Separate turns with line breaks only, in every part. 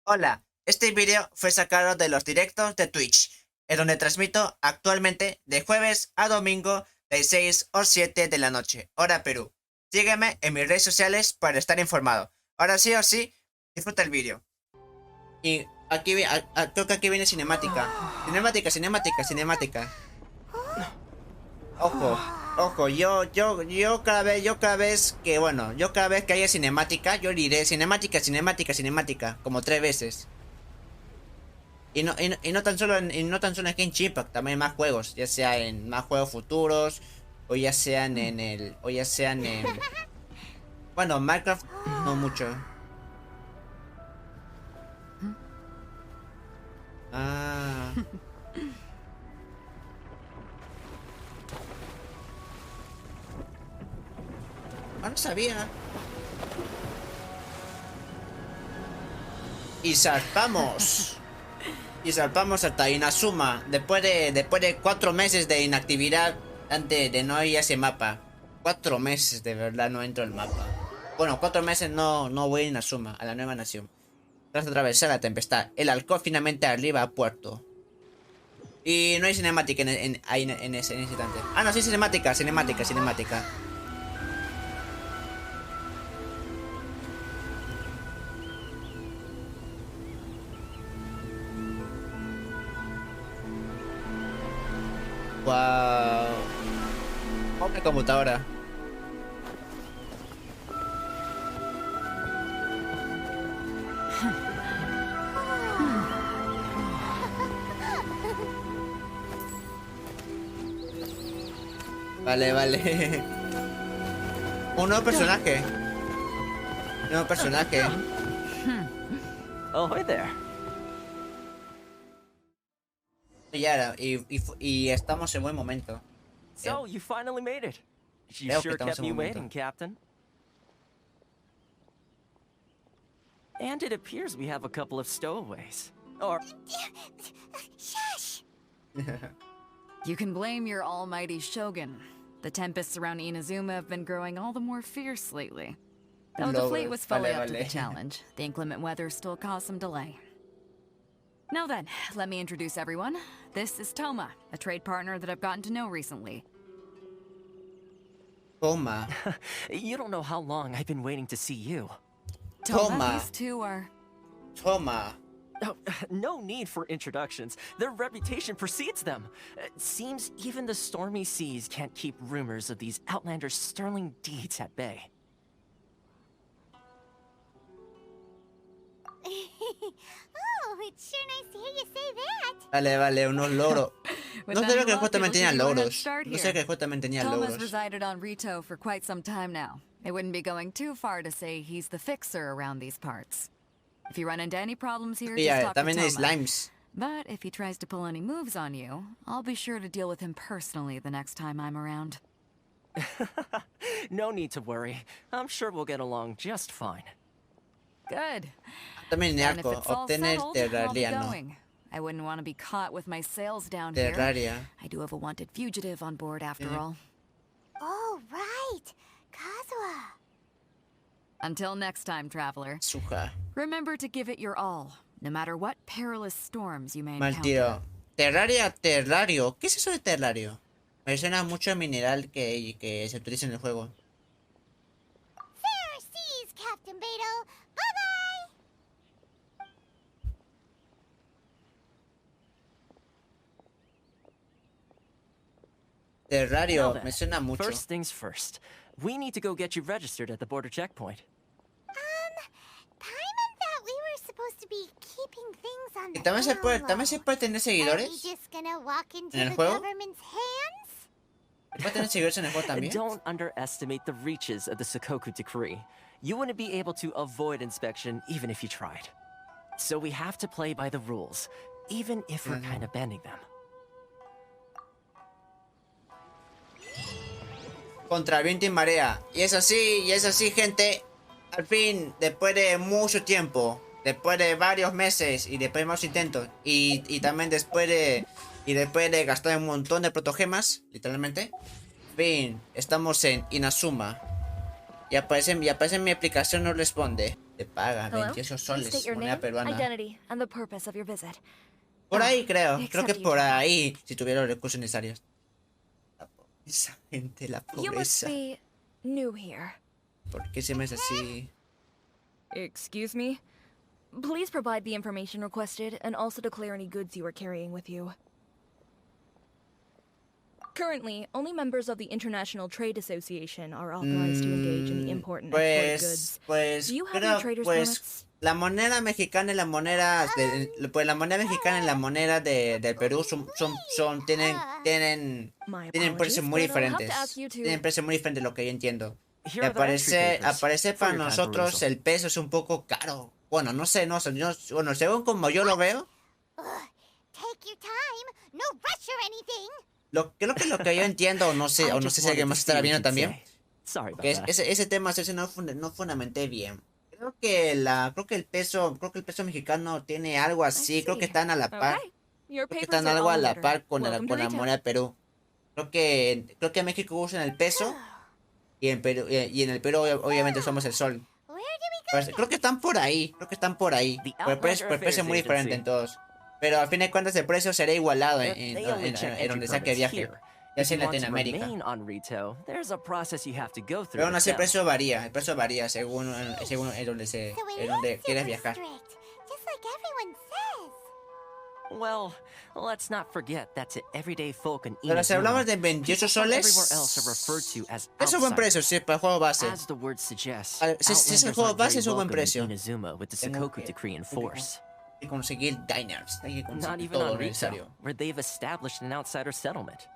Hola, este vídeo fue sacado de los directos de Twitch, en donde transmito actualmente de jueves a domingo de 6 o 7 de la noche, hora Perú. Sígueme en mis redes sociales para estar informado. Ahora sí o sí, disfruta el vídeo. Y aquí creo que aquí viene cinemática. Cinemática. Ojo, ojo, yo cada vez que, bueno, yo cada vez que haya cinemática, yo diré cinemática, como 3 veces. Y no tan solo en Genshin Impact, también en más juegos, ya sea en más juegos futuros, o ya sean bueno, Minecraft no mucho. Ah, no sabía. Y zarpamos. Y zarpamos hasta Inazuma, después de 4 meses de inactividad antes de no ir a ese mapa. 4 meses de verdad no entro al mapa. Bueno, 4 meses no voy a Inazuma, a la nueva nación. Tras atravesar la tempestad, el halcón finalmente arriba a puerto. Y no hay cinemática en ese instante. Ah, no, sí, cinemática. Wow. Pobre computadora. Vale. Un nuevo personaje.
Oh, hi there.
Y estamos en buen momento.
So, you finally made it. You
Creo que
sure
estamos
kept
en
me
buen momento.
waiting, Captain. And it appears we have a couple of stowaways. Or...
Shush! You can blame your almighty shogun. The tempests around Inazuma have been growing all the more fierce lately. Though the fleet was fully up to the challenge, the inclement weather still caused some delay. Now then, let me introduce everyone. This is Toma, a trade partner that I've gotten to know recently.
Toma.
You don't know how long I've been waiting to see you.
Toma, these two are...
Toma.
Oh, no need for introductions. Their reputation precedes them. It seems even the stormy seas can't keep rumors of these outlanders' sterling deeds at bay.
Oh, it's sure nice to hear you say that.
Vale, unos loros. No sabía que el juego también tenía loros.
Toma's resided on Rito for quite some time now. It wouldn't be going too far to say he's the fixer around these parts. If you run into any problems here, just talk to
también hay
Toma.
slimes.
But if he tries to pull any moves on you, I'll be sure to deal with him personally the next time I'm around.
No need to worry. I'm sure we'll get along just fine.
Good.
También
And if
Narco,
it's all
obtener
settled, I'll be
terrariano.
going. I wouldn't want to be caught with my sails down
Terraria.
here. I do have a wanted fugitive on board after all.
Oh, right. Kazuha.
Until next time, traveler.
Suja.
Remember to give it your all, no matter what perilous storms you may
Maldito.
encounter.
Terrario. ¿Qué es eso de terrario? Me suena mucho a mineral que se utiliza en el juego.
Fair seas, Captain Beto. Bye-bye.
Terrario,
Now then,
me suena mucho.
first things first. We need to go get you registered at the border checkpoint.
Paimon thought we were supposed to be keeping things on
¿Y
the
también se puede tener
Are we
seguidores?
just gonna walk into
¿En el
the
juego?
government's hands?
¿Se puede tener seguidores en el juego también?
Don't underestimate the reaches of the Sakoku decree. You wouldn't be able to avoid inspection even if you tried. So we have to play by the rules, even if we're kind of bending them.
Contra viento y marea. Y es así, gente. Al fin, después de mucho tiempo, después de varios meses y después de más intentos, y también después de gastar un montón de protogemas, literalmente, fin, estamos en Inazuma. Y aparece mi aplicación, no responde. Te paga
Hello?
28
Please
soles,
state your
moneda
name,
peruana.
identity, and the purpose of your visit.
Por ahí creo que
Accept
por
you.
ahí, si tuviera los recursos necesarios. Esa gente, la
You must
pobreza.
be new here.
¿Por qué se me hace así?
Excuse me? Please provide the information requested and also declare any goods you are carrying with you. Currently, only members of the International Trade Association are authorized to engage in the import and export of goods.
Pues
Do you have
creo,
any trader's
pues
permits?
la moneda mexicana y la moneda pues la moneda mexicana y la moneda del Perú tienen
My
precios
apologies,
muy
but I'll have to
diferentes.
ask you to...
Tienen precios muy diferentes, lo que yo entiendo. Y
Here are the entry papers
aparece
for
para
your kind
nosotros
perusal.
el peso es un poco caro. Bueno, no sé, bueno, según como yo lo veo,
Take your time. No rush or anything.
creo que lo que yo entiendo, no sé,
I
o no
just
sé si alguien
wanted
más
to
estará
see what
viendo
you'd
también.
say. Sorry about
Que
that.
ese tema no fundamenté bien. Creo que el peso mexicano tiene algo así, creo que están a la par.
Okay. Your
Creo que
papers
están
are
algo a
all in
la
order.
par con
Welcome to
la
retail.
moneda de Perú. Creo que México usan el peso y en Perú y en el Perú obviamente somos el sol.
Where do we go?
Pues, creo que están por ahí,
The
Pero el precio es
Affairs
muy diferente
Agency.
en todos. Pero al fin de cuentas el precio será igualado
They only check
en
entry
donde sea que
permits
viaje.
here.
Ya
If
sea
you
en
want to
Latinoamérica.
remain on retail, there's a process you have to go through
Pero aún
with
así el
them.
precio varía según en donde
So it
en donde
is
quieras
super
viajar.
strict, just like everyone says.
Well, let's not forget that to everyday folk in
Pero si hablamos de 28
people from
soles,
everywhere else are referred to as
es un buen precio,
outsiders.
sí, para el juego base.
As the word suggests,
Si es el
outlanders
juego
aren't
base
very
es un buen
welcome in
precio.
Inazuma with the Sakoku decree in force.
Y conseguir diners, hay que
Not
conseguir
even
todo
on
lo
retail,
necesario.
where they've established an outsider settlement.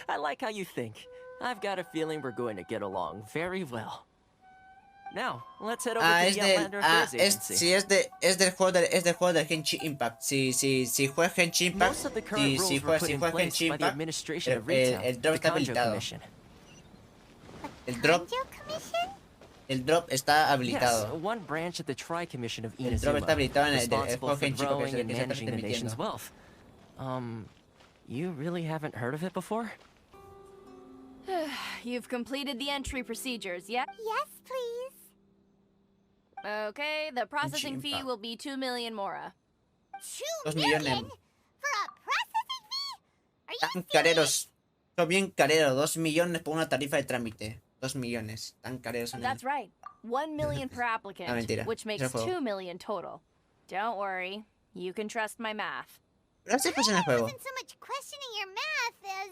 I like how you think. I've got a feeling we're going to get along very well. Now, let's head over to the Outlander Affairs Agency.
Sí, es del juego de Genshin Impact. Si juegas Genshin Impact,
Most of the current rules were put in place
Genshin
by the
Impact,
administration of retail,
el drop
the
está
Kanjo
habilitado.
Commission.
Kanjo Commission?
El drop está
Yes,
habilitado.
one branch of the Tri Commission of
El drop está
Inazuma,
habilitado en el
responsible
juego
for
Genshin
growing
que
and
se está
managing the nation's
transmitiendo.
wealth. You really haven't heard of it before?
You've completed the entry procedures, yeah?
Yes, please.
Okay, the processing fee
Impact.
will be 2 million mora.
2
2
million
millones.
for a processing fee? Are you
Tan
serious?
careros. Son bien careros. 2 millones por una tarifa de trámite. 2 millones. Tan careros son
That's right. 1 million per applicant,
mentira.
which makes
Es el juego.
2 million total. Don't worry, you can trust my math.
Pero así pasa en el juego.
Wasn't so much questioning your math as...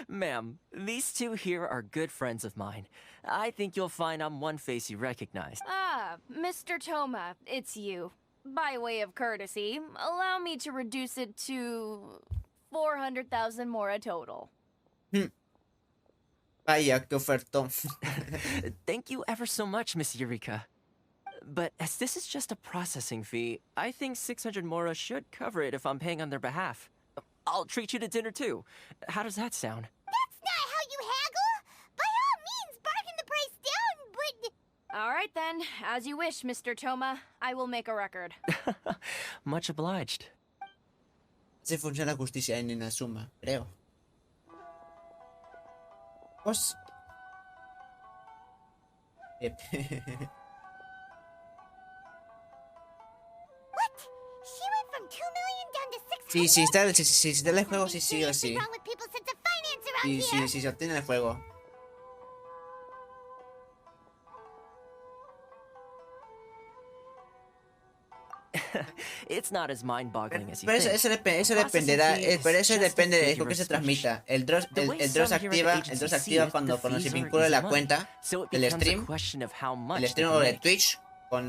Ma'am, these two here are good friends of mine. I think you'll find I'm one face you recognize.
Ah, Mr. Toma, it's you. By way of courtesy, allow me to reduce it to 400,000 mora total.
Vaya, qué ofertón.
Thank you ever so much, Miss Eureka. But as this is just a processing fee, I think 600 mora should cover it if I'm paying on their behalf. I'll treat you to dinner too. How does that sound?
That's not how you haggle! By all means, bargain the price down, but...
All right then, as you wish, Mr. Toma. I will make a record.
Much obliged.
Así funciona la justicia en Inazuma, creo. Pues...
What? She went from 2 million down to 600?
Si está en el juego, sí, sí o
Seriously
sí.
wrong with people's sense of finance around here.
Sí, se obtiene el juego.
It's not as mind-boggling as you
Pero
think.
eso dependerá, pero eso
Just a
depende de
figure
por qué
of
se
speech.
transmita. El Dross
The way
se
some here at the agency see
activa
it,
cuando
the
se
fees are
vincula
easy
la
money.
cuenta
So it
del
becomes a
stream,
question of how much
el
they
stream
can
o de
make.
Twitch con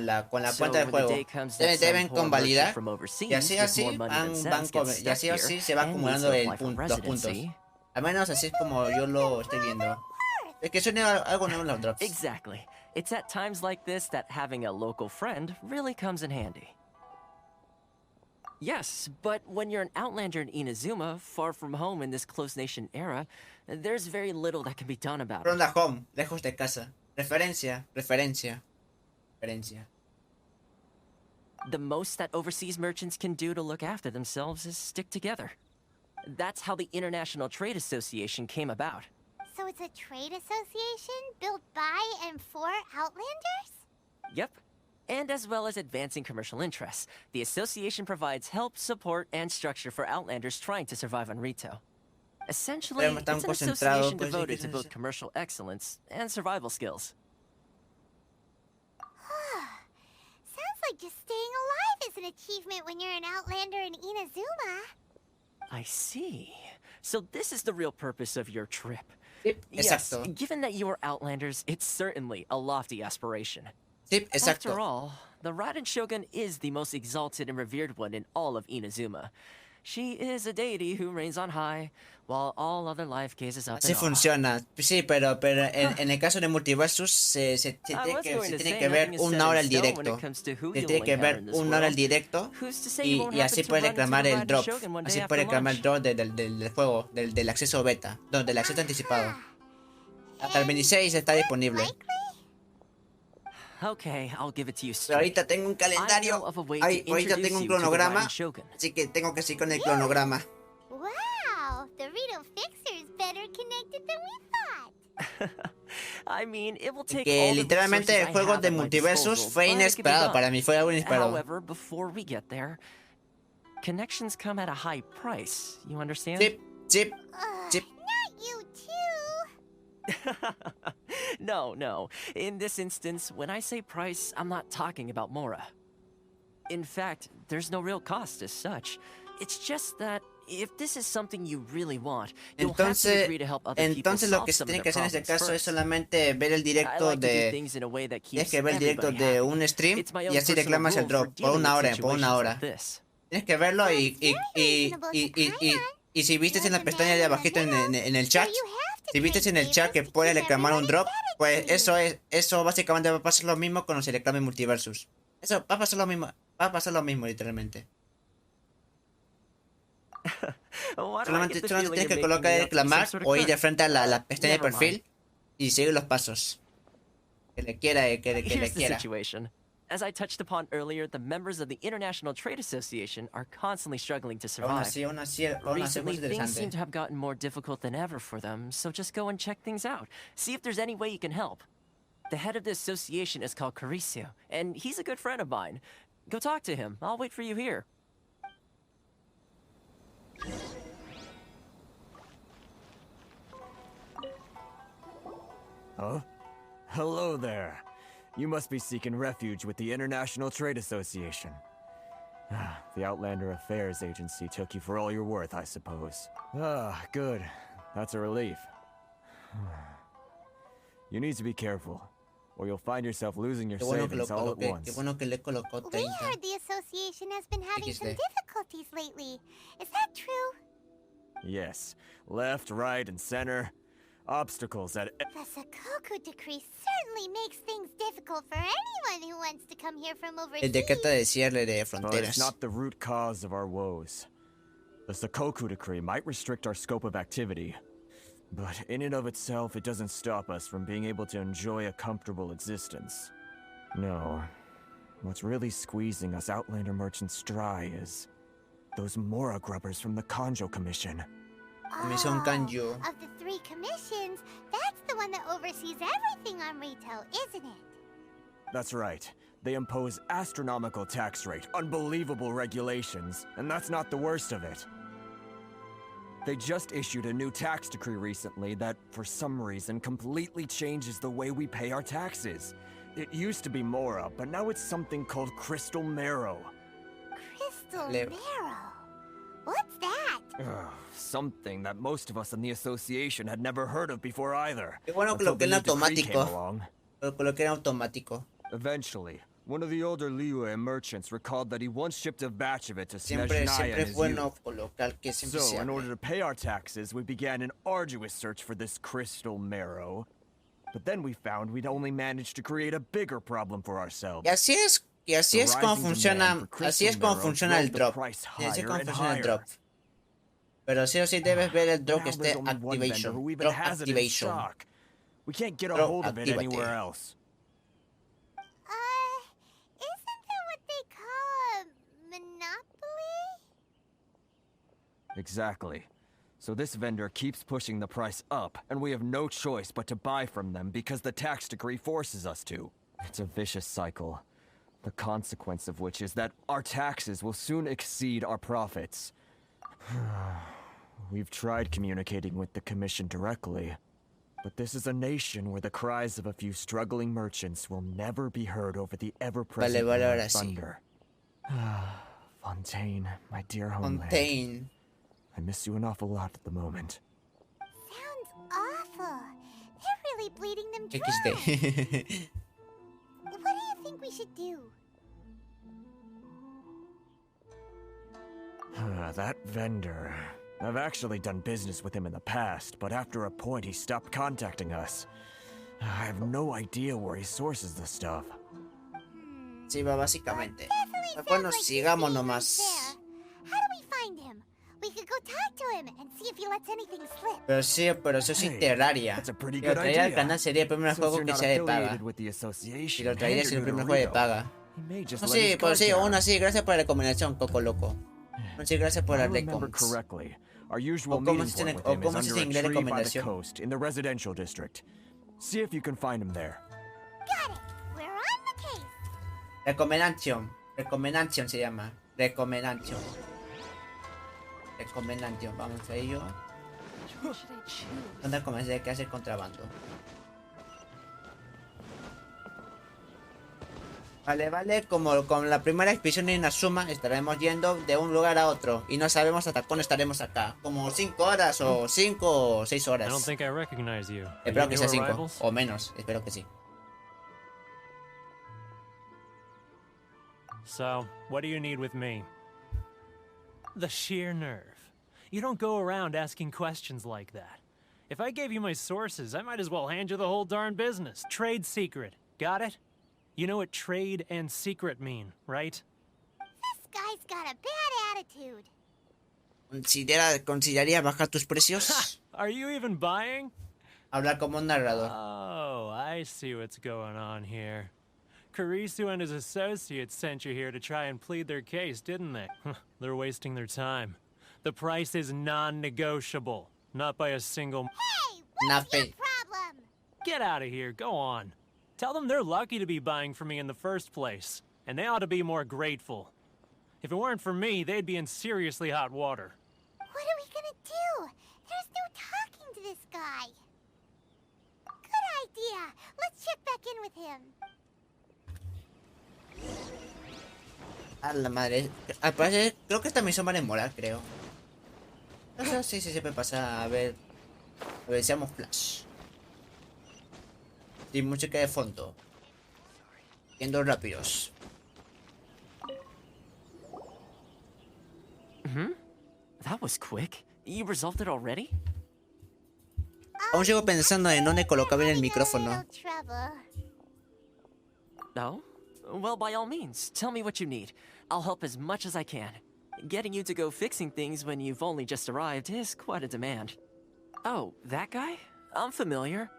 la
So
cuenta del
when the
juego.
day comes that some
Deben
poor
convalidar
merchant from overseas
y así
with more money than sense gets
y así
stuck here
se va
and needs
acumulando
to apply for
los puntos.
residency.
Al menos así es como yo lo estoy viendo. Es que suena algo nuevo en los drops.
Exactly. It's at times like this that having a local friend really comes in handy. Yes, but when you're an outlander in Inazuma, far from home in this close nation era, there's very little that can be done about it.
Ronda home, lejos de casa. Referencia.
The most that overseas merchants can do to look after themselves is stick together. That's how the International Trade Association came about.
So it's a trade association built by and for Outlanders?
Yep. And as well as advancing commercial interests, the association provides help, support, and structure for Outlanders trying to survive on Rito. Essentially, it's an association devoted to both commercial excellence and survival skills.
Sounds like just staying alive is an achievement when you're an Outlander in Inazuma.
I see. So this is the real purpose of your trip.
Yes,
given that you are Outlanders, it's certainly a lofty aspiration.
Exacto.
After all, the Raiden Shogun is the most exalted and revered one in all of Inazuma. She is a deity who reigns on high, while all other life gazes up
Así
in awe.
funciona. Sí, pero en el caso de Multiversus se tiene que ver una hora el directo. Se tiene que ver una hora el directo y así puede reclamar el drop. Así puede reclamar el drop del juego, del acceso beta, del acceso anticipado. Hasta el 26 está disponible.
Okay, I'll give it to you
Pero ahorita tengo un calendario. Ahorita tengo un cronograma. Así que tengo que seguir con el cronograma.
Wow, the Rito Fixer is better connected than we thought.
I mean, it will take
que literalmente el juego de Multiversus fue inesperado para mí, fue algo inesperado.
However, before we get there, connections come at a high price. You understand?
Chip.
Not you too.
No. In this instance, when I say price, I'm not talking about Mora. In fact, there's no real cost as such. It's just that if this is something you really want, you'll have to agree to help other people
entonces lo
solve
que se
some of
tiene
their
que hacer en este
problems
caso es
first.
solamente ver el directo tienes que ver el directo de un stream y así reclamas el drop por una hora. Tienes que verlo y si vistes en la pestaña de abajito en el chat, si vistes en el chat que puedes reclamar un drop, pues eso básicamente va a pasar lo mismo cuando se reclame Multiversus. Eso va a pasar lo mismo literalmente. Solamente tienes que colocar el reclamar o ir de frente a la pestaña de perfil y seguir los pasos. Que le quiera.
As I touched upon earlier, the members of the International Trade Association are constantly struggling to survive. Recently, things seem to have gotten more difficult than ever for them, so just go and check things out. See if there's any way you can help. The head of the association is called Caricio, and he's a good friend of mine. Go talk to him. I'll wait for you here.
Huh? Hello there. You must be seeking refuge with the International Trade Association. The Outlander Affairs Agency took you for all you're worth, I suppose. Good. That's a relief. You need to be careful, or you'll find yourself losing your savings all at once.
We heard the association has been having some difficulties lately. Is that true?
Yes. Left, right, and center. Obstacles at...
The Sakoku decree certainly makes things difficult for anyone who wants to come here from overseas.
El decreto de cierre de
But
fronteras.
it's not the root cause of our woes. The Sakoku decree might restrict our scope of activity, but in and of itself, it doesn't stop us from being able to enjoy a comfortable existence. No. What's really squeezing us Outlander merchants dry is those Mora grubbers from the Kanjo Commission.
Comisión Kanjo.
Of the three commissions, that's the one that oversees everything on Rito, isn't it?
That's right. They impose astronomical tax rate, unbelievable regulations, and that's not the worst of it. They just issued a new tax decree recently that, for some reason, completely changes the way we pay our taxes. It used to be Mora, but now it's something called Crystal Marrow.
Crystal Marrow? What's that?
Something that most of us in the association had never heard of before either.
Qué bueno que lo que en automático. Lo coloqué en automático.
Eventually, one of the older Liyue merchants recalled that he once shipped a batch of it to Snezhnaya in his
bueno
youth.
colocar que siempre
So, in order to pay our taxes, we began an arduous search for this crystal marrow. But then we found we'd only managed to create a bigger problem for ourselves.
Y así es como funciona el drop. Y así es como funciona el drop. Pero sí o sí debes ver el drop que esté activation. Drop activation.
We can't get a hold of it anywhere else.
Isn't that what they call a monopoly?
Exactly. So this vendor keeps pushing the price up, and we have no choice but to buy from them because the tax decree forces us to. It's a vicious cycle. The consequence of which is that our taxes will soon exceed our profits. We've tried communicating with the Commission directly, but this is a nation where the cries of a few struggling merchants will never be heard over the ever-present roar of thunder. Fontaine, my dear homeland.
Fontaine.
I miss you an awful lot at the moment.
Sounds awful. They're really bleeding them dry.
XD.
What do you think we should do?
That vendor. I've actually done business with him in the past, but after a point he stopped contacting us. I have no idea where he sources the stuff.
Sí, va, básicamente.
Definitely
Bueno,
sounds like
sigamos
he's
nomás.
there. How do we find him? We could go talk to him and see if he lets anything slip.
Pero sí, pero eso es
Hey,
Terraria.
that's a pretty
Si lo
good
traería al
idea.
canal sería el primer
Since
juego
you're
que
not
sea de paga.
affiliated with the association,
Si lo traería
and
sería el
you're
primer
gonna
juego de
Rito,
paga.
he may just
No,
let
sí,
his
pues
guard
sí,
down.
aún así, gracias por la recomendación, Coco Loco. No, sí, gracias por
If I
la
remember
recoms.
correctly, our usual
O cómo
meeting
se tiene-
point
o
with him
cómo
is
se
under a
inglés
tree by the
recomendación.
coast in the residential district. See if you can find him there.
Got it. We're on the case.
Recomendación. Recomendación se llama. Recomendación. Recomendación. Vamos a ello.
What should I choose?
¿Dónde comencé que hacer contrabando? Vale, como con la primera expedición en Inazuma estaremos yendo de un lugar a otro y no sabemos hasta cuándo estaremos acá. Como 5 horas o 5 o 6 horas.
I don't think I recognize you. Are
Espero
you
que
new
sea 5
arrivals?
o menos, espero que sí.
So, what do you need with me? The sheer nerve. You don't go around asking questions like that. If I gave you my sources, I might as well hand you the whole darn business. Trade secret. Got it? You know what trade and secret mean, right?
This guy's got a bad attitude.
¿Consideraría bajar tus precios?
Are you even buying?
Hablar como un narrador.
Oh, I see what's going on here. Karisu and his associates sent you here to try and plead their case, didn't they? They're wasting their time. The price is non-negotiable, not by a single...
Hey, what's your
Nothing.
problem?
Get out of here, go on. Tell them they're lucky to be buying from me in the first place, and they ought to be more grateful. If it weren't for me, they'd be in seriously hot water.
What are we gonna do? There's no talking to this guy. Good idea. Let's check back in with him.
A la madre. Al parecer, creo que esta misión vale moral, creo. Eso sí, se puede pasar. A ver, seamos flash. Sin música de fondo. Yendo rápidos.
That was quick. You resolved it already?
Aún sigo pensando en dónde colocar bien el micrófono.
Little trouble.
No? Well, by all means, tell me what you need. I'll help as much as I can. Getting you to go fixing things when you've only just arrived is quite a demand. Oh, that guy? I'm familiar.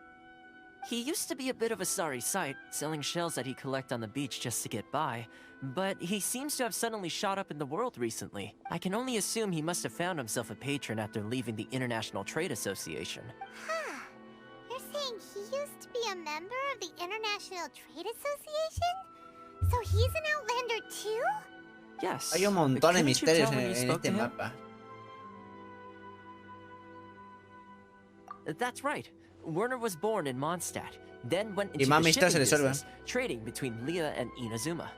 He used to be a bit of a sorry sight, selling shells that he'd collect on the beach just to get by, but he seems to have suddenly shot up in the world recently. I can only assume he must have found himself a patron after leaving the International Trade Association.
Huh. You're saying he used to be a member of the International Trade Association? So he's an Outlander too?
Yes.
Hay un montón de
Couldn't you
misterios
tell when you
en
spoke
este
to him?
mapa.
That's right. Werner was born in Mondstadt, then went
Y
into
más
the
misterios
shipping
se resuelven.
business, trading between Leah and Inazuma.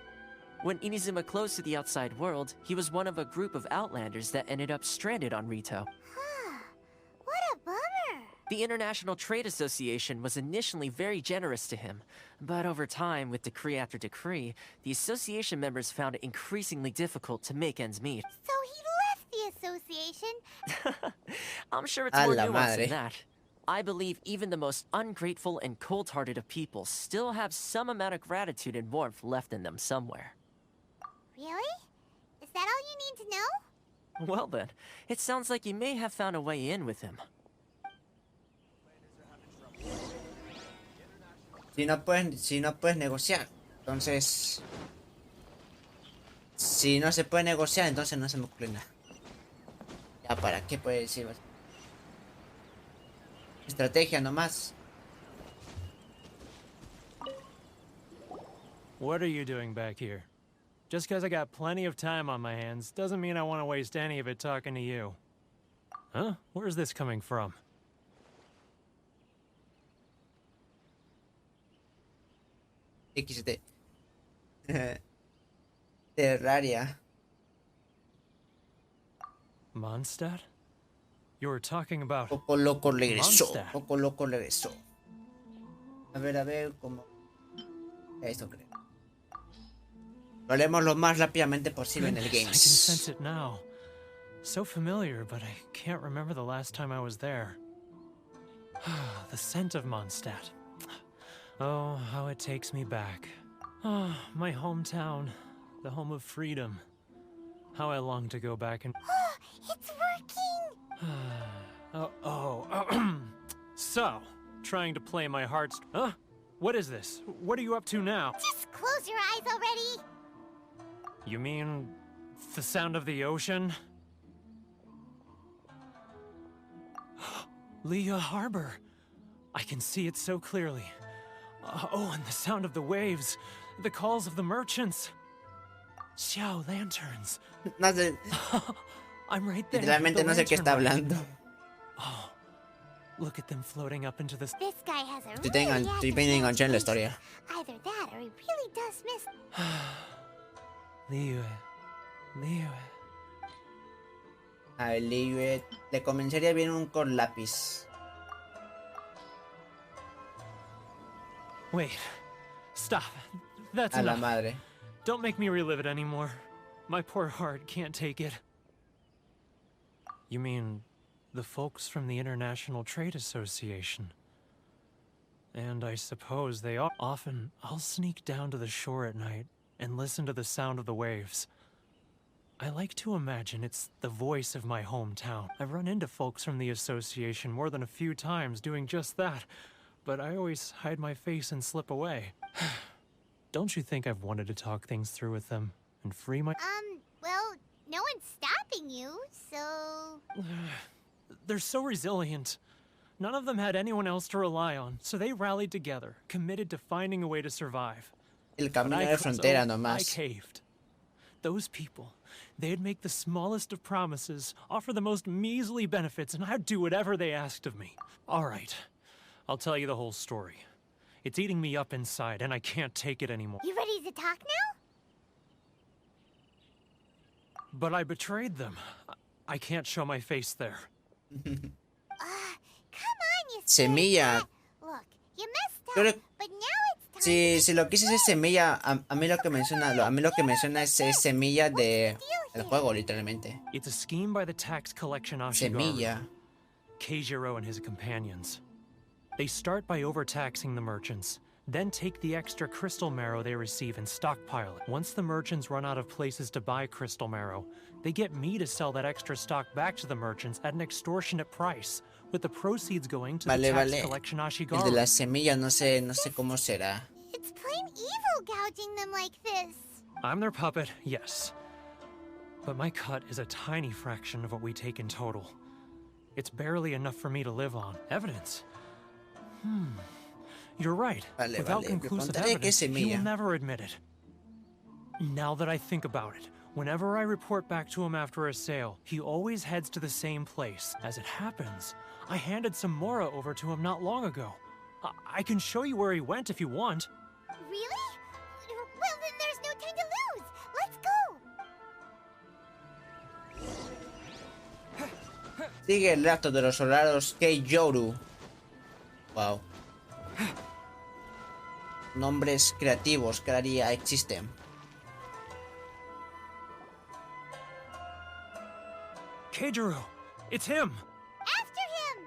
When Inazuma closed to the outside world, he was one of a group of Outlanders that ended up stranded on Rito.
Huh. What a bummer.
The International Trade Association was initially very generous to him, but over time, with decree after decree, the association members found it increasingly difficult to make ends meet.
So he left the association?
I'm sure it's
A
more
la
nuanced
madre.
than that. I believe even the most ungrateful and cold-hearted of people still have some amount of gratitude and warmth left in them somewhere.
Really? Is that all you need to know?
Well then, it sounds like you may have found a way in with him.
Si no puedes negociar, entonces... Si no se puede negociar, entonces no se me ocurre nada. Ya, ¿para qué puede decir? Estrategia nomás.
What are you doing back here? Just because I got plenty of time on my hands doesn't mean I want to waste any of it talking to you. Huh? Where's this coming from?
XD. Terraria.
Mondstadt? You were talking about...
Poco loco regresó.
Mondstadt.
Poco loco regresó. A ver, cómo... Eso creo. Lo haremos lo más rápidamente posible en el
Goodness, I can
Games.
sense it now. So familiar, but I can't remember the last time I was there. The scent of Mondstadt. Oh, how it takes me back. Oh, my hometown. The home of freedom. How I long to go back and...
It's working!
So, trying to play my hearts... Huh? What is this? What are you up to now?
Just close your eyes already!
You mean... the sound of the ocean? Leah Harbor. I can see it so clearly. Oh, and the sound of the waves. The calls of the merchants. Xiao lanterns.
No sé,
I'm right there.
literalmente no sé qué está hablando.
Oh, look at them floating up into the...
This guy has a
Estoy
really
bien
active
enganchado en la historia.
Either that or he really does miss...
Liu.
A Liu le comenzaría bien un con lápiz.
Wait. Stop. That's
A la
enough.
madre.
Don't make me relive it anymore. My poor heart can't take it. You mean the folks from the International Trade Association? And I suppose they all... Often, I'll sneak down to the shore at night and listen to the sound of the waves. I like to imagine it's the voice of my hometown. I've run into folks from the association more than a few times doing just that, but I always hide my face and slip away. Don't you think I've wanted to talk things through with them and free my...
well, no one's stopping you, so...
They're so resilient. None of them had anyone else to rely on, so they rallied together, committed to finding a way to survive.
El
But
camino de frontera
I
nomás.
caved. Those people, they'd make the smallest of promises, offer the most measly benefits, and I'd do whatever they asked of me. All right, I'll tell you the whole story. It's eating me up inside, and I can't take it anymore.
You ready to talk now?
But I betrayed them. I can't show my face there.
Come on, you
Semilla.
scared cat. Look, you messed up,
Creo que-
but now it's time
Si lo que es semilla, a mí lo que menciona es semilla de el juego, literalmente.
It's a scheme by the tax collection Ashigaru,
Semilla.
Keijiro and his companions. They start by overtaxing the merchants, then take the extra crystal marrow they receive and stockpile it. Once the merchants run out of places to buy crystal marrow, they get me to sell that extra stock back to the merchants at an extortionate price, with the proceeds going to the tax collection
El de
Ashigaru.
la semilla no sé cómo será.
It's plain evil gouging them like this.
I'm their puppet, yes. But my cut is a tiny fraction of what we take in total. It's barely enough for me to live on. Evidence. You're right. Without conclusive
Me contaré que es
evidence, he will
semilla.
never admit it. Now that I think about it, whenever I report back to him after a sale, he always heads to the same place. As it happens, I handed some Mora over to him not long ago. I can show you where he went if you want.
Really? Well, then there's no time to lose. Let's go.
Sigue el rastro de los soldados Keiyoru. Wow. Nombres creativos que haría existen.
Keijiro, it's him!
After him.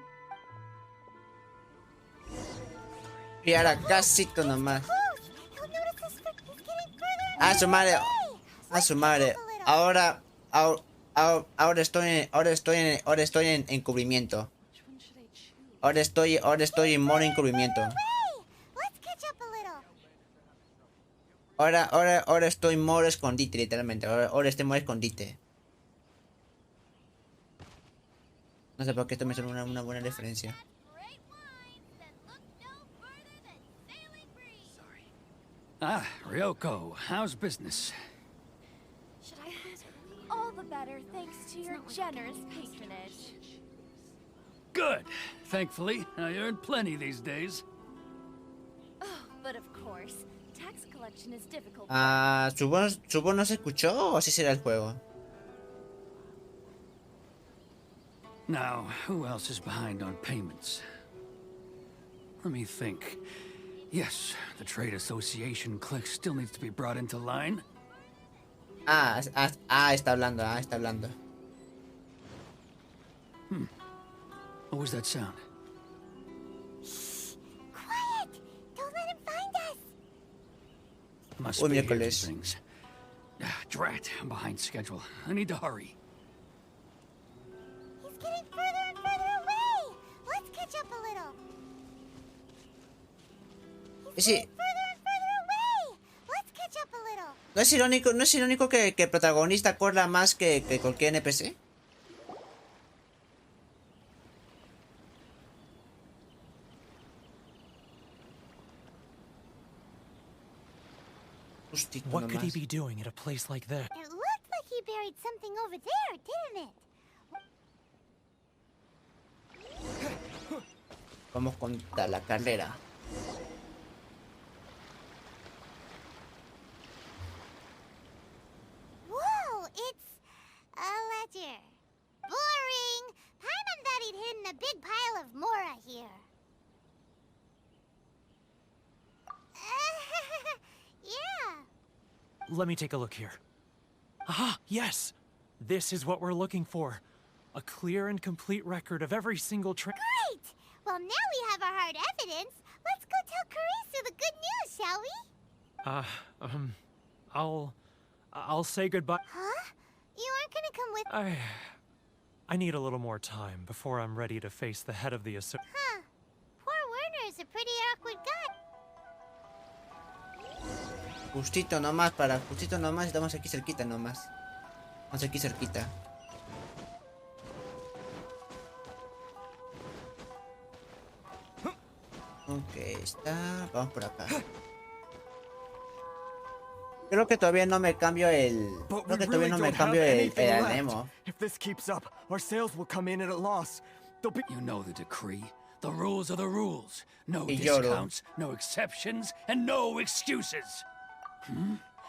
Y ahora casito nomás.
Close. He'll notice us. He's getting further.
A su madre.
away.
A su madre. Ahora estoy en encubrimiento. Ahora estoy en modo encubrimiento.
Hey, let's catch up a little.
Ahora estoy en modo escondite, literalmente. Ahora estoy en modo escondite. No sé por qué esto me suena una buena referencia.
Right one.
Ah, Ryoko, how's business?
Should I all the better thanks to your generous patronage.
Good. Thankfully, I earn plenty these days.
Oh, but of course, tax collection is difficult.
¿Su voz no se escuchó o así será el juego?
Now, who else is behind on payments? Let me think. Yes, the Trade Association clique still needs to be brought into line.
Está hablando.
What was that sound?
Quiet! Don't let him find us!
Must be here things. Drat, I'm behind schedule. I need to hurry.
He's getting further and further away! Let's catch up a little. He's getting further and further away! Let's catch up a little.
¿No es irónico que el protagonista corra más que cualquier NPC?
What could he be doing at a place like that?
It looked like he buried something over there, didn't it?
Vamos contra la carrera.
Whoa, it's a ledger. Boring. Paimon thought he'd hidden a big pile of Mora here. Yeah.
Let me take a look here. Aha, yes! This is what we're looking for. A clear and complete record of every single
Great! Well, now we have our hard evidence. Let's go tell Karisu the good news, shall we?
I'll say goodbye.
Huh? You aren't gonna come with...
I need a little more time before I'm ready to face the head of the association.
Huh. Poor Werner's a pretty awkward guy.
Justito nomás, estamos aquí cerquita nomás. Estamos aquí cerquita. Ok, está... Vamos por acá. Creo que todavía no me cambio el... Creo que todavía no me cambio el anemo.
If this keeps up, our sales will come in at a loss.
You know the decree. The rules are the rules. No
Y lloro.
discounts, no exceptions, and no excuses.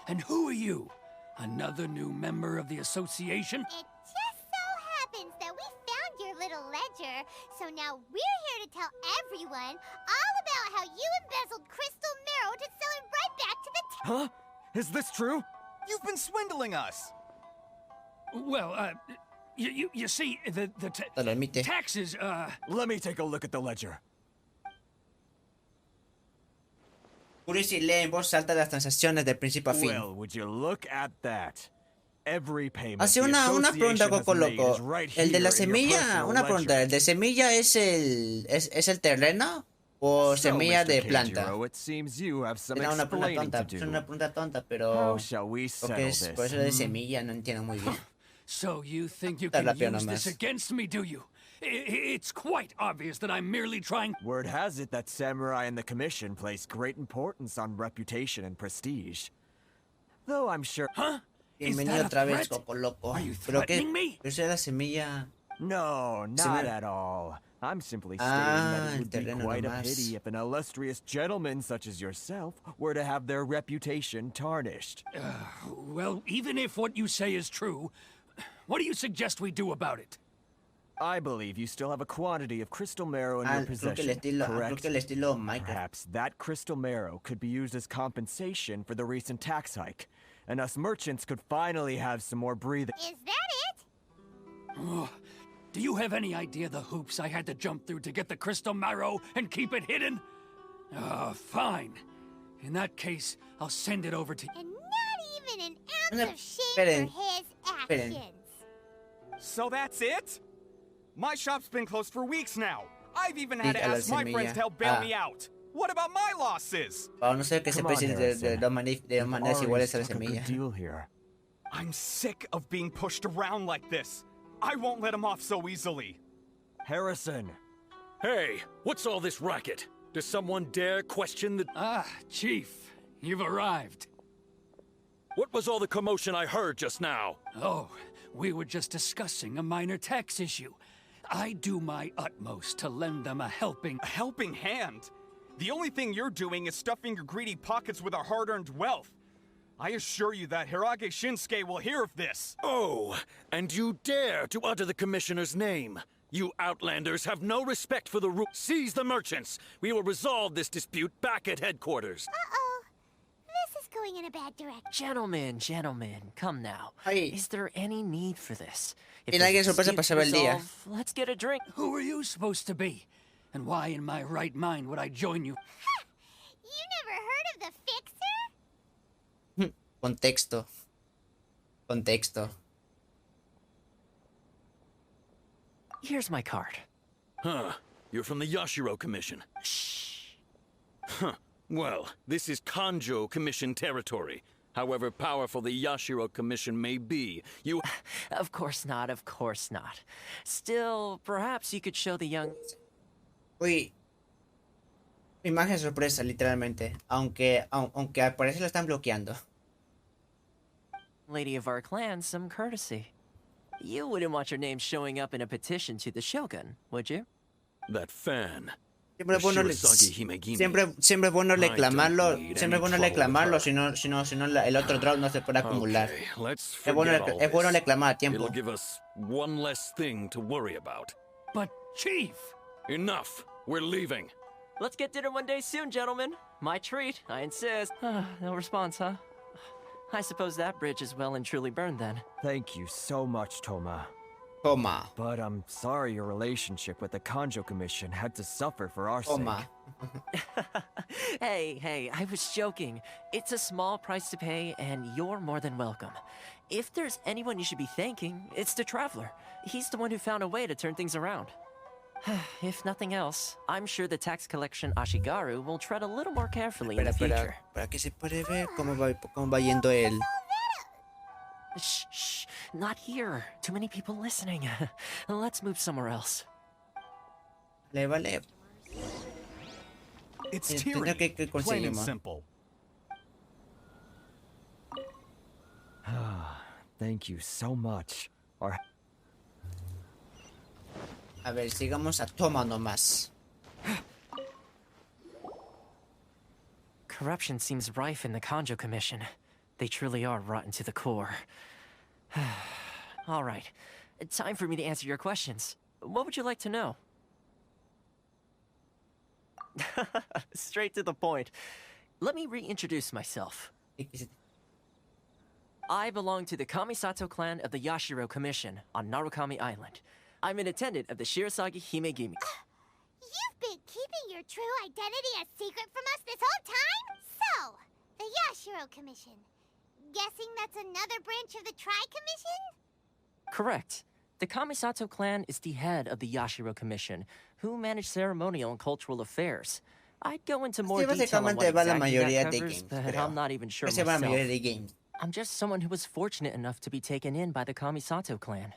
And who are you? Another new member of the association?
It just so happens that we found your little ledger, so now we're here to tell everyone all about how you embezzled crystal marrow to sell it right back to the
Huh? Is this true?
You've been swindling us!
Well, you see, the taxes,
Let me take a look at the ledger.
Curisi lee en voz alta las transacciones de principio a fin.
Well, would you look at that? Every payment
Hace una pregunta, Coco Loco. El de la semilla, una pregunta, ¿el de semilla es el terreno o semilla de planta? Era una pregunta tonta, pero porque es por eso de semilla no entiendo muy bien.
So you think you can use this against me, do you? It's quite obvious that I'm merely trying...
Word has it that Samurai and the Commission place great importance on reputation and prestige. Though I'm sure...
Huh?
Bienvenido otra vez, Coco Loco. ¿Pero qué? ¿Eso es la semilla?
No, not at all. I'm simply stating that it would be quite a pity if an illustrious gentleman such as yourself were to have their reputation tarnished.
Well, even if what you say is true, what do you suggest we do about it?
I believe you still have a quantity of crystal marrow in your possession, correct? Perhaps that crystal marrow could be used as compensation for the recent tax hike, and us merchants could finally have some more breathing.
Is that it?
Oh, do you have any idea the hoops I had to jump through to get the crystal marrow and keep it hidden? Fine. In that case, I'll send it over to you.
And not even an ounce of shame for his actions.
So that's it? My shop's been closed for weeks now. I've even had to ask my friends to help bail me out. What about my losses?
No sé qué se precisa de dos maneras iguales a la semilla.
I'm sick of being pushed around like this. I won't let him off so easily.
Harrison.
Hey, what's all this racket? Does someone dare question the...
Chief. you've arrived.
What was all the commotion I heard just now?
Oh, we were just discussing a minor tax issue. I do my utmost to lend them a helping
hand? The only thing you're doing is stuffing your greedy pockets with our hard-earned wealth. I assure you that Hirage Shinsuke will hear of this.
Oh, and you dare to utter the commissioner's name. You outlanders have no respect for the rule. Seize the merchants. We will resolve this dispute back at headquarters.
Uh-oh. This is going in a bad direction.
Gentlemen, come now.
Ay.
Is there any need for this?
Y nadie sorpresa pasaba el día.
Let's get a drink.
Who are you supposed to be? And why in my right mind would I join you?
You never heard of the Fixer?
Contexto.
Here's my card.
Huh. You're from the Yashiro Commission.
Shh.
Huh. Well, this is Kanjo Commission territory. However powerful the Yashiro Commission may be, you...
Of course not. Still, perhaps you could show the young...
Uy. Imagen sorpresa, literalmente. Aunque al parecer lo están bloqueando.
lady of our clan some courtesy. You wouldn't want your name showing up in a petition to the Shogun, would you?
That fan.
Siempre es bueno reclamarlo, si no el otro drop no se puede acumular. Es bueno reclamar a tiempo.
It'll give us one less thing to worry about.
But Chief!
Enough. We're leaving.
Let's get dinner one day soon, gentlemen. My treat, I insist. No response, huh? I suppose that bridge is well and truly burned then.
Thank you so much, Toma. But I'm sorry your relationship with the Kanjo Commission had to suffer for our sake.
Hey, I was joking. It's a small price to pay, and you're more than welcome. If there's anyone you should be thanking, it's the Traveler. He's the one who found a way to turn things around. If nothing else, I'm sure the tax collection Ashigaru will tread a little more carefully in the future.
Para que se puede ver cómo va yendo él.
Shh, not here. Too many people listening. Let's move somewhere else.
Vale.
It's tyranny, plain and simple.
Thank you so much.
A ver, sigamos a Toma nomás.
Corruption seems rife in the Kanjo Commission. They truly are rotten to the core. All right, time for me to answer your questions. What would you like to know? Straight to the point. Let me reintroduce myself. I belong to the Kamisato clan of the Yashiro Commission on Narukami Island. I'm an attendant of the Shirasagi Himegimi.
You've been keeping your true identity a secret from us this whole time? So, the Yashiro Commission. Guessing that's another branch of the Tri-Commission?
Correct. The Kamisato clan is the head of the Yashiro Commission, who manage ceremonial and cultural affairs. I'd go into more detail on what exactly that covers, but I'm not even sure myself. I'm just someone who was fortunate enough to be taken in by the Kamisato clan.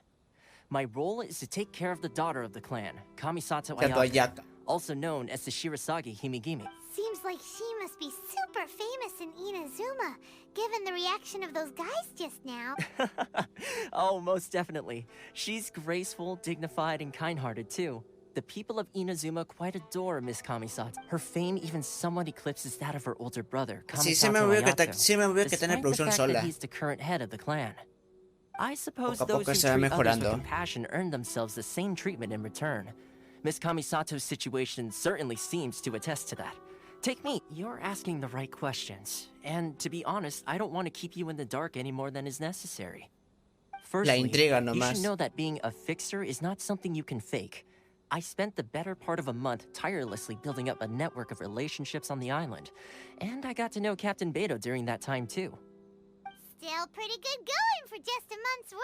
My role is to take care of the daughter of the clan, Kamisato Ayaka, also known as the Shirasagi Himegimi.
Seems like she must be super famous in Inazuma, given the reaction of those guys just now.
Oh, most definitely. She's graceful, dignified, and kind-hearted, too. The people of Inazuma quite adore Miss Kamisato. Her fame even somewhat eclipses that of her older brother, Kamisato Ayato, despite the fact that he's the current head of the clan. I suppose those who treat others with compassion earn themselves the same treatment in return. Miss Kamisato's situation certainly seems to attest to that. Take me. You're asking the right questions. And to be honest, I don't want to keep you in the dark any more than is necessary. Firstly, you should know that being a fixer is not something you can fake. I spent the better part of a month tirelessly building up a network of relationships on the island. And I got to know Captain Beto during that time too.
Still pretty good going for just a month's work.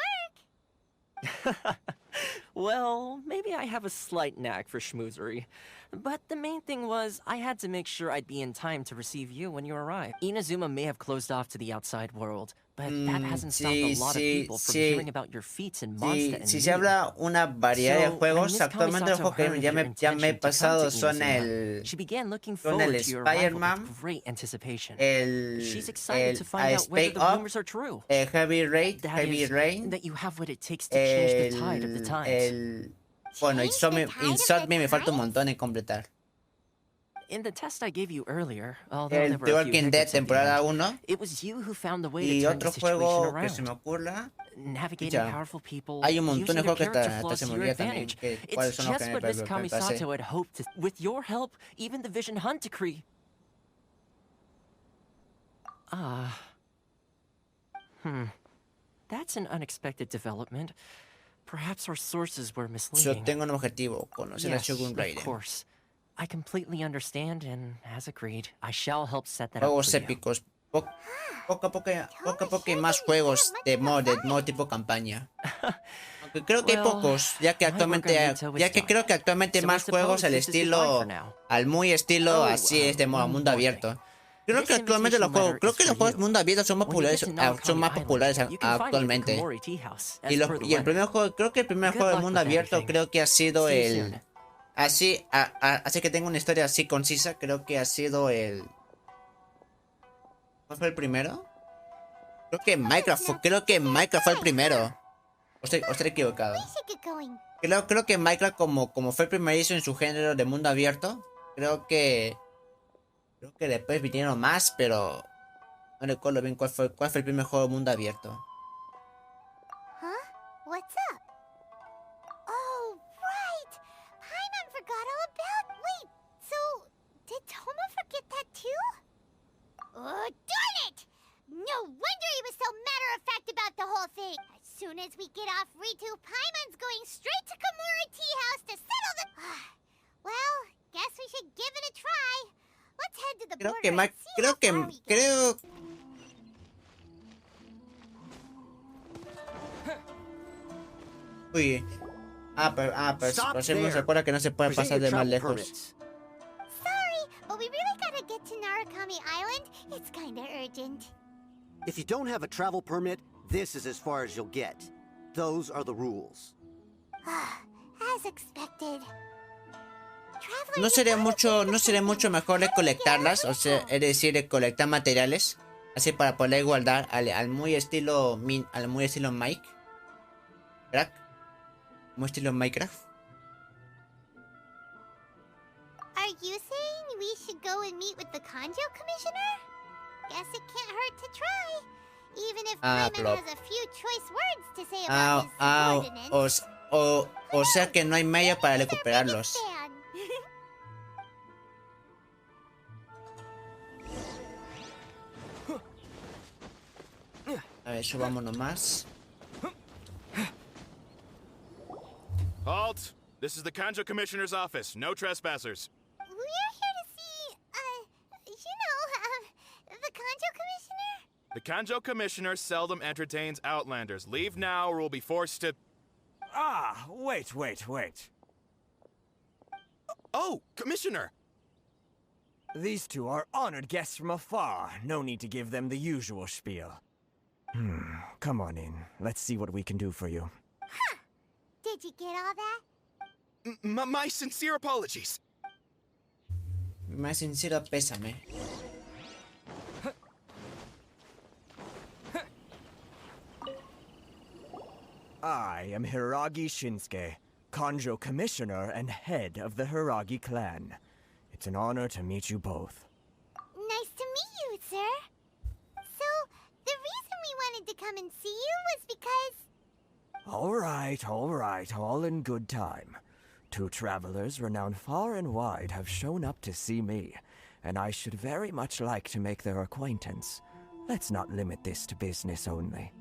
Well, maybe I have a slight knack for schmoozery. But the main thing was, I had to make sure I'd be in time to receive you when you arrived. Inazuma may have closed off to the outside world, But that hasn't stopped a lot of people from hearing about your feats in Monster and
Si se habla una variedad de juegos, actualmente los juegos que ya me he pasado son el Spider-Man, el Space Up, el Heavy Rain, bueno, Insult Me me falta un montón en completar.
In the test I gave you earlier, although
El
there were
The
a few
Walking Dead
hiccups at the
temporada
end,
1
it was you who found the way
y
to turn the
otro
situation
juego que se me
around.
ocurra.
Navigating powerful people,
Hay un montón de
using your
juegos que
character
hasta
flaws
se
to
me
your
olvida también
advantage.
cuáles
It's
son los
just
que
what
me
Miss
pasé.
Kamisato had hoped to. With your help, even the Vision Hunt decree. That's an unexpected development. Perhaps our sources were misleading.
Yo tengo un objetivo, conocer a Shogun Raiden.
Of course. I completely understand, and as agreed, I shall help set that up
Juegos
for you.
épicos. Poco a poco hay más juegos de modo tipo campaña. Aunque creo que hay pocos, ya que creo que actualmente hay más juegos al muy estilo así es de mundo abierto. Creo que actualmente los juegos mundo abierto son más populares actualmente. Y el primer juego, creo que el primer juego de mundo abierto creo que ha sido el así que tengo una historia así concisa, creo que ha sido el ¿cuál fue el primero? Creo que Minecraft fue el primero. O estoy equivocado. Creo que Minecraft como fue el primerizo en su género de mundo abierto, creo que después vinieron más, pero no recuerdo bien cuál fue el primer juego de mundo abierto.
What's up? Oh, right! Paimon forgot all about... Wait, so... Did Toma forget that too? Oh, darn it! No wonder he was so matter-of-fact about the whole thing. As soon as we get off Ritu, Paimon's going straight to Komura Tea House to settle the... Well, guess we should give it a try. Let's head to the border and see how far we get.
Uy. Pero se me recuerda que no se puede pasar de más lejos.
Sorry, but we really gotta get to Narukami Island. It's kinda urgent.
If you don't have a travel permit, this is as far as you'll get. Those are the rules.
As expected.
¿No sería mucho mejor recolectarlas? O sea, es decir, recolectar materiales, así para poder guardar al muy estilo Mike. ¿Crack? Muy estilo Minecraft.
Are you saying we should go and meet with the Kanjo Commissioner? Guess it can't hurt to try. Even if Paimon has a few choice words to say about his subordinates.
O sea que no hay medio para recuperarlos. A ver, subámonos más.
Halt! This is the Kanjo Commissioner's office. No trespassers.
We're here to see, the Kanjo Commissioner?
The Kanjo Commissioner seldom entertains Outlanders. Leave now or we'll be forced to...
Ah, wait.
Oh, Commissioner!
These two are honored guests from afar. No need to give them the usual spiel. Come on in. Let's see what we can do for you.
Huh. Did you get all that?
My sincere apologies.
My sincero pésame.
I am Hiragi Shinsuke, Kanjo Commissioner and head of the Hiragi clan. It's an honor to meet you both.
Nice to meet you, sir. So, the reason we wanted to come and see you was because...
All right, all in good time. Two travelers renowned far and wide have shown up to see me, and I should very much like to make their acquaintance. Let's not limit this to business only.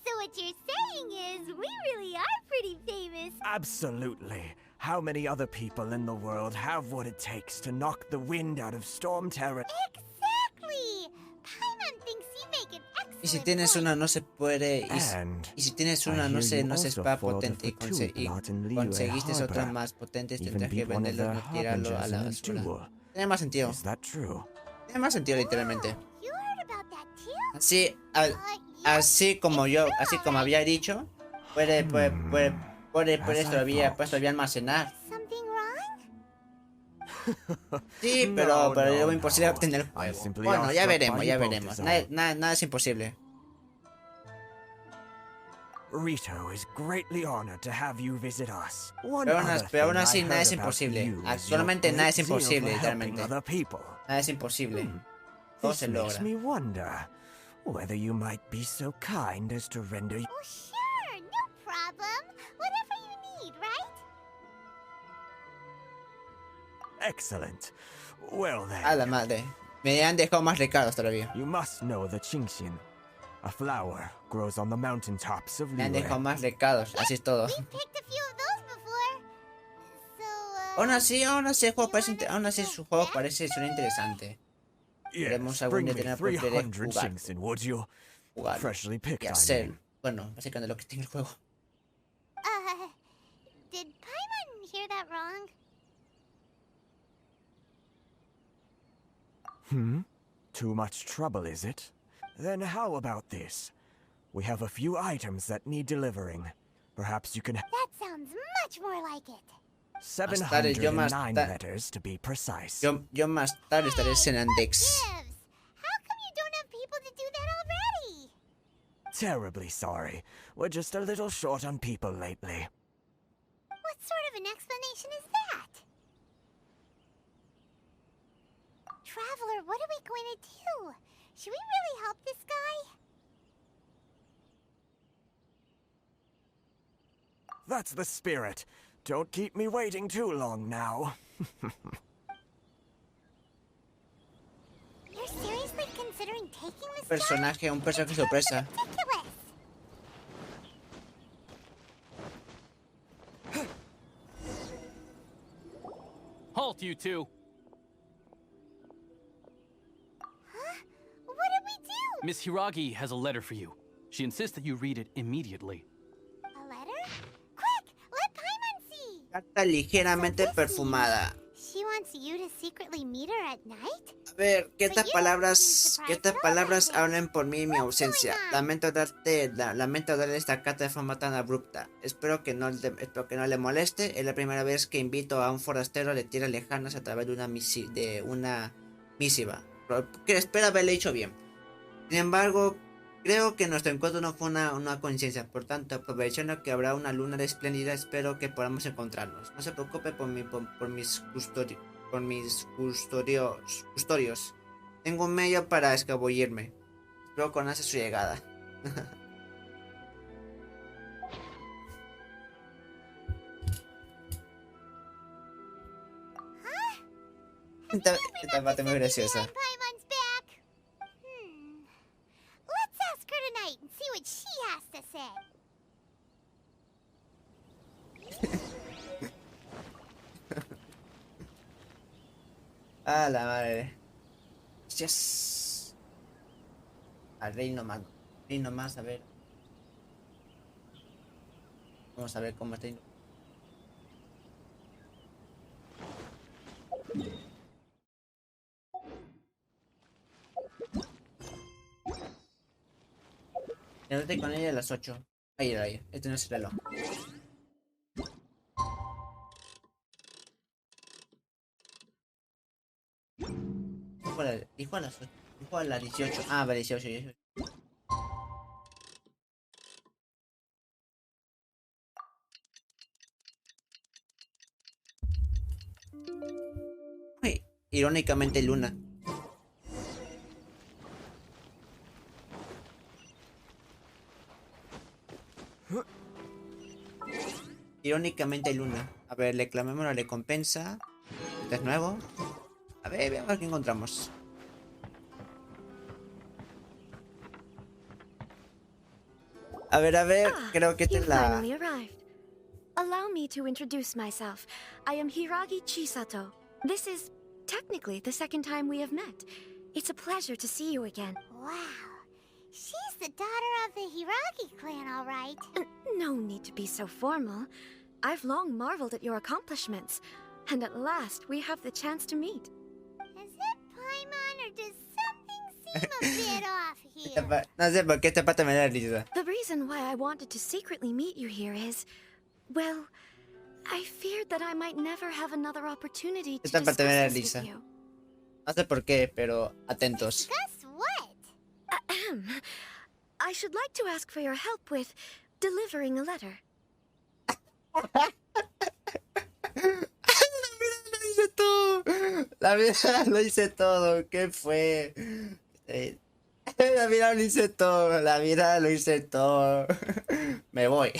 So what you're saying is, we really are pretty famous.
Absolutely. How many other people in the world have what it takes to knock the wind out of Storm Terror?
Exactly! Paimon thinks you make an excellent
Y si tienes una no se puede... Y si tienes una no se está potente y conseguiste otras más potentes, tendrás que venderlo y tirarlo a la basura. Tiene más sentido. Tiene más sentido literalmente.
You heard about that too?
Así como había dicho, puede todavía almacenar. Sí, pero es imposible obtener el juego. Bueno, ya veremos. Nada es imposible.
Rito is greatly honored to have you visit us.
Pero aún así nada es imposible. Actualmente nada es imposible, realmente. Nada es imposible. Todo se logra.
Makes me wonder whether you might be so kind as to render.
Oh, sure, no problem. Whatever you need, right?
Excellent. Well then.
A la madre. Me han dejado más recados todavía.
You must know the Qingxian. A flower grows on the mountaintops of Lure.
Me han dejado más recados, así es todo. Aún así su juego parece ser interesante. Queremos algún día tener la oportunidad de jugar y hacer, bueno, básicamente lo que tiene el juego.
Did Paimon hear that wrong?
Too much trouble, is it? Then how about this? We have a few items that need delivering. Perhaps you can.
That sounds much more like it.
709 letters to be precise.
Yo más tarde estaré en Andex.
How come you don't have people to do that already?
Terribly sorry. We're just a little short on people lately.
What sort of an explanation is that? Traveler, what are we going to do? Should we really help this guy?
That's the spirit. Don't keep me waiting too long now.
You're seriously considering taking this
Un personaje sorpresa.
Halt, you two.
Huh? What did we do?
Miss Hiragi has a letter for you. She insists that you read it immediately.
A letter? Quick, let Paimon see.
Carta ligeramente perfumada.
She wants you to secretly meet her at night?
A ver, ¿qué estas palabras hablan por mí y mi ausencia? Lamento darle esta carta de forma tan abrupta. Espero que no le moleste. Es la primera vez que invito a un forastero de tierras lejanas a través de una misiva. Que espero haberle hecho bien. Sin embargo, creo que nuestro encuentro no fue una coincidencia. Por tanto, aprovechando que habrá una luna espléndida, espero que podamos encontrarnos. No se preocupe por mis custodios. Tengo un medio para escabullirme. Espero conocer su llegada. Esta parte muy graciosa.
Let's ask her tonight and see what she has to say.
A la madre. Yes. Al reino más, a ver. Vamos a ver cómo está. Quédate con ella a las 8. Ahí. Este no es el reloj. Dijo a las 8. Dijo a las 18. Ah, vale, 18. Uy, irónicamente Luna. Irónicamente Luna. A ver, le clamemos la recompensa. Este es nuevo. A ver, veamos qué encontramos. A ver, creo que esta es la...
finally arrived. Allow me to introduce myself. I am Hiragi Chisato. This is technically the second time we have met. It's a pleasure to see you again.
Wow. She's the daughter of the Hiragi clan, all right.
No need to be so formal. I've long marveled at your accomplishments. And at last, we have the chance to meet.
Is it Paimon, or does something
No sé por qué esta parte me da risa.
The reason why I wanted to secretly meet you here is, well, I feared that I might never have another opportunity to
Esta parte me da
discuss this
risa.
with you.
No sé por qué, pero atentos.
Discuss what?
I should like to ask for your help with delivering a letter.
La vida lo hice todo. ¿Qué fue? La vida lo hice todo. La vida lo hice todo. Me voy.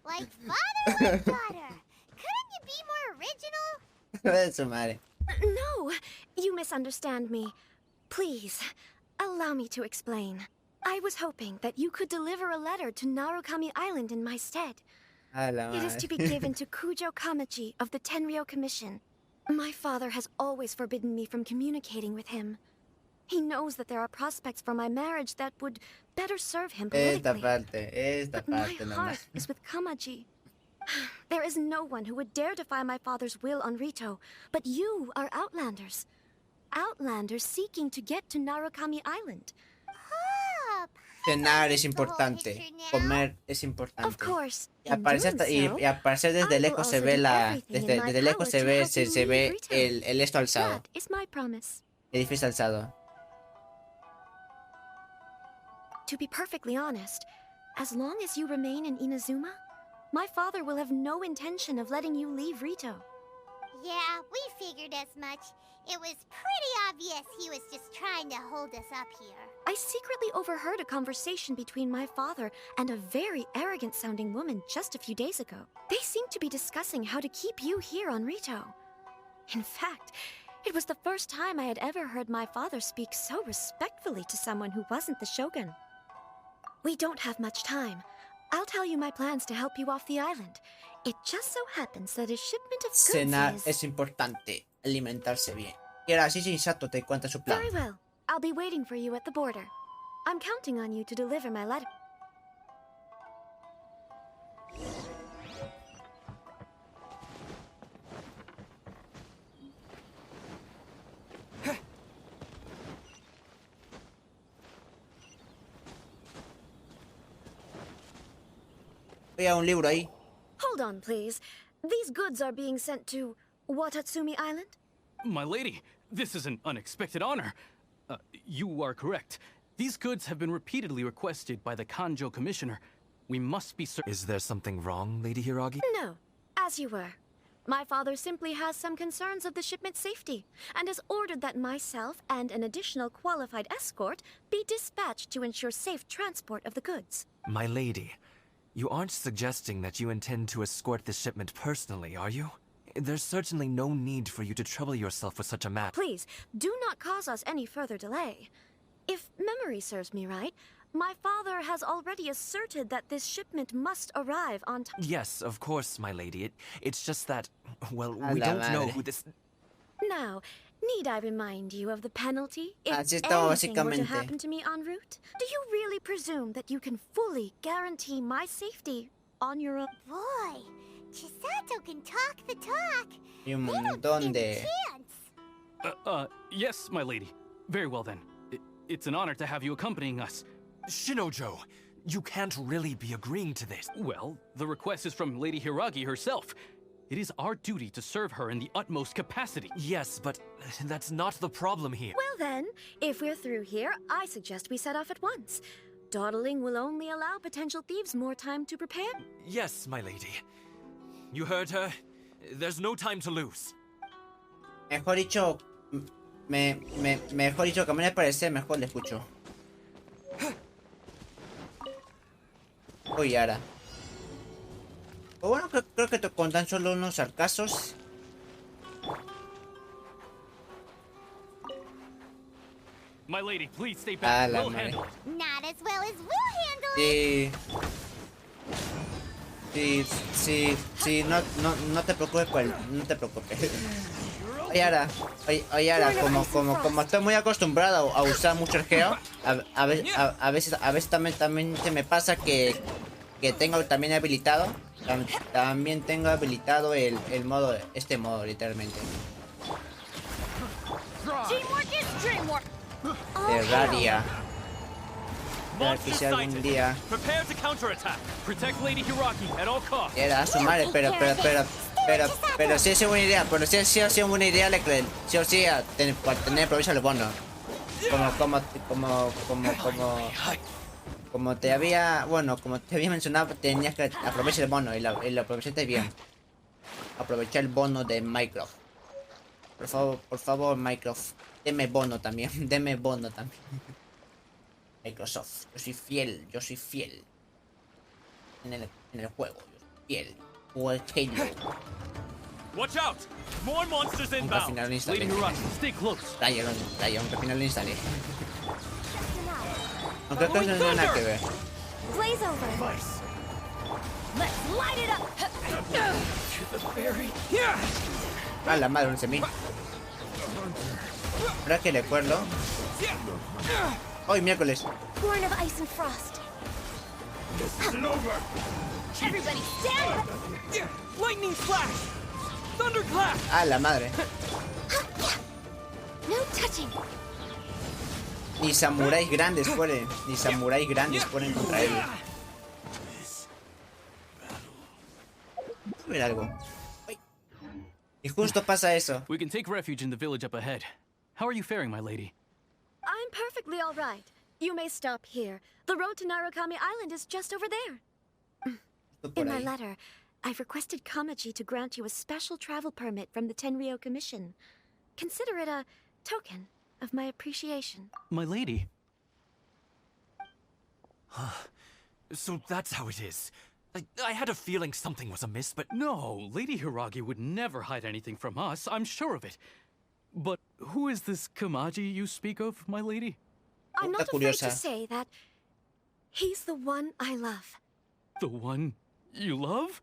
Like father, like daughter. Couldn't you be more original?
De su madre.
No, you misunderstand me. Please, allow me to explain. I was hoping that you could deliver a letter to Narukami Island in my stead. It is to be given to Kujo Kamachi of the Tenryou Commission. My father has always forbidden me from communicating with him. He knows that there are prospects for my marriage that would better serve him politically. But my heart is with Kamaji. There is no one who would dare defy my father's will on Rito, but you are Outlanders. Outlanders seeking to get to Narukami Island.
Cenar es importante, comer es importante.
Of course.
Y aparecer desde lejos se ve desde lejos se ve el esto alzado. El edificio alzado.
To be perfectly honest, as long as you remain in Inazuma, my father will have no intention of letting you leave Rito.
Yeah, we figured as much. It was pretty obvious he was just trying to hold us up here.
I secretly overheard a conversation between my father and a very arrogant-sounding woman just a few days ago. They seemed to be discussing how to keep you here on Rito. In fact, it was the first time I had ever heard my father speak so respectfully to someone who wasn't the Shogun. We don't have much time. I'll tell you my plans to help you off the island. It just so happens that a shipment of goods
Cenar es importante, alimentarse bien. Y ahora sí, Sato te cuenta su plan.
Very well. I'll be waiting for you at the border. I'm counting on you to deliver my letter.
Vea un libro ahí.
Hold on, please. These goods are being sent to Watatsumi Island?
My lady, this is an unexpected honor. You are correct. These goods have been repeatedly requested by the Kanjo Commissioner. We must be certain.
Is there something wrong, Lady Hiragi?
No, as you were. My father simply has some concerns of the shipment's safety, and has ordered that myself and an additional qualified escort be dispatched to ensure safe transport of the goods.
My lady, you aren't suggesting that you intend to escort the shipment personally, are you? There's certainly no need for you to trouble yourself with such a matter.
Please, do not cause us any further delay. If memory serves me right, my father has already asserted that this shipment must arrive on time.
Yes, of course, my lady. It's just that, well, we don't know who this...
Now, need I remind you of the penalty if
Así estaba
anything were to
básicamente.
happen to me en route? Do you really presume that you can fully guarantee my safety on your own?
Boy, Chisato can talk the talk.
Y un montón de...
Yes, my lady. Very well then. It's an honor to have you accompanying us.
Shinojo, you can't really be agreeing to this.
Well, the request is from Lady Hiragi herself. It is our duty to serve her in the utmost capacity.
Yes, but that's not the problem here.
Well then, if we're through here, I suggest we set off at once. Dawdling will only allow potential thieves more time to prepare.
Yes, my lady. You heard her. There's no time to lose.
Mejor dicho, mejor dicho, que me parece, mejor le escucho. Uy, ahora. Pues bueno, creo que con tan solo unos sarcazos.
My lady, please stay back.
La
We'll
madre.
handle it.
Not as well as we'll handle it.
Sí, no te preocupes no te preocupes. Oye, ahora, como estoy muy acostumbrado a usar mucho el geo, a veces también se me pasa que tengo también habilitado, también tengo habilitado el modo, este modo literalmente.
Teamwork is dreamwork.
Terraria. Para que si algún día
Prepare to counterattack. Protect Lady Hiraki at all costs.
era a su madre, pero sí es buena idea, pero sí ha sido buena idea le creen. Sí o sí a tener provincia los bonos. Como te había, bueno, como te había mencionado, tenías que aprovechar el bono y lo aprovechaste bien. Aprovechar el bono de Minecraft. Por favor, Minecraft, deme bono también, deme bono también. Microsoft, yo soy fiel en el juego, yo soy fiel. O el Halo.
Watch out! More monsters inbound. Lady Hiraki, stay close.
Ryan, que al final lo instalé. No creo que eso no tiene nada que ver.
Blaze over. Let's light it up.
A la madre, un semí. Ahora que recuerdo. Hoy miércoles.
Born of ice and frost. Everybody stand.
Lightning flash. Thunderclap.
A la madre.
No touching.
Ni samuráis grandes pueden contra él. Ver algo. Y justo pasa eso.
We can take refuge in the village up ahead. How are you faring, my lady?
I'm perfectly all right. You may stop here. The road to Narukami Island is just over there. In my letter, I've requested Kamaji to grant you a special travel permit from the Tenryou Commission. Consider it a token of my appreciation.
My lady. So that's how it is. I had a feeling something was amiss, but no, Lady Hiragi would never hide anything from us, I'm sure of it. But who is this Kamaji you speak of, my lady?
I'm not afraid to say that he's the one I love.
The one you love?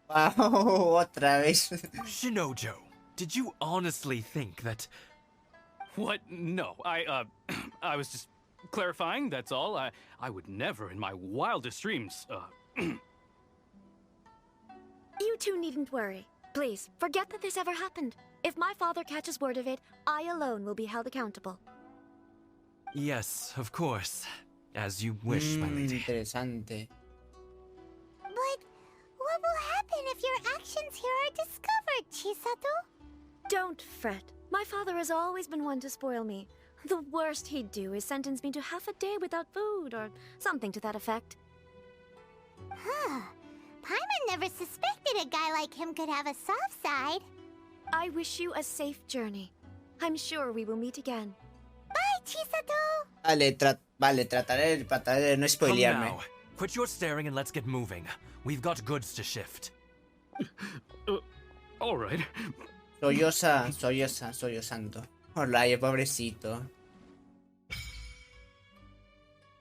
Wow, otra vez.
Shinojo, did you honestly think that... What? No, I was just clarifying, that's all. I would never in my wildest dreams,
You two needn't worry. Please, forget that this ever happened. If my father catches word of it, I alone will be held accountable.
Yes, of course. As you wish, my lady.
Interesante.
But what will happen if your actions here are discovered, Chisato?
Don't fret. My father has always been one to spoil me. The worst he'd do is sentence me to half a day without food, or something to that effect.
Huh. Paimon never suspected a guy like him could have a soft side.
I wish you a safe journey. I'm sure we will meet again.
Bye, Chisato!
Vale, trataré de no spoilearme.
Come now. Quit your staring and let's get moving. We've got goods to shift. All right.
Sollozando. Hola, pobrecito.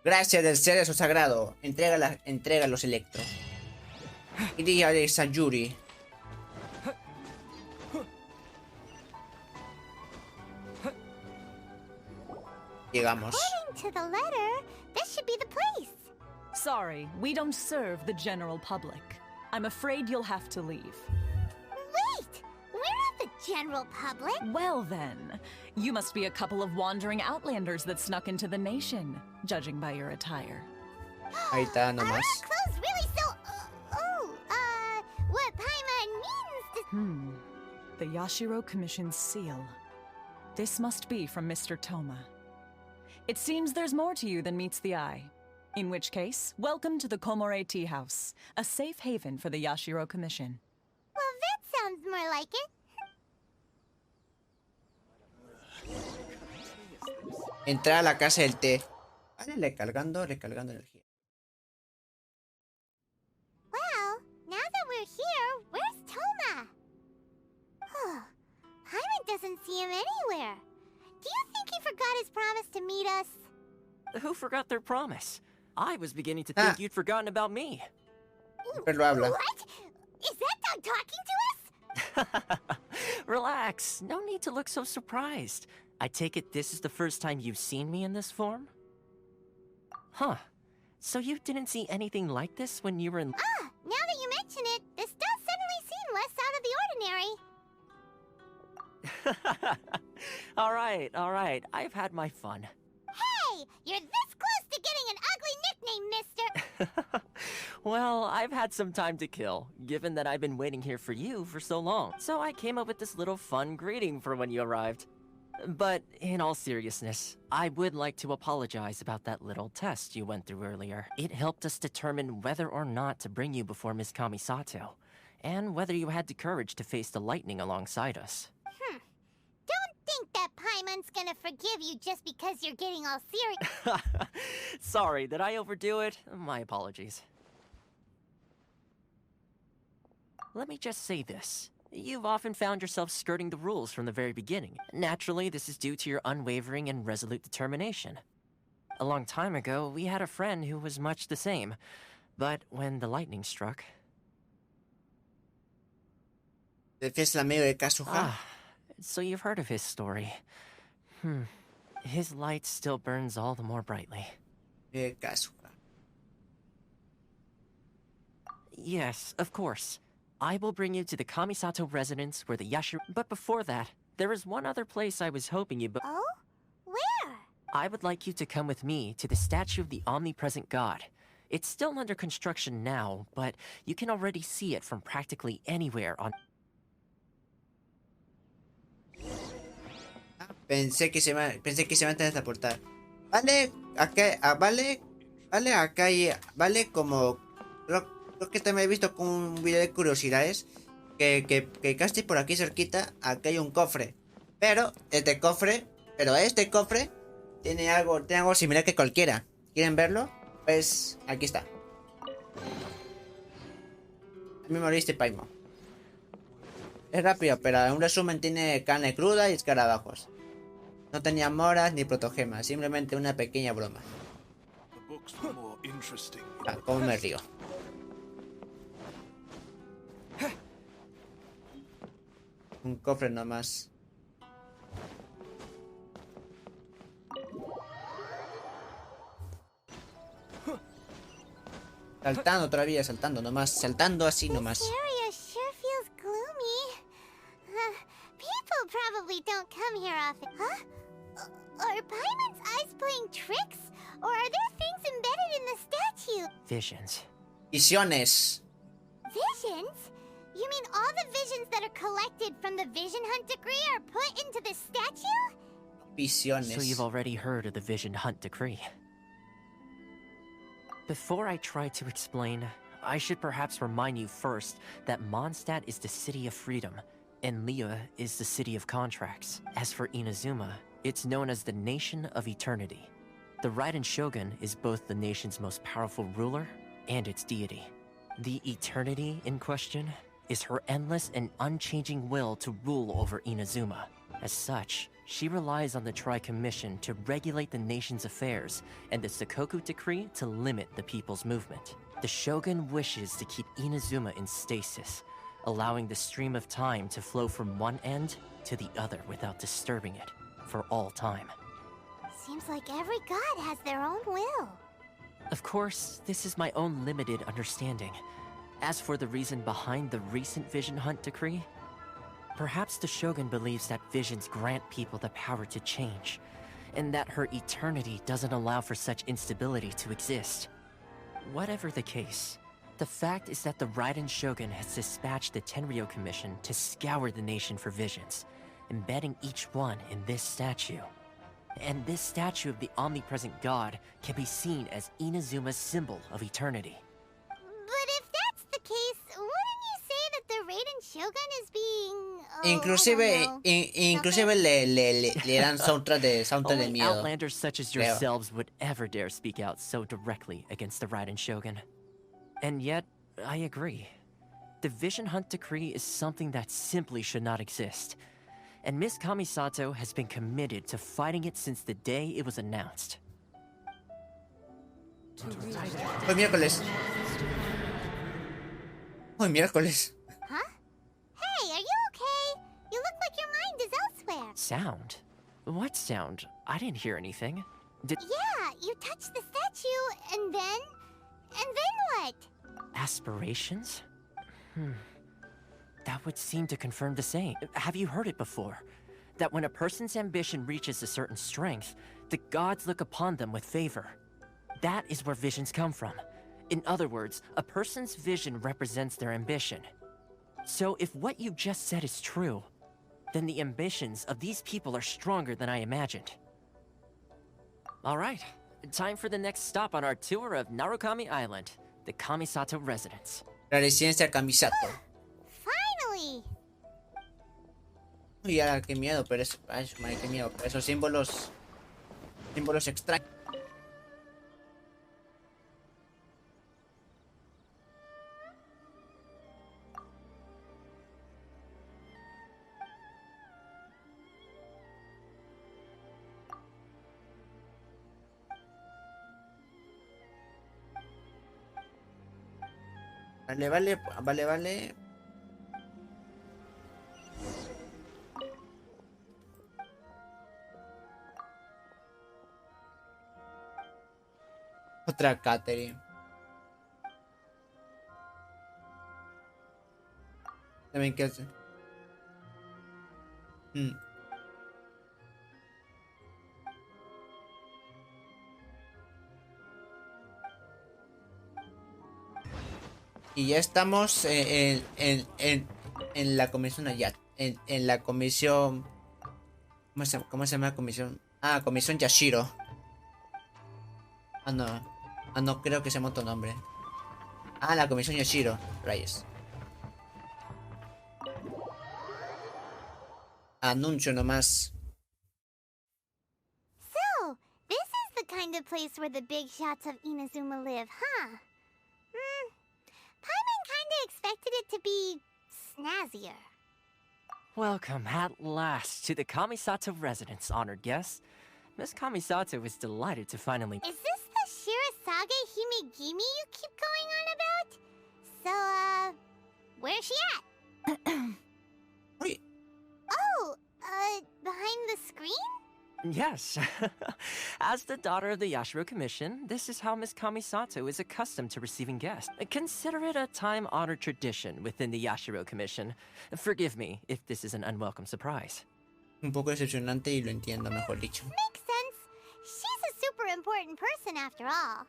Gracias del ser de su sagrado. Entrega los electros. Iría de Sayuri. Llegamos.
According to the letter, this should be the place.
Sorry, we don't serve the general public. I'm afraid you'll have to leave.
Wait! We're not the general public.
Well then, you must be a couple of wandering outlanders that snuck into the nation, judging by your attire.
Ahí está nomás.
Are our clothes really so... what Paimon means to...
The Yashiro Commission's seal. This must be from Mr. Toma. It seems there's more to you than meets the eye. In which case, welcome to the Komore Tea House, a safe haven for the Yashiro Commission.
Well, that sounds more like it.
Entrar a la casa del té. Vale, recargando energía.
Well, now that we're here, where's Toma? Paimon doesn't see him anywhere. Do you think he forgot his promise to meet us?
Who forgot their promise? I was beginning to think you'd forgotten about me.
Pero habla.
What? Is that dog talking to us?
Relax. No need to look so surprised. I take it this is the first time you've seen me in this form? Huh. So you didn't see anything like this when you were in...
Now that you mention it, this does suddenly seem less out of the ordinary.
All right. I've had my fun.
Hey, you're this close to getting an ugly nickname, mister.
Well, I've had some time to kill, given that I've been waiting here for you for so long. So I came up with this little fun greeting for when you arrived. But in all seriousness, I would like to apologize about that little test you went through earlier. It helped us determine whether or not to bring you before Miss Kamisato, and whether you had the courage to face the lightning alongside us.
Don't think that Paimon's gonna forgive you just because you're getting all serious.
Sorry, did I overdo it? My apologies. Let me just say this. You've often found yourself skirting the rules from the very beginning. Naturally, this is due to your unwavering and resolute determination. A long time ago, we had a friend who was much the same. But when the lightning struck... So you've heard of his story. His light still burns all the more brightly. Yes, of course. I will bring you to the Kamisato residence where the Yashiro... But before that, there is one other place I was hoping you...
Oh? Where?
I would like you to come with me to the statue of the omnipresent god. It's still under construction now, but you can already see it from practically anywhere on...
Pensé que se iba a transportar. Vale, acá, vale como... Creo que también he visto con un video de curiosidades que casi por aquí cerquita, aquí hay un cofre. Pero este cofre tiene algo similar que cualquiera. ¿Quieren verlo? Pues aquí está. Me moriste, Paimo. Es rápido, pero en un resumen tiene carne cruda y escarabajos. No tenía moras ni protogemas, simplemente una pequeña broma. Cómo me río. Un cofre nomás. Saltando todavía, saltando nomás, saltando así nomás.
This area sure feels gloomy. People probably don't come here often. Huh? Are Paimon's eyes playing tricks? Or are there things embedded in the statue?
Visions.
Visiones.
Visions? You mean all the visions that are collected from the Vision Hunt decree are put into the statue?
Visiones.
So you've already heard of the Vision Hunt decree. Before I try to explain, I should perhaps remind you first that Mondstadt is the city of freedom, and Liyue is the city of contracts. As for Inazuma, it's known as the Nation of Eternity. The Raiden Shogun is both the nation's most powerful ruler and its deity. The Eternity in question is her endless and unchanging will to rule over Inazuma. As such, she relies on the Tri-Commission to regulate the nation's affairs and the Sakoku Decree to limit the people's movement. The Shogun wishes to keep Inazuma in stasis, allowing the stream of time to flow from one end to the other without disturbing it for all time.
Seems like every god has their own will.
Of course, this is my own limited understanding. As for the reason behind the recent Vision Hunt decree, perhaps the Shogun believes that visions grant people the power to change, and that her eternity doesn't allow for such instability to exist. Whatever the case, the fact is that the Raiden Shogun has dispatched the Tenryou Commission to scour the nation for visions, embedding each one in this statue. And this statue of the omnipresent god can be seen as Inazuma's symbol of eternity.
But if that's the case, wouldn't you say that the Raiden Shogun is being...
Inclusive le dan soundtrack de miedo.
Outlanders such as yourselves would ever dare speak out so directly against the Raiden Shogun. And yet, I agree. The Vision Hunt decree is something that simply should not exist. And Miss Kamisato has been committed to fighting it since the day it was announced.
Hoy miércoles.
Huh? Hey, are you okay? You look like your mind is elsewhere.
Sound? What sound? I didn't hear anything.
Yeah, you touched the statue, and then what?
Aspirations? That would seem to confirm the same. Have you heard it before? that when a person's ambition reaches a certain strength, the gods look upon them with favor. That is where visions come from. In other words, a person's vision represents their ambition. So if what you just said is true, then the ambitions of these people are stronger than I imagined. Alright, time for the next stop on our tour of Narukami Island, the Kamisato residence.
La residencia Kamisato.
Finally!
Uy, ahora qué miedo, pero es... Ay, madre, qué miedo. Esos símbolos... Símbolos extraños. Vale. Otra Catherine. También qué hace. Y ya estamos en la comisión allá. En la comisión... ¿Cómo se llama la comisión? Ah, comisión Yashiro. No creo que sea otro nombre. Ah, la comisión Yashiro. Rayos. Anuncio nomás.
So, this is the kind of place where the big shots of Inazuma live, huh? Paimon kinda expected it to be snazzier.
Welcome at last to the Kamisato residence, honored guests. Miss Kamisato is delighted to finally...
Is this the Shirazage Himegimi you keep going on about? So, where's she at?
Wait.
Oh, behind the screen?
Yes. As the daughter of the Yashiro Commission, this is how Miss Kamisato is accustomed to receiving guests. Consider it a time-honored tradition within the Yashiro Commission. Forgive me if this is an unwelcome surprise.
Un poco decepcionante y lo entiendo, mejor dicho.
Makes sense. She's a super important person after all.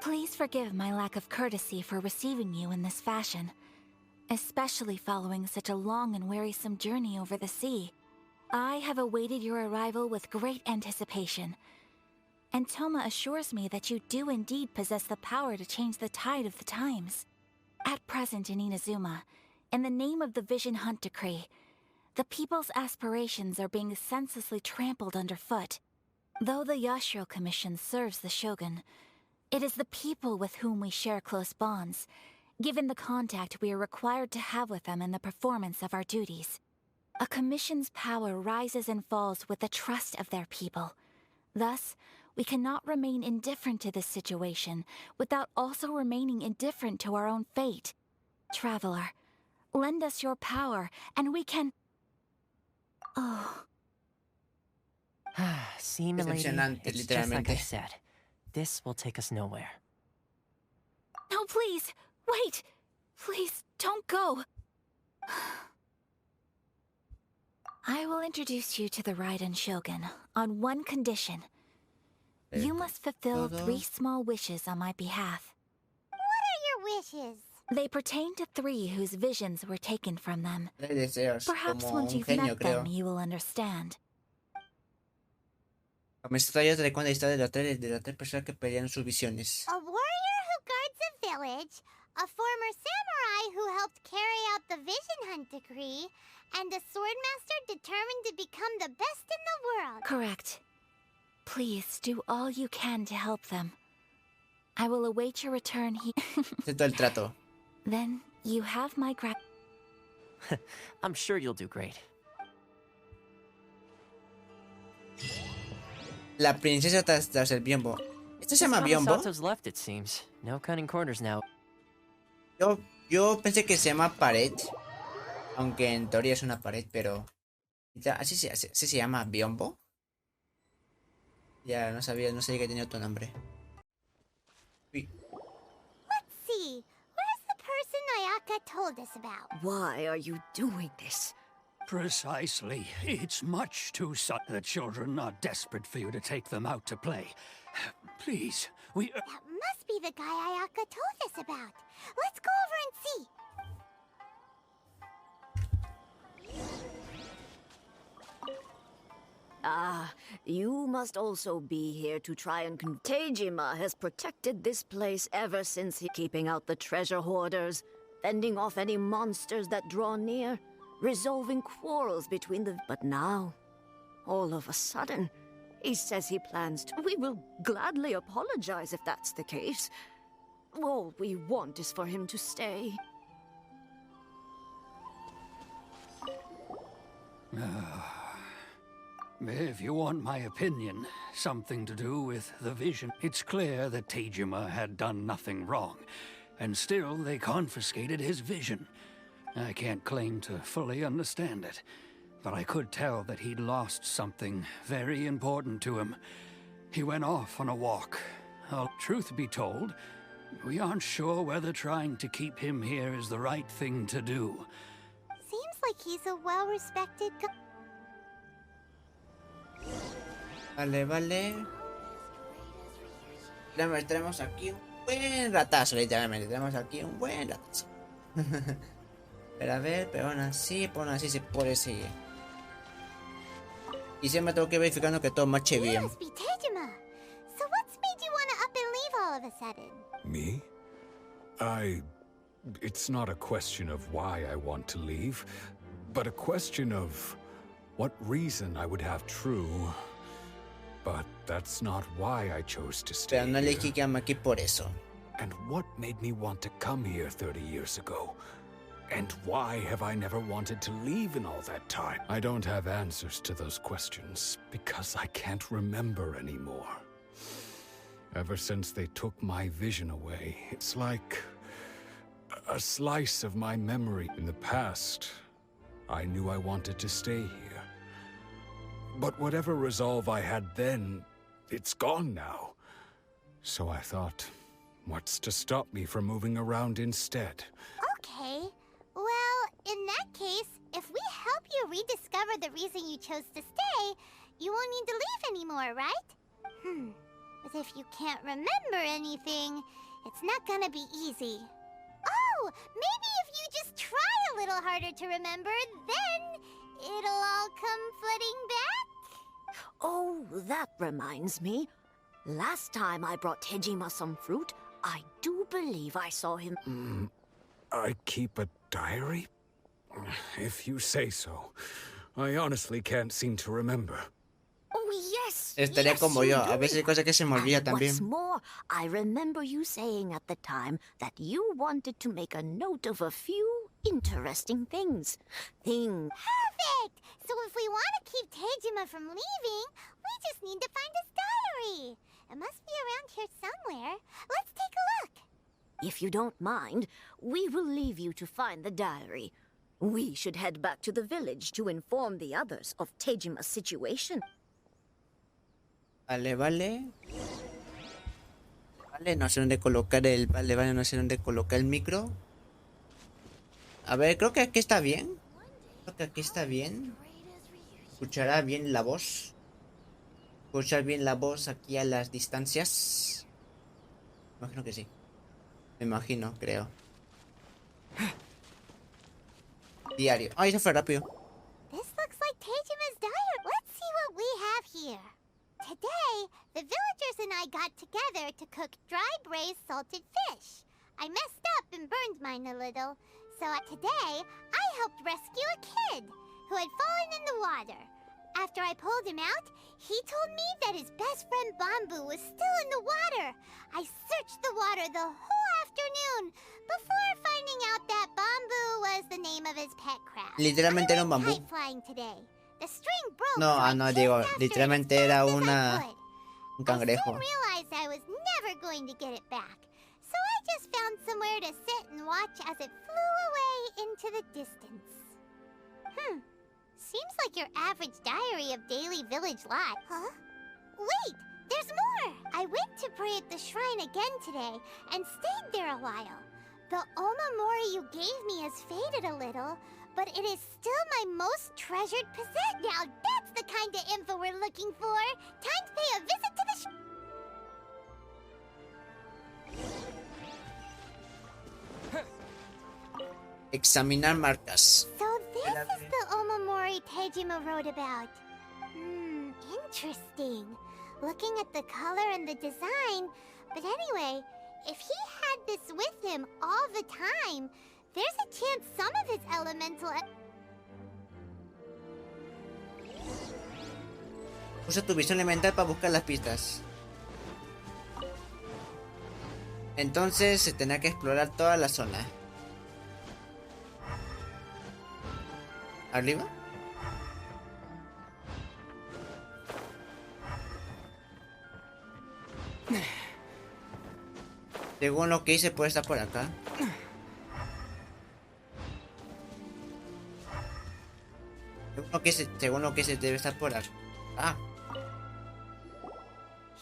Please forgive my lack of courtesy for receiving you in this fashion, especially following such a long and wearisome journey over the sea. I have awaited your arrival with great anticipation, and Toma assures me that you do indeed possess the power to change the tide of the times. At present in Inazuma, in the name of the Vision Hunt Decree, the people's aspirations are being senselessly trampled underfoot. Though the Yashiro Commission serves the Shogun, it is the people with whom we share close bonds, given the contact we are required to have with them in the performance of our duties. A commission's power rises and falls with the trust of their people. Thus, we cannot remain indifferent to this situation without also remaining indifferent to our own fate. Traveler, lend us your power, and we can... Oh.
See, milady, it's just like I said. This will take us nowhere.
No, please! Wait! Please, don't go! I will introduce you to the Raiden Shogun on one condition. You must fulfill 3 small wishes on my behalf.
What are your wishes?
They pertain to 3 whose visions were taken from them. Perhaps
como
once you've
genio,
met them,
creo.
you will understand.
Me está de cuenta de las 3 personas que pelean sus visiones.
A warrior who guards a village, a former samurai who helped carry out the Vision Hunt Decree, and a swordmaster determined to become the best in the world.
Correct. Please do all you can to help them. I will await your return here.
Acepto el trato.
Then you have my
I'm sure you'll do great.
La princesa tras el biombo. ¿Esto se llama biombo?
Kamisatos left, it seems. No cutting corners now.
Yo pensé que se llama pared. Aunque en teoría es una pared, pero... ¿Así se llama biombo? Ya, no sabía que tenía otro nombre. Uy.
Let's see. Where's the person Ayaka told us about?
Why are you doing this?
Precisely. It's much too sudden. The children are desperate for you to take them out to play. Please, we...
That must be the guy Ayaka told us about. Let's go over and see.
Ah, you must also be here to try and Tejima has protected this place ever since keeping out the treasure hoarders, fending off any monsters that draw near, resolving quarrels between the... But now, all of a sudden, he says he plans to... We will gladly apologize if that's the case. All we want is for him to stay.
If you want my opinion, something to do with the vision, it's clear that Tejima had done nothing wrong, and still they confiscated his vision. I can't claim to fully understand it, but I could tell that he'd lost something very important to him. He went off on a walk. Truth be told, we aren't sure whether trying to keep him here is the right thing to do.
Seems like he's a well-respected guy.
Vale. Tenemos aquí un buen ratazo, literalmente. Tenemos aquí un buen ratazo. Pero a ver, pero aún así se puede seguir. Y siempre tengo que ir verificando que todo marche bien.
Must be Tejima. So what's made you want to up and leave all of a sudden?
Me? It's not a question of why I want to leave, but a question of what reason I would have true. But that's not why I chose to stay
Pero no le quedamos aquí por eso.
And what made me want to come here 30 years ago? And why have I never wanted to leave in all that time? I don't have answers to those questions because I can't remember anymore. Ever since they took my vision away, it's like a slice of my memory. In the past, I knew I wanted to stay here. But whatever resolve I had then, it's gone now. So I thought, what's to stop me from moving around instead?
Okay. Well, in that case, if we help you rediscover the reason you chose to stay, you won't need to leave anymore, right? But if you can't remember anything, it's not gonna be easy. Oh, maybe if you just try a little harder to remember, then it'll all come flooding back?
Oh, that reminds me. Last time I brought Tejima some fruit, I do believe I saw him...
I keep a diary? If you say so. I honestly can't seem to remember.
Oh, yes!
Estaría como yo. A veces hay cosas que se me olvida también.
What's more, I remember you saying at the time that you wanted to make a note of a few interesting things.
Perfect! So if we want to keep Tejima from leaving, we just need to find his diary. It must be around here somewhere. Let's take a look.
If you don't mind, we will leave you to find the diary. We should head back to the village to inform the others of Tejima's situation.
Vale. Vale, no sé dónde colocar el... Vale, no sé dónde colocar el micro. A ver, creo que aquí está bien. Escuchará bien la voz. Escuchar bien la voz aquí a las distancias. Imagino que sí. Creo. Diario. Ay, se fue rápido.
This looks like Tejima's diary. Let's see what we have here. Today, the villagers and I got together to cook dry braised salted fish. I messed up and burned mine a little. So today, I helped rescue a kid who had fallen in the water. After I pulled him out, he told me that his best friend Bamboo was still in the water. I searched the water the whole afternoon before finding out that Bamboo was the name of his pet crab.
Literalmente era un bambú.
Flying today. The string broke.
No, digo, literalmente era un cangrejo.
I realized I was never going to get it back. So I just found somewhere to sit and watch as it flew away into the distance. Seems like your average diary of daily village life. Huh? Wait, there's more! I went to pray at the shrine again today and stayed there a while. The Omamori you gave me has faded a little, but it is still my most treasured possession. Now that's the kind of info we're looking for. Time to pay a visit to the
Examinar marcas.
So this is the Omamori Tejima wrote about. Interesting. Looking at the color and the design. But anyway, if he had this with him all the time, there's a chance some of his elemental...
Usa tu visión elemental para buscar las pistas. Entonces se tendrá que explorar toda la zona. ¿Arriba? Según lo que hice puede estar por acá. Según lo que hice debe estar por acá. Ah.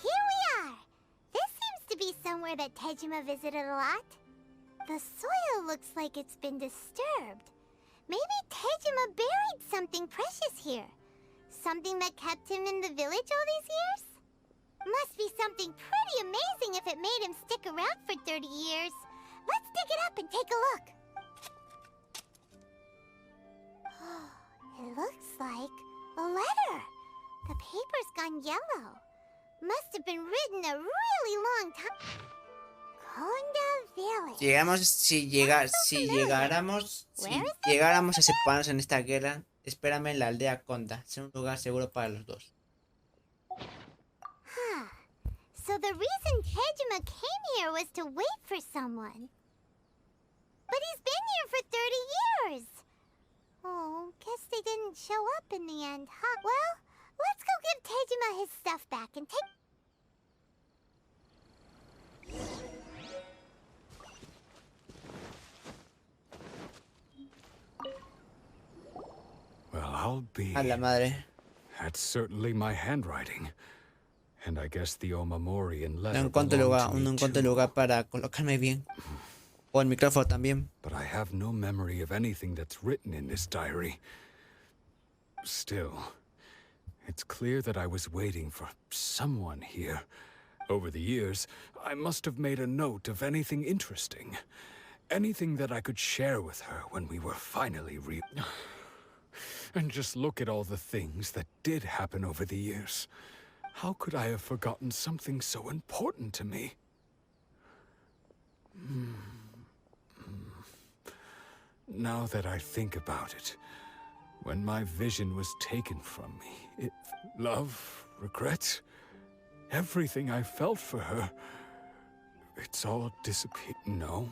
Here we are. This seems to be somewhere that Tejima visited a lot. The soil looks like it's been disturbed. Maybe Tejima buried something precious here. Something that kept him in the village all these years? Must be something pretty amazing if it made him stick around for 30 years. Let's dig it up and take a look. It looks like a letter. The paper's gone yellow. Must have been written a really long time.
Si llegáramos a separarnos en esta guerra, espérame en la aldea Konda. Es un lugar seguro para los dos.
So the reason Tejima came here was to wait for someone. But he's been here for 30 years. Oh, guess they didn't show up in the end, huh? Well, let's go give Tejima his stuff back and take...
Well, I'll be...
A la madre.
That's certainly my handwriting. And I guess the Omamori and letter
No encuentro lugar para colocarme bien. O el micrófono también.
But I have no memory of anything that's written in this diary. Still, it's clear that I was waiting for someone here. Over the years, I must have made a note of anything interesting. Anything that I could share with her when we were finally And just look at all the things that did happen over the years. How could I have forgotten something so important to me? Now that I think about it, when my vision was taken from me, love, regret, everything I felt for her, it's all disappeared. No,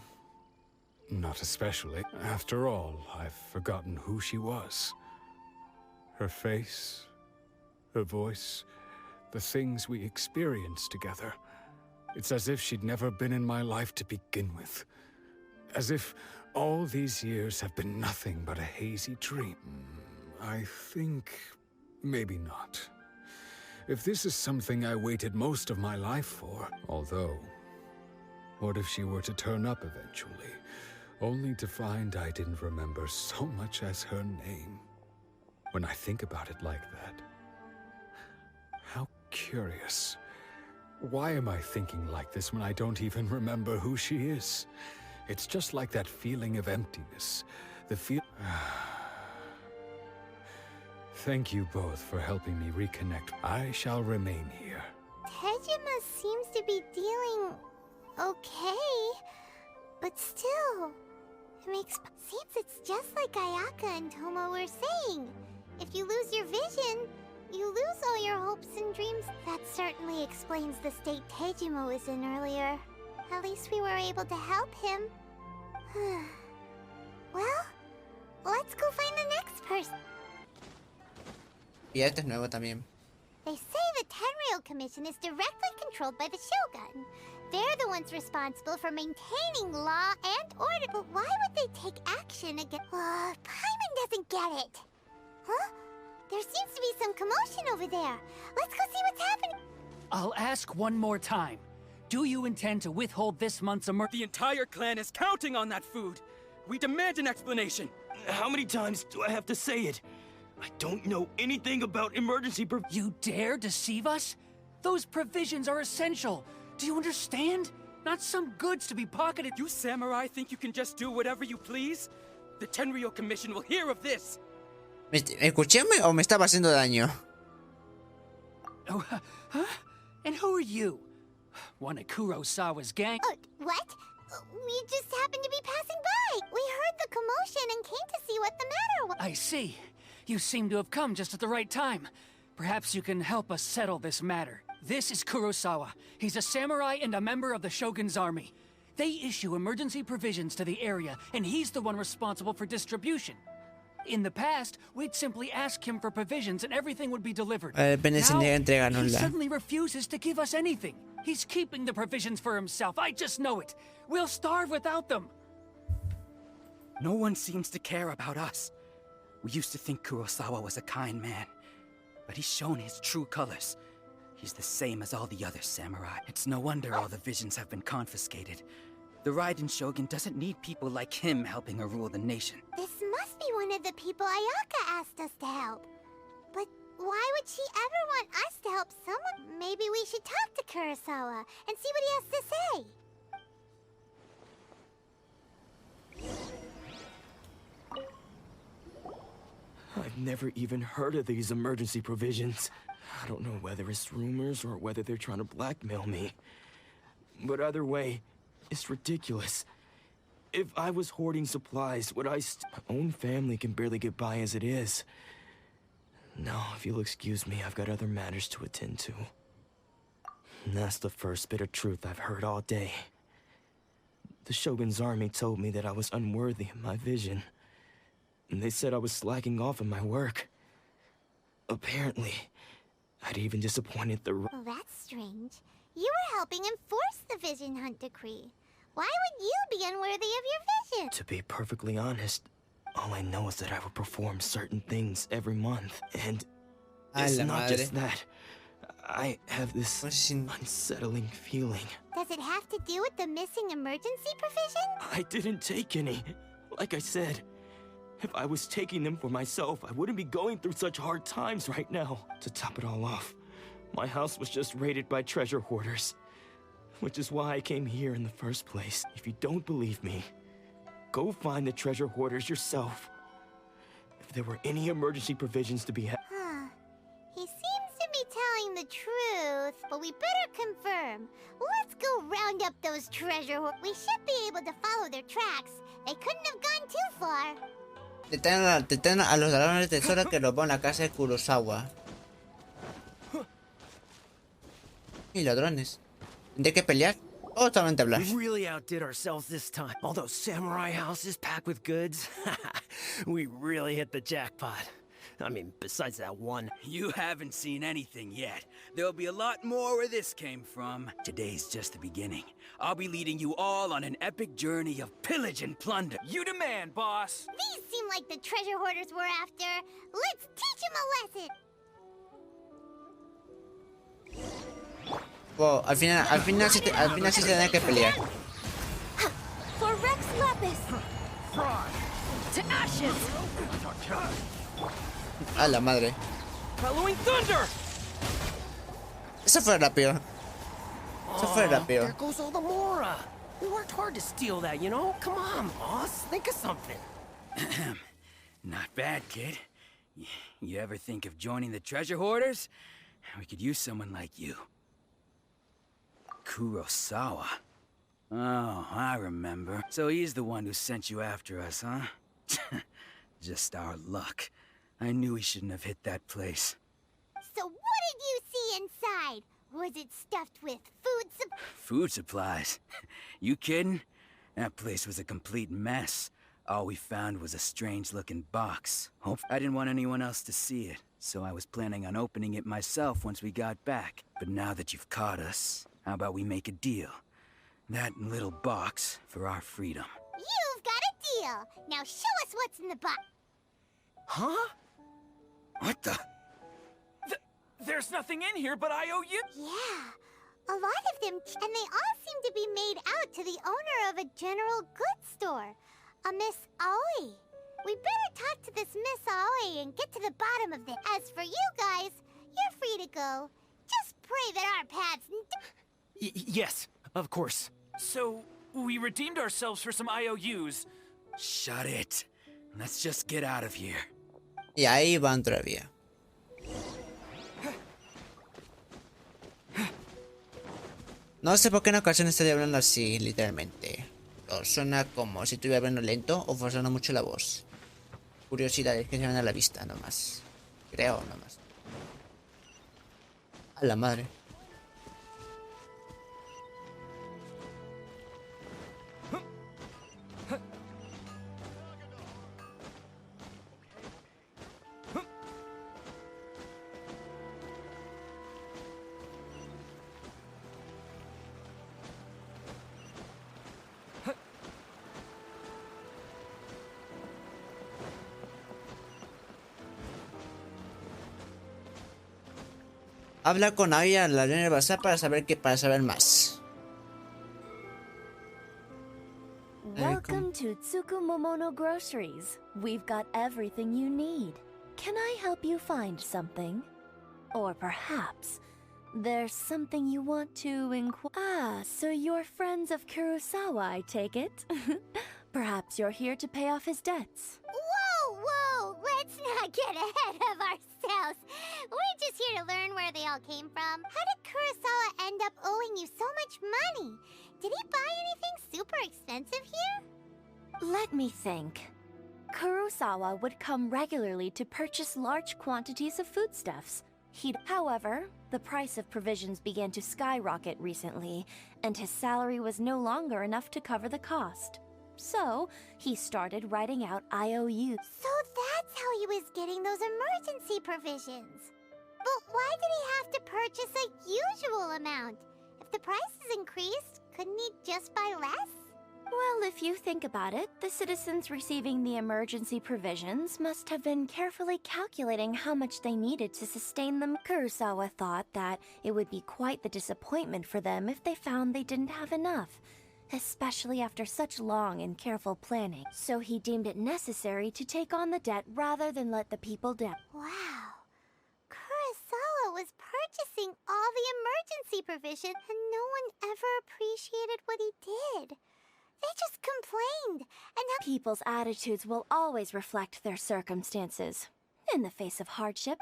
not especially. After all, I've forgotten who she was. Her face, her voice, the things we experienced together. It's as if she'd never been in my life to begin with. As if all these years have been nothing but a hazy dream. I think maybe not. If this is something I waited most of my life for, although, what if she were to turn up eventually, only to find I didn't remember so much as her name? When I think about it like that, how curious. Why am I thinking like this when I don't even remember who she is? It's just like that feeling of emptiness. Thank you both for helping me reconnect. I shall remain here.
Tejima seems to be dealing okay, but still, seems it's just like Ayaka and Toma were saying. If you lose your vision, you lose all your hopes and dreams. That certainly explains the state Tejima was in earlier. At least we were able to help him. Well, let's go find the next person.
Y este es nuevo también.
They say the Tenryou Commission is directly controlled by the Shogun. They're the ones responsible for maintaining law and order. But why would they take action against... Paimon doesn't get it. Huh? There seems to be some commotion over there. Let's go see what's happening.
I'll ask one more time. Do you intend to withhold this month's
The entire clan is counting on that food. We demand an explanation.
How many times do I have to say it? I don't know anything about emergency
You dare deceive us? Those provisions are essential. Do you understand? Not some goods to be pocketed.
You samurai think you can just do whatever you please? The Tenryou Commission will hear of this.
¿Me escuché o me estaba haciendo daño?
Oh, huh? And who are you? One of Kurosawa's gang?
What? We just happened to be passing by. We heard the commotion and came to see what the matter was.
I see. You seem to have come just at the right time. Perhaps you can help us settle this matter. This is Kurosawa. He's a samurai and a member of the Shogun's army. They issue emergency provisions to the area, and he's the one responsible for distribution. In the past, we'd simply ask him for provisions and everything would be delivered. Now, he suddenly refuses to give us anything. He's keeping the provisions for himself. I just know it. We'll starve without them.
No one seems to care about us. We used to think Kurosawa was a kind man, but he's shown his true colors. He's the same as all the other samurai. It's no wonder all the visions have been confiscated. The Raiden Shogun doesn't need people like him helping her rule the nation.
This must be one of the people Ayaka asked us to help. But why would she ever want us to help someone? Maybe we should talk to Kurosawa and see what he has to say.
I've never even heard of these emergency provisions. I don't know whether it's rumors or whether they're trying to blackmail me. But either way, it's ridiculous. If I was hoarding supplies, would I my own family can barely get by as it is. No, if you'll excuse me, I've got other matters to attend to. And that's the first bit of truth I've heard all day. The Shogun's army told me that I was unworthy of my vision. And they said I was slacking off in my work. Apparently, I'd even disappointed the...
Well, that's strange. You were helping enforce the Vision Hunt decree. Why would you be unworthy of your vision?
To be perfectly honest, all I know is that I will perform certain things every month. And it's not just that. I have this unsettling feeling.
Does it have to do with the missing emergency provision?
I didn't take any. Like I said, if I was taking them for myself, I wouldn't be going through such hard times right now. To top it all off, my house was just raided by treasure hoarders. Which is why I came here in the first place. If you don't believe me, go find the treasure hoarders yourself. If there were any emergency provisions to be had...
He seems to be telling the truth, but we better confirm. Let's go round up those treasure hoarders. We should be able to follow their tracks. They couldn't have gone too far.
Detengan a los ladrones de tesoro que robaron la casa de Kurosawa. Y ladrones. ¿Tendré que pelear? ¿O solamente hablar?
We really outdid ourselves this time. All those samurai houses packed with goods. We really hit the jackpot. I mean, besides that one.
You haven't seen anything yet. There'll be a lot more where this came from. Today's just the beginning. I'll be leading you all on an epic journey of pillage and plunder.
You demand, boss!
These seem like the treasure hoarders we're after. Let's teach them a lesson!
Wow, al final sí se tiene que pelear.
For Rex Lapis!
To ashes!
A la madre.
Following thunder!
Eso fue rápido.
There goes all the Mora. We worked hard to steal that, you know? Come on, boss. Think of something.
Not bad, kid. You ever think of joining the treasure hoarders? We could use someone like you. Kurosawa. Oh, I remember. So he's the one who sent you after us, huh? Just our luck. I knew he shouldn't have hit that place.
So what did you see inside? Was it stuffed with
Food supplies? You kidding? That place was a complete mess. All we found was a strange-looking box. I didn't want anyone else to see it, so I was planning on opening it myself once we got back. But now that you've caught us, how about we make a deal? That little box for our freedom.
You've got a deal! Now show us what's in the box!
Huh? What the?
There's nothing in here but IOU.
Yeah, a lot of them, and they all seem to be made out to the owner of a general goods store, a Miss Aoi. We better talk to this Miss Aoi and get to the bottom of this. As for you guys, you're free to go. Just pray that our paths...
Yes, of course. So, we redeemed ourselves for some IOUs.
Shut it. Let's just get out of here.
Y ahí van todavía. No sé por qué en ocasiones estoy hablando así, literalmente. O suena como si estuviera hablando lento o forzando mucho la voz. Curiosidades que se van a la vista nomás. Creo nomás. A la madre. Habla con Aya, la Lore de Bazar, para saber más.
Welcome to Tsukumomono Groceries. We've got everything you need. Can I help you find something? Or perhaps there's something you want to inquire. Ah, so you're friends of Kurosawa, I take it? Perhaps you're here to pay off his debts.
Whoa! Let's not get ahead of ourselves. We're just here to learn where they all came from. How did Kurosawa end up owing you so much money? Did he buy anything super expensive here?
Let me think. Kurosawa would come regularly to purchase large quantities of foodstuffs. However, the price of provisions began to skyrocket recently, and his salary was no longer enough to cover the cost. So, he started writing out IOUs.
So that's how he was getting those emergency provisions. But why did he have to purchase a usual amount? If the prices increased, couldn't he just buy less?
Well, if you think about it, the citizens receiving the emergency provisions must have been carefully calculating how much they needed to sustain them. Kurosawa thought that it would be quite the disappointment for them if they found they didn't have enough, especially after such long and careful planning. So he deemed it necessary to take on the debt rather than let the people down.
Wow. Kurosawa was purchasing all the emergency provisions, and no one ever appreciated what he did. They just complained, and now
people's attitudes will always reflect their circumstances. In the face of hardship,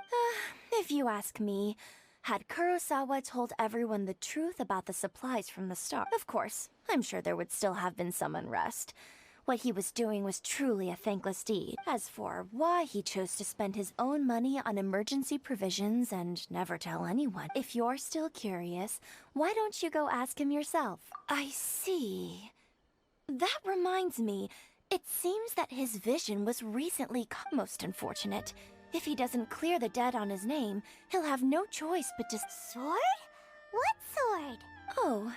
if you ask me, had Kurosawa told everyone the truth about the supplies from the start, of course, I'm sure there would still have been some unrest. What he was doing was truly a thankless deed. As for why he chose to spend his own money on emergency provisions and never tell anyone, if you're still curious, why don't you go ask him yourself? I see. That reminds me, it seems that his vision was recently most unfortunate. If he doesn't clear the debt on his name, he'll have no choice but to...
Sword? What sword?
Oh,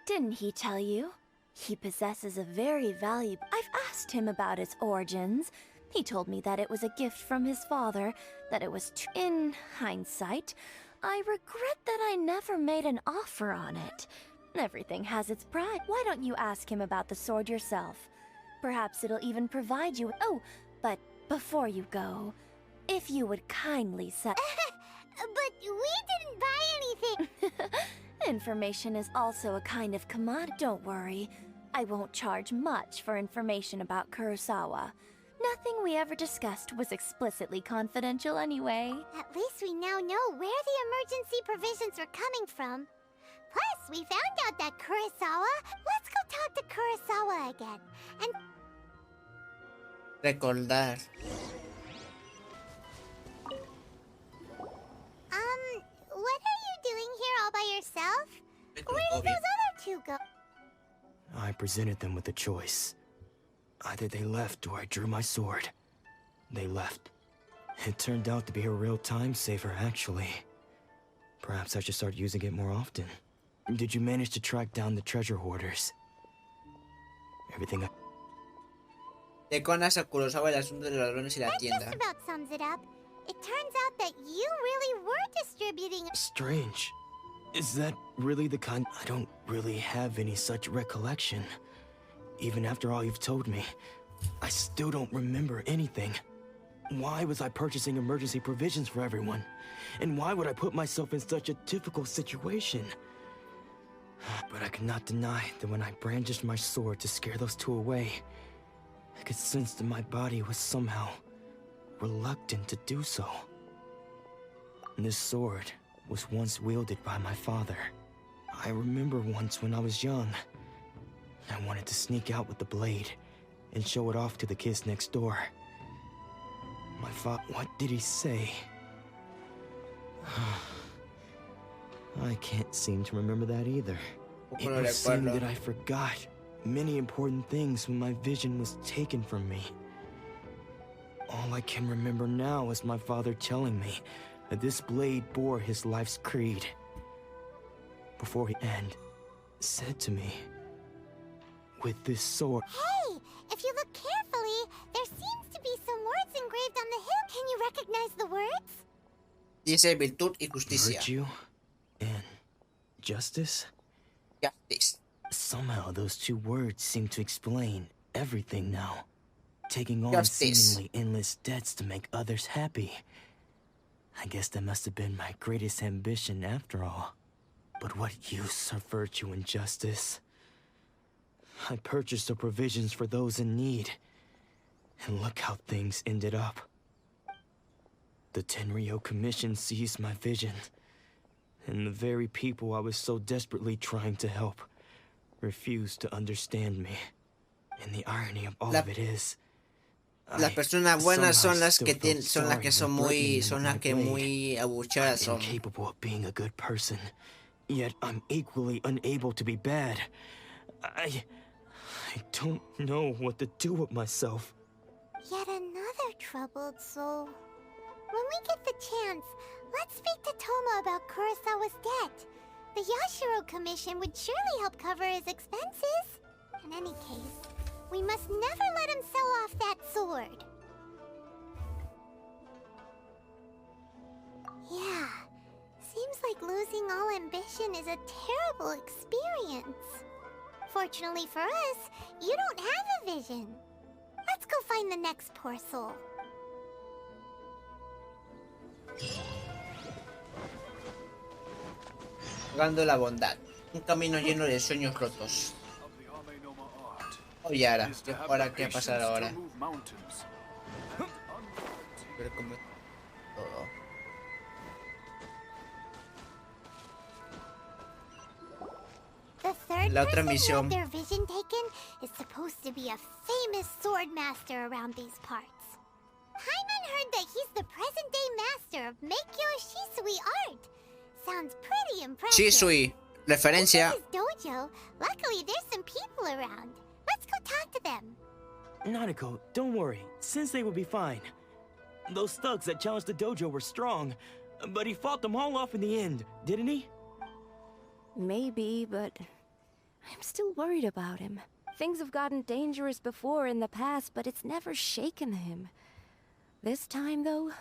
didn't he tell you? He possesses a very valuable... I've asked him about its origins. He told me that it was a gift from his father, that it was... In hindsight, I regret that I never made an offer on it. Everything has its price. Why don't you ask him about the sword yourself? Perhaps it'll even provide you... Oh, but before you go, if you would kindly set...
But we didn't buy anything!
Information is also a kind of commodity. Don't worry. I won't charge much for information about Kurosawa. Nothing we ever discussed was explicitly confidential anyway.
At least we now know where the emergency provisions were coming from. Plus, we found out that Kurosawa... Let's go talk to Kurosawa again. And...
Recordar.
What are you doing here all by yourself? Where did those other two go?
I presented them with a choice. Either they left or I drew my sword. They left. It turned out to be a real time saver, actually. Perhaps I should start using it more often. Did you manage to track down the treasure hoarders? Everything
Te conas a Kurosawa el asunto de los ladrones y la tienda.
That just about sums it up. It turns out that you really were distributing...
Strange. Is that really the kind... I don't really have any such recollection. Even after all you've told me. I still don't remember anything. Why was I purchasing emergency provisions for everyone? And why would I put myself in such a difficult situation? But I could not deny that when I brandished my sword to scare those two away, I could sense that my body was somehow reluctant to do so. This sword was once wielded by my father. I remember once when I was young, I wanted to sneak out with the blade and show it off to the kids next door. My father, what did he say? I can't seem to remember that either. It would seem that I forgot many important things when my vision was taken from me. All I can remember now is my father telling me that this blade bore his life's creed. Before he said to me, with this sword...
Hey! If you look carefully, there seems to be some words engraved on the hill. Can you recognize the words?
Dice virtud y justicia.
Virtue and justice?
Justice.
Somehow those two words seem to explain everything now. Taking on
Justice.
seemingly endless debts to make others happy. I guess that must have been my greatest ambition after all. But what use are virtue and justice? I purchased the provisions for those in need. And look how things ended up. The Tenryo Commission seized my vision. And the very people I was so desperately trying to help refused to understand me. And the irony of all of it is...
Las personas buenas son las que muy abucheadas son.
I'm capable of being a good person, yet I'm equally unable to be bad. I don't know what to do with myself.
Yet another troubled soul. When we get the chance, let's speak to Toma about Kurosawa's debt. The Yashiro Commission would surely help cover his expenses. In any case, we must never let him sell off that sword. Yeah, seems like losing all ambition is a terrible experience. Fortunately for us, you don't have a vision. Let's go find the next poor soul.
Jugando la bondad. Un camino lleno de sueños rotos. Oye, ahora ¿qué va a pasar ahora? Pero como todo.
The third
La otra
person who
misión.
had their vision taken is supposed to be a famous sword master around these parts. Paimon heard that he's the present-day master of Meikyo Shisui art. Sounds pretty impressive.
Shisui, referencia.
This is dojo. Luckily, there's some people around. Let's go talk to them.
Nanako, don't worry. Sensei will be fine. Those thugs that challenged the dojo were strong, but he fought them all off in the end, didn't he?
Maybe, but I'm still worried about him. Things have gotten dangerous before in the past, but it's never shaken him. This time, though...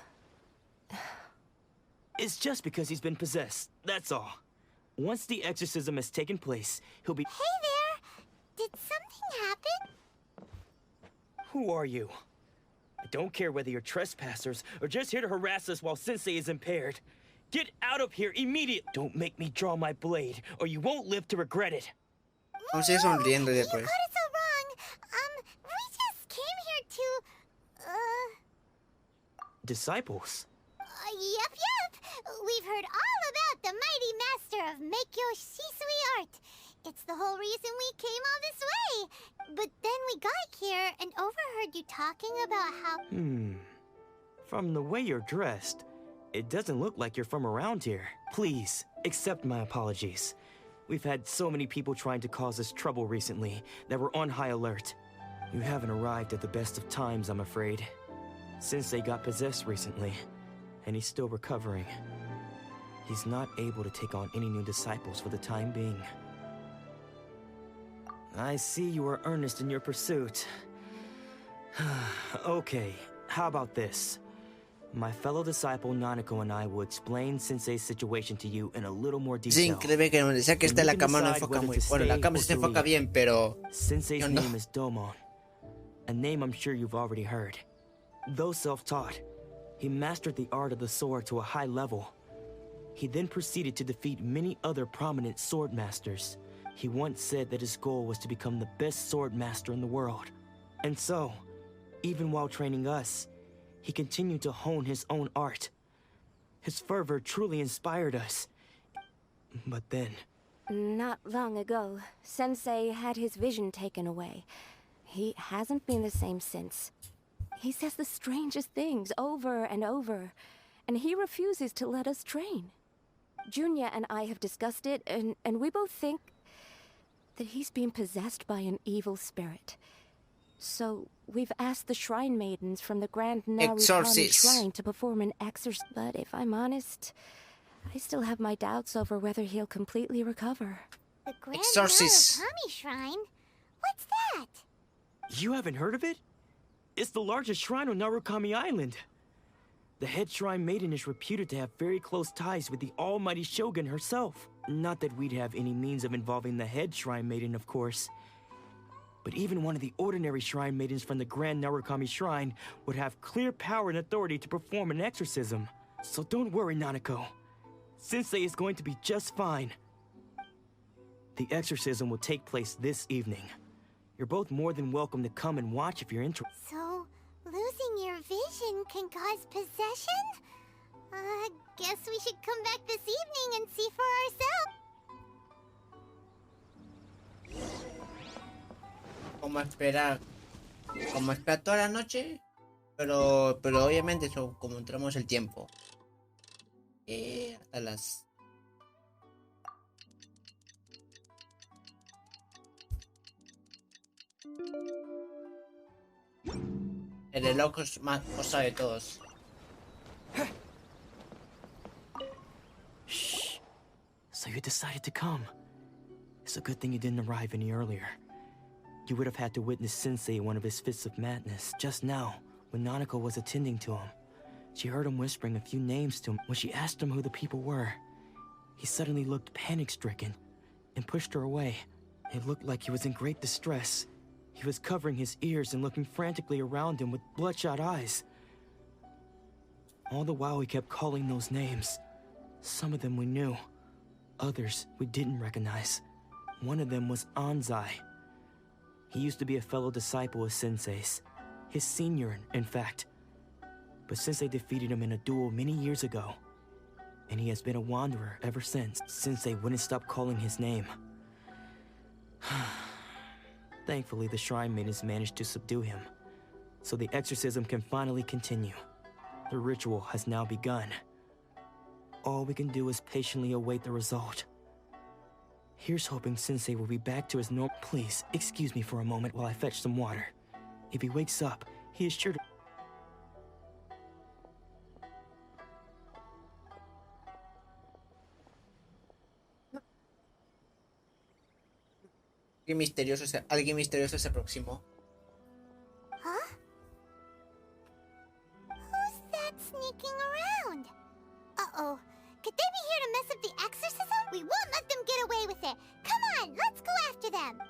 It's just because he's been possessed, that's all. Once the exorcism has taken place, he'll be...
Hey there! Did something happen?
Who are you? I don't care whether you're trespassers or just here to harass us while Sensei is impaired. Get out of here immediately! Don't make me draw my blade, or you won't live to regret it.
Aún sigue sonriendo
You
después.
got it so wrong. We just came here to,
Disciples?
Yep. We've heard all about the mighty master of Meikyo Shisui art. It's the whole reason we came all this way. But then we got here and overheard you talking about how...
From the way you're dressed, it doesn't look like you're from around here. Please, accept my apologies. We've had so many people trying to cause us trouble recently that we're on high alert. You haven't arrived at the best of times, I'm afraid. Sensei got possessed recently, and he's still recovering. He's not able to take on any new disciples for the time being. I see you are earnest in your pursuit. Okay, how about this? My fellow disciple Nanako and I will explain Sensei's situation to you in a little more
Sí,
detail.
increíble que donde sea que esté la cámara no enfoca muy... Bueno, la cámara se enfoca bien, pero...
Sensei's name is Domon. a name I'm sure you've already heard. Though self-taught, he mastered the art of the sword to a high level. He then proceeded to defeat many other prominent sword masters. He once said that his goal was to become the best sword master in the world. And so, even while training us, he continued to hone his own art. His fervor truly inspired us. But then...
Not long ago, Sensei had his vision taken away. He hasn't been the same since. He says the strangest things over and over, and he refuses to let us train. Junya and I have discussed it, and we both think that he's been possessed by an evil spirit. So, we've asked the shrine maidens from the Grand Narukami Shrine to perform an exorcism. But if I'm honest, I still have my doubts over whether he'll completely recover.
The Grand Narukami Shrine? What's that?
You haven't heard of it? It's the largest shrine on Narukami Island. The head shrine maiden is reputed to have very close ties with the almighty Shogun herself. Not that we'd have any means of involving the head shrine maiden, of course. But even one of the ordinary shrine maidens from the Grand Narukami Shrine would have clear power and authority to perform an exorcism. So don't worry, Nanako. Sensei is going to be just fine. The exorcism will take place this evening. You're both more than welcome to come and watch if you're interested.
So, losing your vision can cause possession? Guess we should come back this evening and see for ourselves.
Como esperar toda la noche, pero obviamente eso, como entramos el tiempo hasta las el reloj es más cosa de todos.
Shh. So you decided to come. It's a good thing you didn't arrive any earlier. You would have had to witness Sensei in one of his fits of madness just now, when Nanako was attending to him. She heard him whispering a few names to him. When she asked him who the people were, he suddenly looked panic-stricken and pushed her away. It looked like he was in great distress. He was covering his ears and looking frantically around him with bloodshot eyes. All the while he kept calling those names. Some of them we knew, others we didn't recognize. One of them was Anzai. He used to be a fellow disciple of Sensei's, his senior, in fact. But Sensei defeated him in a duel many years ago, and he has been a wanderer ever since. Sensei wouldn't stop calling his name. Thankfully, the shrine maidens managed to subdue him, so the exorcism can finally continue. The ritual has now begun. All we can do is patiently await the result. Here's hoping Sensei will be back to his normal. Please, excuse me for a moment while I fetch some water. If he wakes up, he is sure to...
Alguien misterioso se aproximó.
Huh? Who's that sneaking around? Uh-oh. Could they be here to mess up the exorcism? We won't let them get away with it. Come on, let's go after them.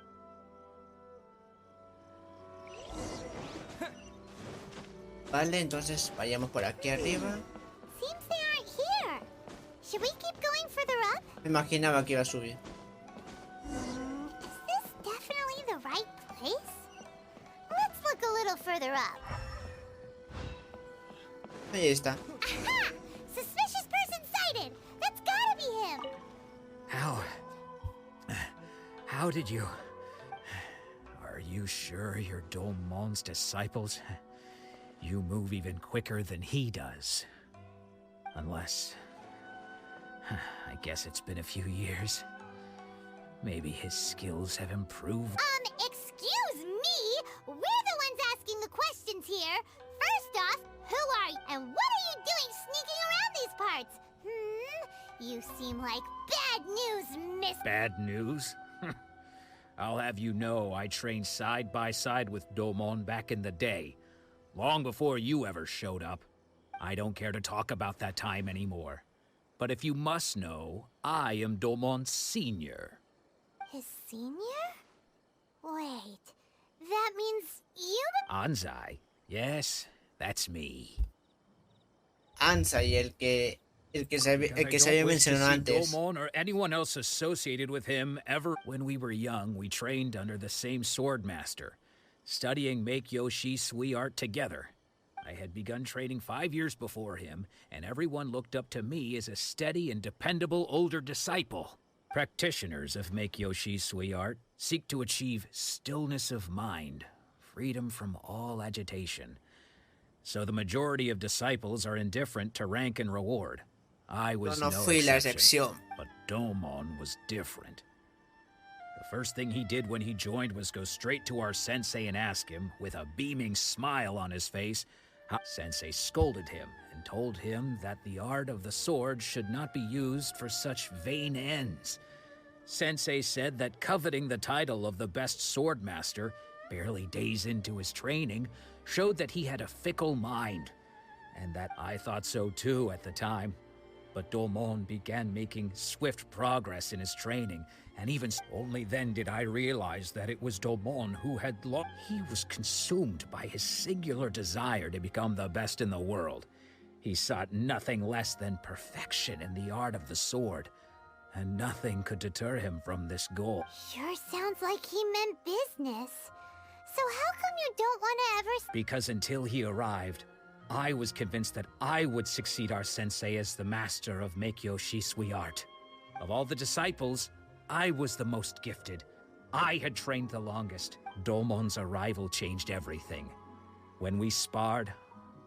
Vale, entonces vayamos por aquí arriba.
Seems they aren't here. Should we keep going further up?
Me imaginaba que iba a subir.
Is this definitely the right place? Let's look a little further up.
Ahí está.
Aha! Suspicious person sighted! That's gotta be him!
How did you... Are you sure you're Domon's disciples? You move even quicker than he does. Unless... I guess it's been a few years. Maybe his skills have improved.
Excuse me? We're the ones asking the questions here. First off, who are you? And what are you doing sneaking around these parts? You seem like bad news, miss...
Bad news? I'll have you know I trained side by side with Domon back in the day. Long before you ever showed up. I don't care to talk about that time anymore. But if you must know, I am Domon's senior.
His senior? Wait, That means you...
Anzai. Yes, that's me.
Ansai, el que se había mencionado antes.
Domon or anyone else associated with him ever. When we were young, we trained under the same swordmaster, studying Make-Yoshi Sui art together. I had begun training 5 years before him, and everyone looked up to me as a steady and dependable older disciple. Practitioners of Make-Yoshi Sui art seek to achieve stillness of mind, freedom from all agitation. So the majority of disciples are indifferent to rank and reward. I was no exception, but Domon was different. The first thing he did when he joined was go straight to our sensei and ask him, with a beaming smile on his face, how Sensei scolded him and told him that the art of the sword should not be used for such vain ends. Sensei said that coveting the title of the best swordmaster, barely days into his training, showed that he had a fickle mind, and that I thought so too at the time. But Domon began making swift progress in his training, and even only then did I realize that it was Domon who had lost. He was consumed by his singular desire to become the best in the world. He sought nothing less than perfection in the art of the sword, and nothing could deter him from this goal.
Sure sounds like he meant business. So how come you don't want to ever...
Because until he arrived, I was convinced that I would succeed our sensei as the master of Make-Yoshi Sui art. Of all the disciples, I was the most gifted. I had trained the longest. Domon's arrival changed everything. When we sparred,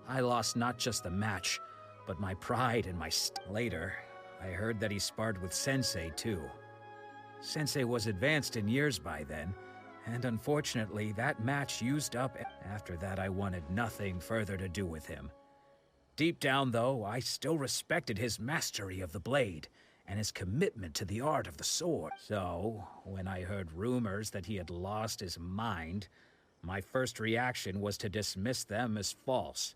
I lost not just the match, but my pride and my Later, I heard that he sparred with Sensei too. Sensei was advanced in years by then, and unfortunately, that match used up. After that, I wanted nothing further to do with him. Deep down, though, I still respected his mastery of the blade and his commitment to the art of the sword. So, when I heard rumors that he had lost his mind, my first reaction was to dismiss them as false.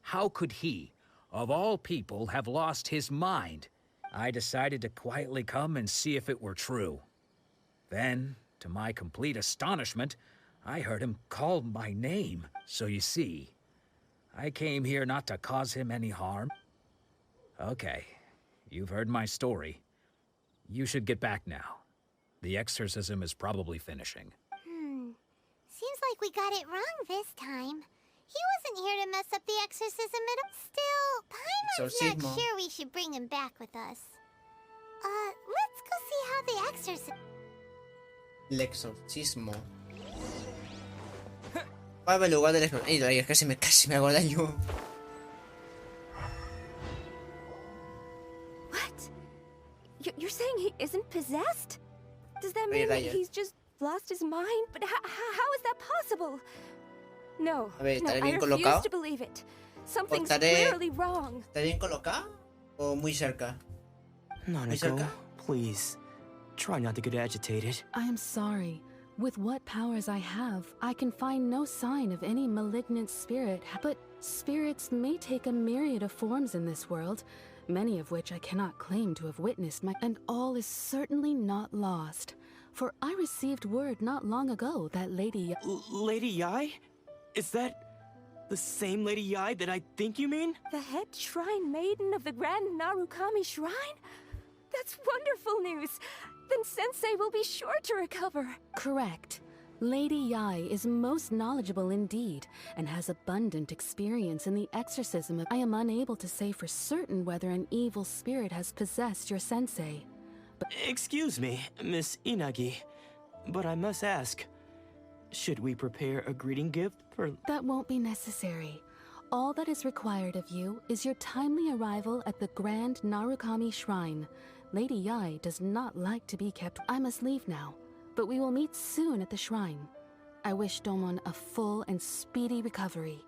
How could he, of all people, have lost his mind? I decided to quietly come and see if it were true. Then, to my complete astonishment, I heard him call my name. So you see, I came here not to cause him any harm. Okay, you've heard my story. You should get back now. The exorcism is probably finishing.
Seems like we got it wrong this time. He wasn't here to mess up the exorcism at all. Still, Paimon's not sure we should bring him back with us. Let's go see how the exorcism...
El exorcismo. ¿Cuál es el lugar del exorcismo? Ay, casi me hago daño.
What? You're saying he isn't possessed? Does that mean that he's just lost his mind? But how is that possible? No, I refuse to believe it. Something's clearly wrong.
¿Está bien colocado? ¿O muy cerca?
Nanako, please. Try not to get agitated.
I am sorry. With what powers I have, I can find no sign of any malignant spirit. But spirits may take a myriad of forms in this world, many of which I cannot claim to have witnessed. And all is certainly not lost. For I received word not long ago that Lady
Lady Yai? Is that the same Lady Yai that I think you mean?
The head shrine maiden of the Grand Narukami Shrine? That's wonderful news! Then Sensei will be sure to recover.
Correct. Lady Yai is most knowledgeable indeed, and has abundant experience in the exorcism of... I am unable to say for certain whether an evil spirit has possessed your sensei. But...
Excuse me, Miss Inagi, but I must ask, should we prepare a greeting gift for...
That won't be necessary. All that is required of you is your timely arrival at the Grand Narukami Shrine. Lady Yai does not like to be kept. I must leave now, but we will meet soon at the shrine. I wish Domon a full and speedy recovery.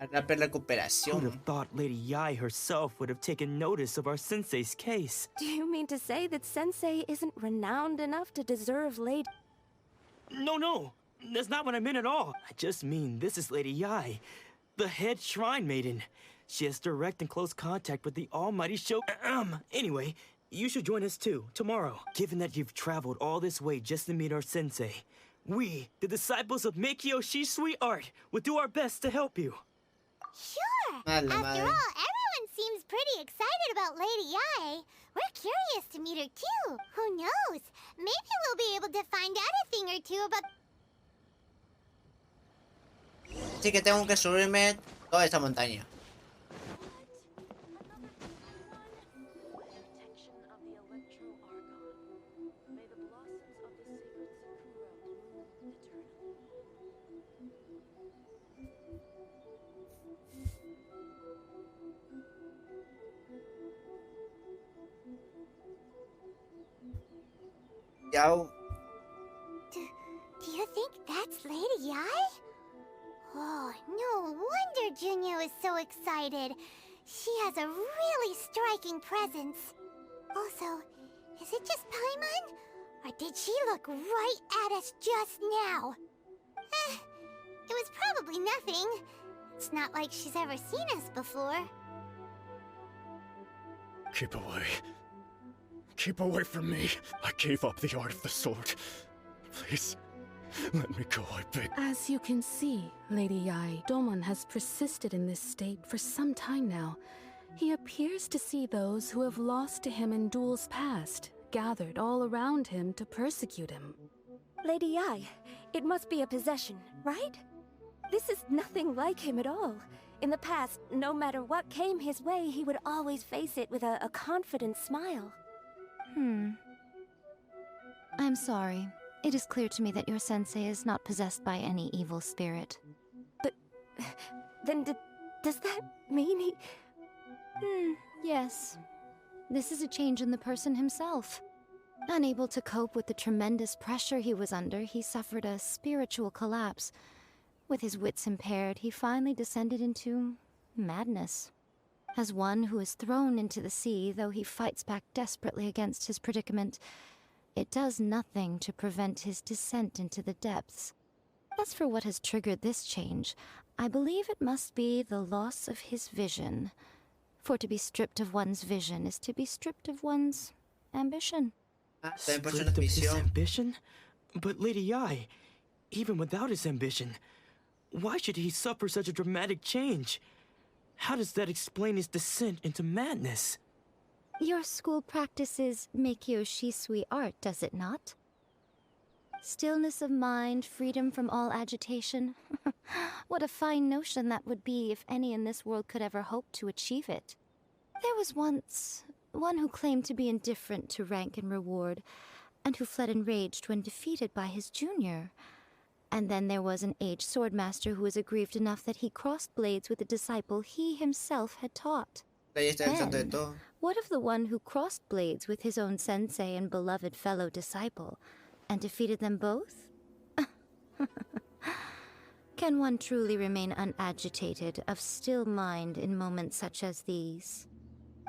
Who'd have thought Lady Yai herself would have taken notice of our sensei's case?
Do you mean to say that Sensei isn't renowned enough to deserve Lady...
No, that's not what I meant at all. I just mean this is Lady Yai, the head shrine maiden. She has direct and close contact with the almighty Anyway, you should join us too, tomorrow. Given that you've traveled all this way just to meet our sensei, We, the disciples of Mikio Shisui Art, will do our best to help you.
Sure! After all, everyone seems pretty excited about Lady Ai. We're curious to meet her too. Who knows? Maybe we'll be able to find out a thing or two about...
Así que tengo que subirme toda esta montaña.
Do you think that's Lady Ai? Oh, no wonder Junya is so excited. She has a really striking presence. Also, is it just Paimon? Or did she look right at us just now? It was probably nothing. It's not like she's ever seen us before.
Keep away. Keep away from me. I gave up the art of the sword. Please, let me go, I beg.
As you can see, Lady Yai, Domon has persisted in this state for some time now. He appears to see those who have lost to him in duels past, gathered all around him to persecute him.
Lady Yai, it must be a possession, right? This is nothing like him at all. In the past, no matter what came his way, he would always face it with a confident smile.
I'm sorry. It is clear to me that your sensei is not possessed by any evil spirit.
But then does that mean he...
Yes. This is a change in the person himself. Unable to cope with the tremendous pressure he was under, he suffered a spiritual collapse. With his wits impaired, he finally descended into madness. As one who is thrown into the sea, though he fights back desperately against his predicament, it does nothing to prevent his descent into the depths. As for what has triggered this change, I believe it must be the loss of his vision. For to be stripped of one's vision is to be stripped of one's ambition.
Stripped of his ambition? But Lady Yai, even without his ambition, why should he suffer such a dramatic change? How does that explain his descent into madness?
Your school practices Meikyo Shisui art, does it not? Stillness of mind, freedom from all agitation. What a fine notion that would be if any in this world could ever hope to achieve it. There was once one who claimed to be indifferent to rank and reward, and who fled enraged when defeated by his junior. And then there was an aged swordmaster who was aggrieved enough that he crossed blades with a disciple he himself had taught. Then, what of the one who crossed blades with his own sensei and beloved fellow disciple, and defeated them both? Can one truly unagitated, unagitated, of still mind in moments such as these?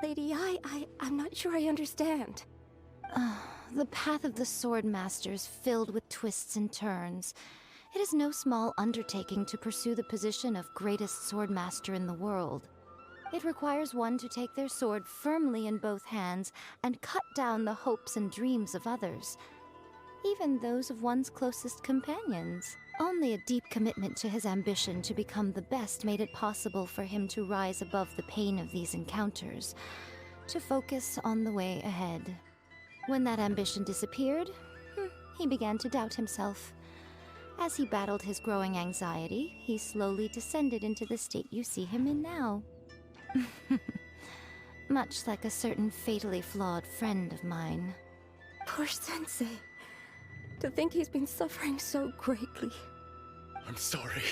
Lady Ai, I'm not sure I understand.
The path of the swordmaster is filled with twists and turns. It is no small undertaking to pursue the position of greatest swordmaster in the world. It requires one to take their sword firmly in both hands and cut down the hopes and dreams of others, even those of one's closest companions. Only a deep commitment to his ambition to become the best made it possible for him to rise above the pain of these encounters, to focus on the way ahead. When that ambition disappeared, he began to doubt himself. As he battled his growing anxiety, he slowly descended into the state you see him in now. Much like a certain fatally flawed friend of mine.
Poor sensei. To think he's been suffering so greatly.
I'm sorry.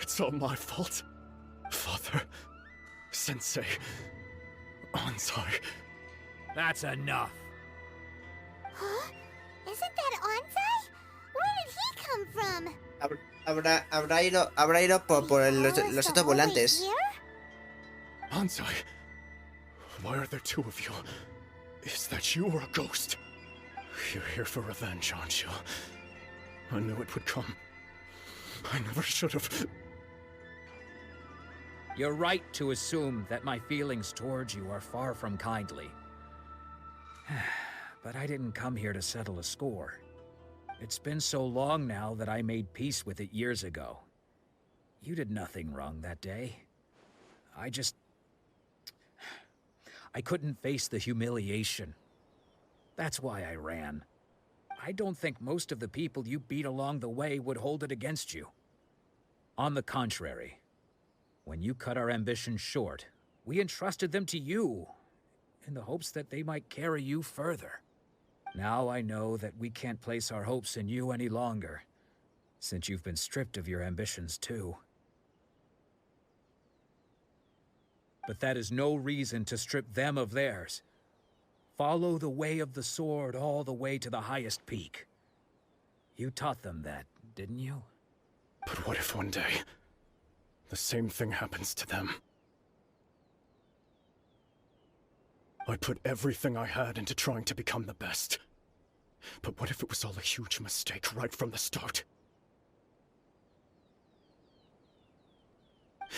It's all my fault. Father, Sensei, Ansai.
That's enough.
Huh? Isn't that Ansai? Where did he come from?
Habrá ido por los otros volantes.
Ansai, why are there two of you? Is that you or a ghost? You're here for revenge, aren't you? I knew it would come. I never should have.
You're right to assume that my feelings towards you are far from kindly. But I didn't come here to settle a score. It's been so long now that I made peace with it years ago. You did nothing wrong that day. I couldn't face the humiliation. That's why I ran. I don't think most of the people you beat along the way would hold it against you. On the contrary, when you cut our ambitions short, we entrusted them to you, in the hopes that they might carry you further. Now I know that we can't place our hopes in you any longer, since you've been stripped of your ambitions too. But that is no reason to strip them of theirs. Follow the way of the sword all the way to the highest peak. You taught them that, didn't you?
But what if one day, the same thing happens to them? I put everything I had into trying to become the best. But what if it was all a huge mistake right from the start?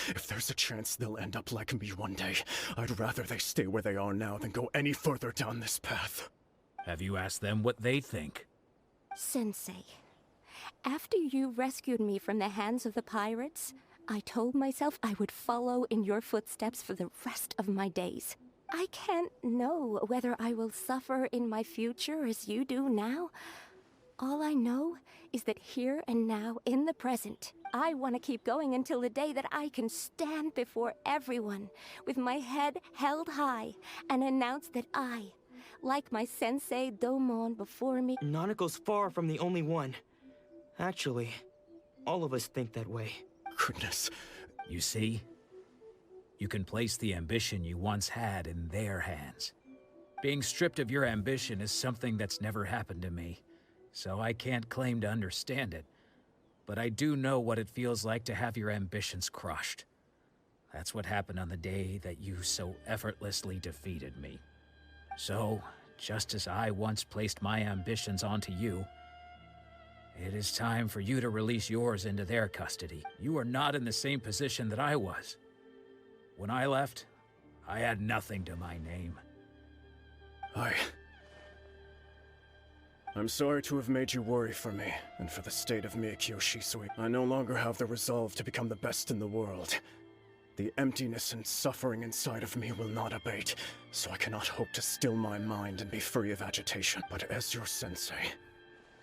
If there's a chance they'll end up like me one day, I'd rather they stay where they are now than go any further down this path.
Have you asked them what they think?
Sensei, after you rescued me from the hands of the pirates, I told myself I would follow in your footsteps for the rest of my days. I can't know whether I will suffer in my future as you do now. All I know is that here and now, in the present, I want to keep going until the day that I can stand before everyone with my head held high and announce that I, like my sensei Domon before me...
Nanako's far from the only one. Actually, all of us think that way.
Goodness.
You see? You can place the ambition you once had in their hands. Being stripped of your ambition is something that's never happened to me, so I can't claim to understand it. But I do know what it feels like to have your ambitions crushed. That's what happened on the day that you so effortlessly defeated me. So, just as I once placed my ambitions onto you, it is time for you to release yours into their custody. You are not in the same position that I was. When I left, I had nothing to my name.
I'm sorry to have made you worry for me, and for the state of Miyakyo Shisui. I no longer have the resolve to become the best in the world. The emptiness and suffering inside of me will not abate, so I cannot hope to still my mind and be free of agitation. But as your sensei,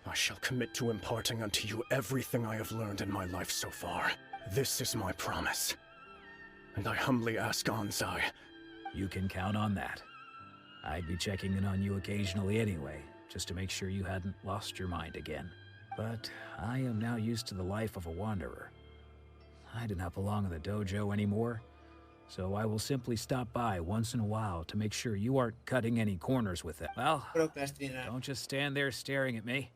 I shall commit to imparting unto you everything I have learned in my life so far. This is my promise. And I humbly ask Anzai.
You can count on that. I'd be checking in on you occasionally anyway, just to make sure you hadn't lost your mind again. But I am now used to the life of a wanderer. I do not belong in the dojo anymore, so I will simply stop by once in a while to make sure you aren't cutting any corners with it. Well, don't just stand there staring at me.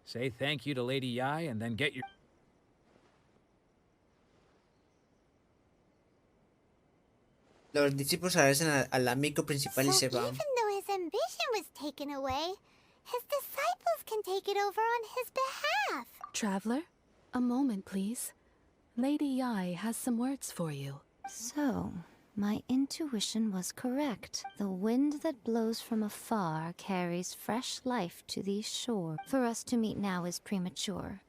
Say thank you to Lady Yai and then get your...
Los discípulos agradecen al amigo principal y se van.
Even though his ambition was taken away, his disciples can take it over on his behalf.
Traveler, a moment, please. Lady Yai has some words for you.
So, my intuition was correct. The wind that blows from afar carries fresh life to these shores. For us to meet now is premature.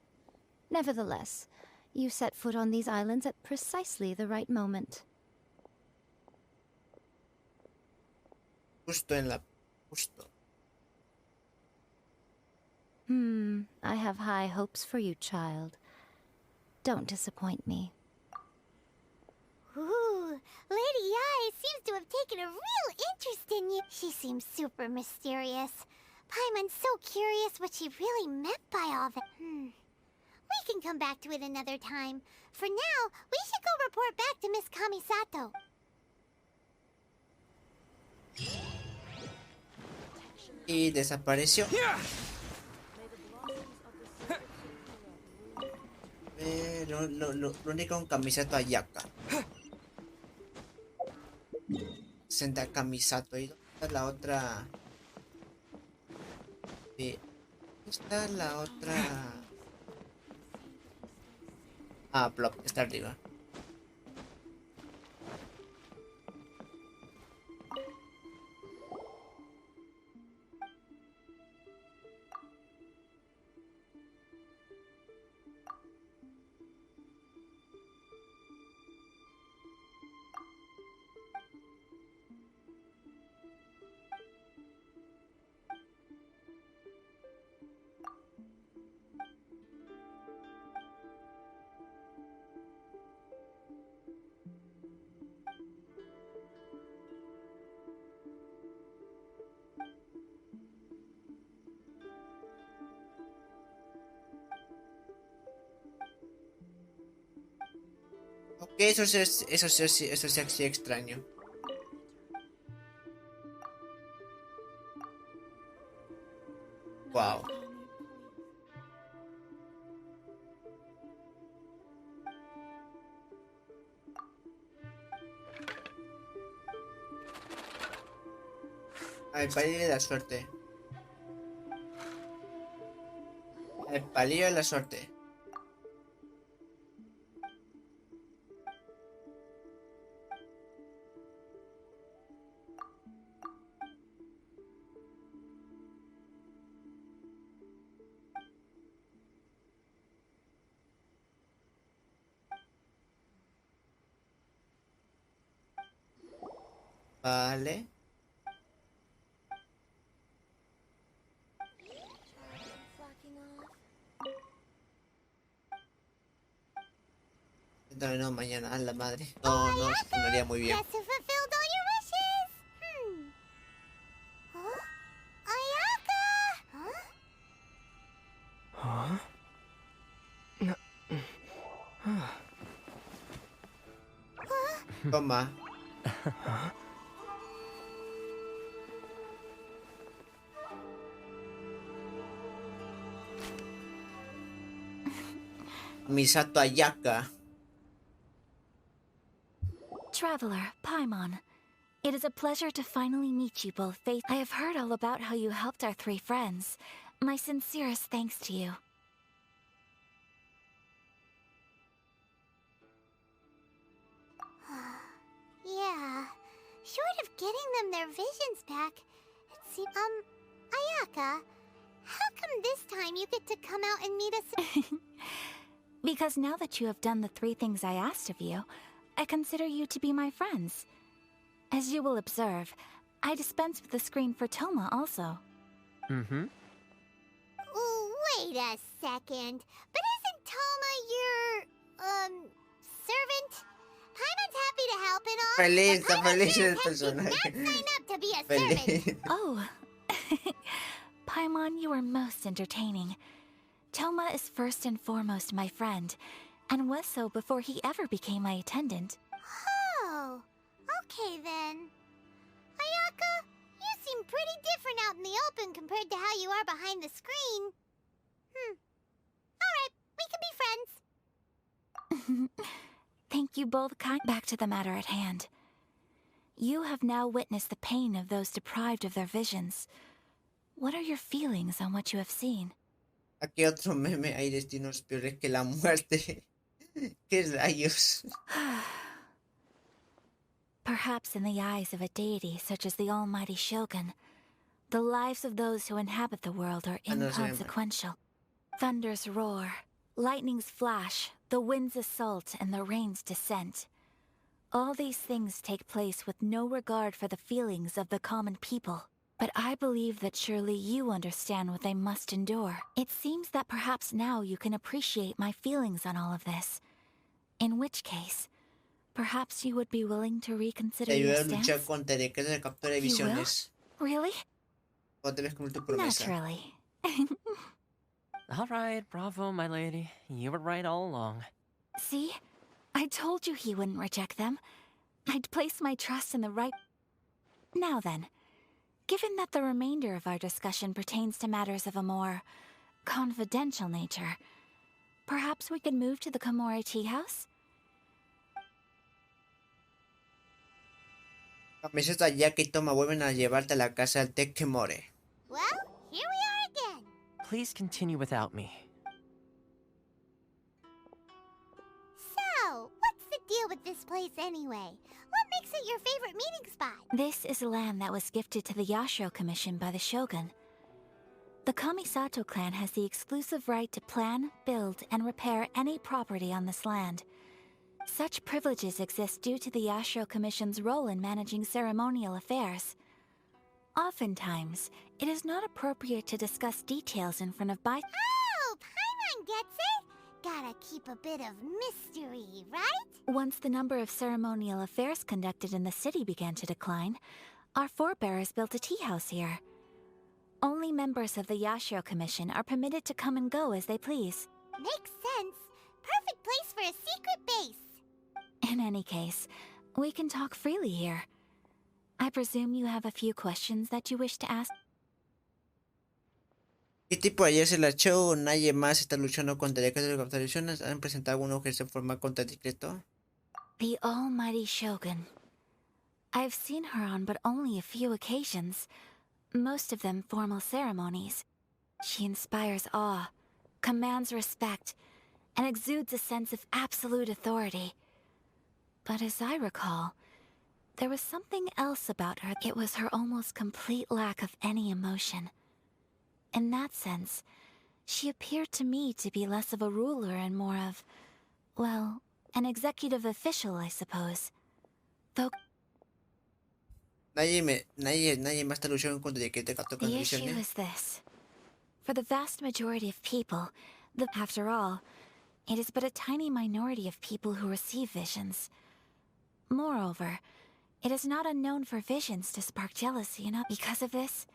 Nevertheless, you set foot on these islands at precisely the right moment.
Justo.
I have high hopes for you, child. Don't disappoint me.
Ooh, Lady Yai seems to have taken a real interest in you. She seems super mysterious. Paimon's so curious what she really meant by all that. We can come back to it another time. For now, we should go report back to Miss Kamisato.
Y desapareció. Pero lo único con Kamisato Ayaka. Senta Kamisato. ¿Y dónde está la otra? Sí. ¿Dónde está la otra? Ah, plop, está arriba. Que eso es así extraño. Wow. El palillo de la suerte. El palillo de la suerte. Vale. No, mañana, a la madre. No, no, no haría muy bien. Toma. Misato Ayaka.
Traveler, Paimon. It is a pleasure to finally meet you both. I have heard all about how you helped our three friends. My sincerest thanks to you.
Yeah. Short of getting them their visions back, it seems... Ayaka, how come this time you get to come out and meet us?
Because now that you have done the 3 things I asked of you, I consider you to be my friends. As you will observe, I dispense with the screen for Toma also.
Mm-hmm. Wait a second. But isn't Toma your, servant? Paimon's happy to help and all.
Feliz el personaje.
Not sign up to be a servant.
Oh. Paimon, you are most entertaining. Toma is first and foremost my friend, and was so before he ever became my attendant.
Oh, okay then. Ayaka, you seem pretty different out in the open compared to how you are behind the screen. Alright, we can be friends.
Thank you both kind. Back to the matter at hand. You have now witnessed the pain of those deprived of their visions. What are your feelings on what you have seen?
Aquí otro meme, hay destinos peores que la muerte. ¿Qué rayos?
Perhaps in the eyes of a deity such as the almighty Shogun, the lives of those who inhabit the world are inconsequential. Thunders roar, lightnings flash, the winds assault, and the rains descent. All these things take place with no regard for the feelings of the common people. But I believe that surely you understand what they must endure. It seems that perhaps now you can appreciate my feelings on all of this. In which case, perhaps you would be willing to reconsider your stance? You will? Really? Naturally.
All right, bravo, my lady. You were right all along.
See? I told you he wouldn't reject them. I'd place my trust in the right... Now then, given that the remainder of our discussion pertains to matters of a more confidential nature, perhaps we could move to the Komore tea house?
Misato Ayaka y Toma vuelven a llevarte a la casa del té Komore.
Well, here we are again.
Please continue without me.
So, what's the deal with this place anyway? What makes it your favorite meeting spot?
This is land that was gifted to the Yashiro Commission by the Shogun. The Kamisato clan has the exclusive right to plan, build, and repair any property on this land. Such privileges exist due to the Yashiro Commission's role in managing ceremonial affairs. Oftentimes, it is not appropriate to discuss details in front of
Oh, Paimon gets it! Gotta keep a bit of mystery, right?
Once the number of ceremonial affairs conducted in the city began to decline, our forebears built a tea house here. Only members of the Yashiro Commission are permitted to come and go as they please.
Makes sense. Perfect place for a secret base.
In any case, we can talk freely here. I presume you have a few questions that you wish to ask?
¿Qué tipo ayer se la echó? Nadie más está luchando contra el decreto de capitalizaciones. ¿Han presentado alguno que se forma contra el decreto?
The almighty Shogun. I've seen her on but only a few occasions, most of them formal ceremonies. She inspires awe, commands respect, and exudes a sense of absolute authority. But as I recall, there was something else about her. It was her almost complete lack of any emotion. In that sense, she appeared to me to be less of a ruler and more of, well, an executive official, I suppose. Though
Nadie más está luchando contra el decreto de
the issue is this. For the vast majority of people, after all, it is but a tiny minority of people who receive visions. Moreover, it is not unknown for visions to spark jealousy, and because of this,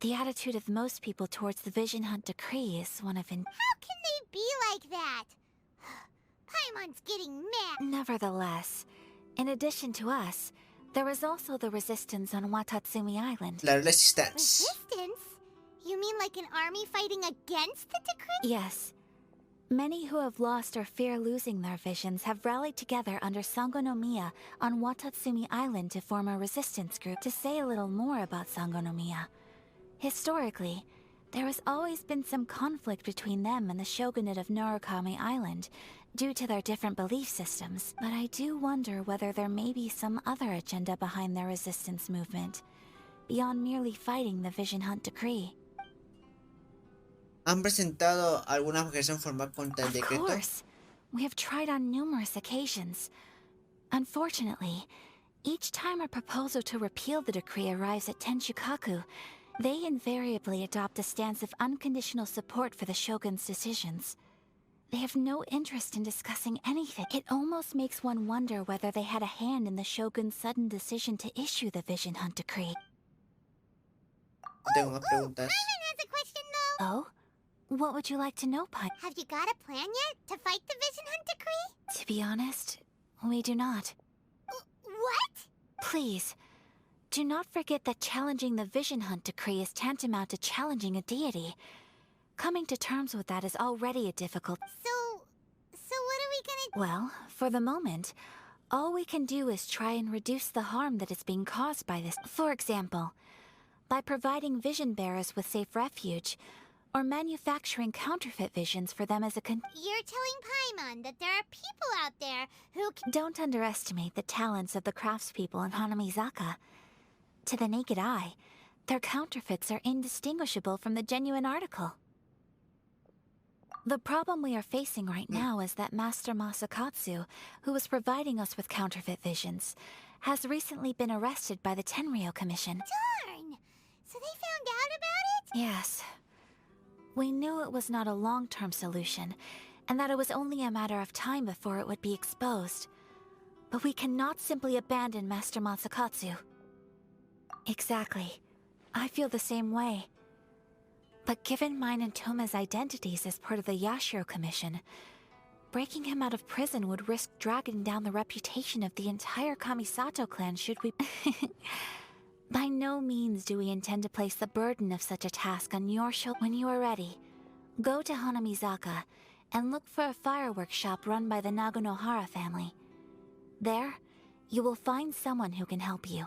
the attitude of most people towards the Vision Hunt decree is one of
How can they be like that? Paimon's getting mad.
Nevertheless, in addition to us, there is also the resistance on Watatsumi Island.
La resistance.
Resistance? You mean like an army fighting against the decree?
Yes. Many who have lost or fear losing their visions have rallied together under Sangonomiya on Watatsumi Island to form a resistance group. To say a little more about Sangonomiya, historically, there has always been some conflict between them and the shogunate of Narukami Island due to their different belief systems, but I do wonder whether there may be some other agenda behind their resistance movement, beyond merely fighting the Vision Hunt decree.
¿Han presentado alguna objeción formal contra el decreto?
Of course. We have tried on numerous occasions. Unfortunately, each time a proposal to repeal the decree arrives at Tenshukaku, they invariably adopt a stance of unconditional support for the shogun's decisions. They have no interest in discussing anything. It almost makes one wonder whether they had a hand in the shogun's sudden decision to issue the Vision Hunt decree.
Tengo más preguntas.
Paimon has a question though.
Oh? What would you like to know, Pai?
Have you got a plan yet to fight the Vision Hunt decree?
To be honest, we do not.
What?
Please, do not forget that challenging the Vision Hunt decree is tantamount to challenging a deity. Coming to terms with that is already a difficult...
So what are we gonna...
Well, for the moment, all we can do is try and reduce the harm that is being caused by this. For example, by providing vision bearers with safe refuge, or manufacturing counterfeit visions for them as a
You're telling Paimon that there are people out there who
Don't underestimate the talents of the craftspeople in Hanamizaka. To the naked eye, their counterfeits are indistinguishable from the genuine article. The problem we are facing right now is that Master Masakatsu, who was providing us with counterfeit visions, has recently been arrested by the Tenryou Commission.
Darn! So they found out about it?
Yes. We knew it was not a long-term solution, and that it was only a matter of time before it would be exposed. But we cannot simply abandon Master Masakatsu. Exactly. I feel the same way. But given mine and Toma's identities as part of the Yashiro Commission, breaking him out of prison would risk dragging down the reputation of the entire Kamisato clan should we... By no means do we intend to place the burden of such a task on your shoulders. When you are ready, go to Hanamizaka and look for a fireworks shop run by the Nagonohara family. There, you will find someone who can help you.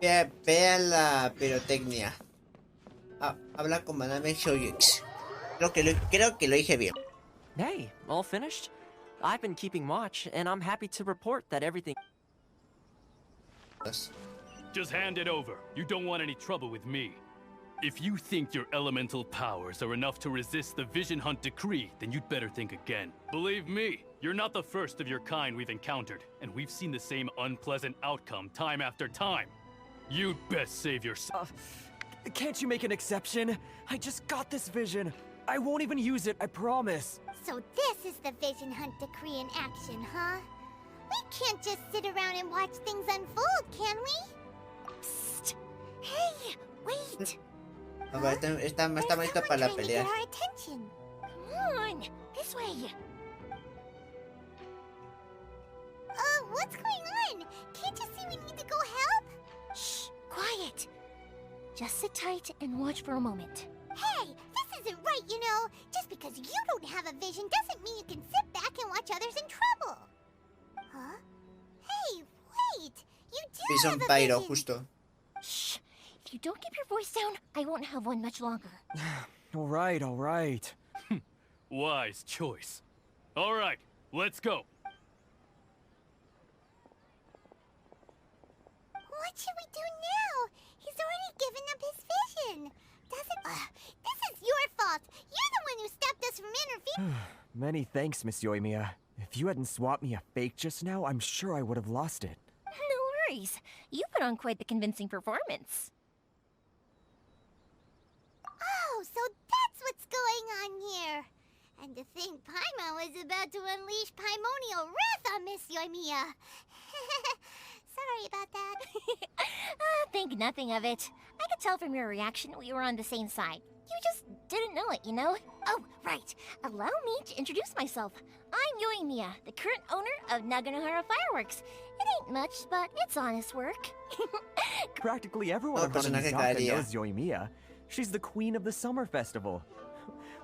Vea la pirotecnia. Habla con Madame Shoyux. Creo que lo dije bien.
Hey, all finished? I've been keeping watch, and I'm happy to report that everything...
Just hand it over. You don't want any trouble with me. If you think your elemental powers are enough to resist the Vision Hunt decree, then you'd better think again. Believe me, you're not the first of your kind we've encountered, and we've seen the same unpleasant outcome time after time. You'd best save yourself.
Can't you make an exception? I just got this vision. I won't even use it, I promise.
So this is the Vision Hunt decree in action, huh? We can't just sit around and watch things unfold, can we? Psst! Hey, wait!
Está listo para la pelea.
Come on! This way. What's going on? Can't you see we need to go help?
Shh, quiet. Just sit tight and watch for a moment.
Hey, this isn't right, you know. Just because you don't have a vision doesn't mean you can sit back and watch others in trouble. Huh? Hey, wait. You do have a
Pyro,
vision.
justo.
Shh. If you don't keep your voice down, I won't have one much longer.
All right, all right.
Wise choice. All right, let's go.
What should we do now? He's already given up his vision. This is your fault. You're the one who stopped us from interfering.
Many thanks, Miss Yoimiya. If you hadn't swapped me a fake just now, I'm sure I would have lost it.
No worries. You put on quite the convincing performance.
Oh, so that's what's going on here. And to think Paimon was about to unleash Paimonial wrath on Miss Yoimiya. Sorry about that.
Think nothing of it. I could tell from your reaction we were on the same side. You just didn't know it, you know? Oh, right. Allow me to introduce myself. I'm Yoimiya, the current owner of Naganohara Fireworks. It ain't much, but it's honest work.
Practically everyone on Nizaka knows Yoimiya. She's the queen of the summer festival.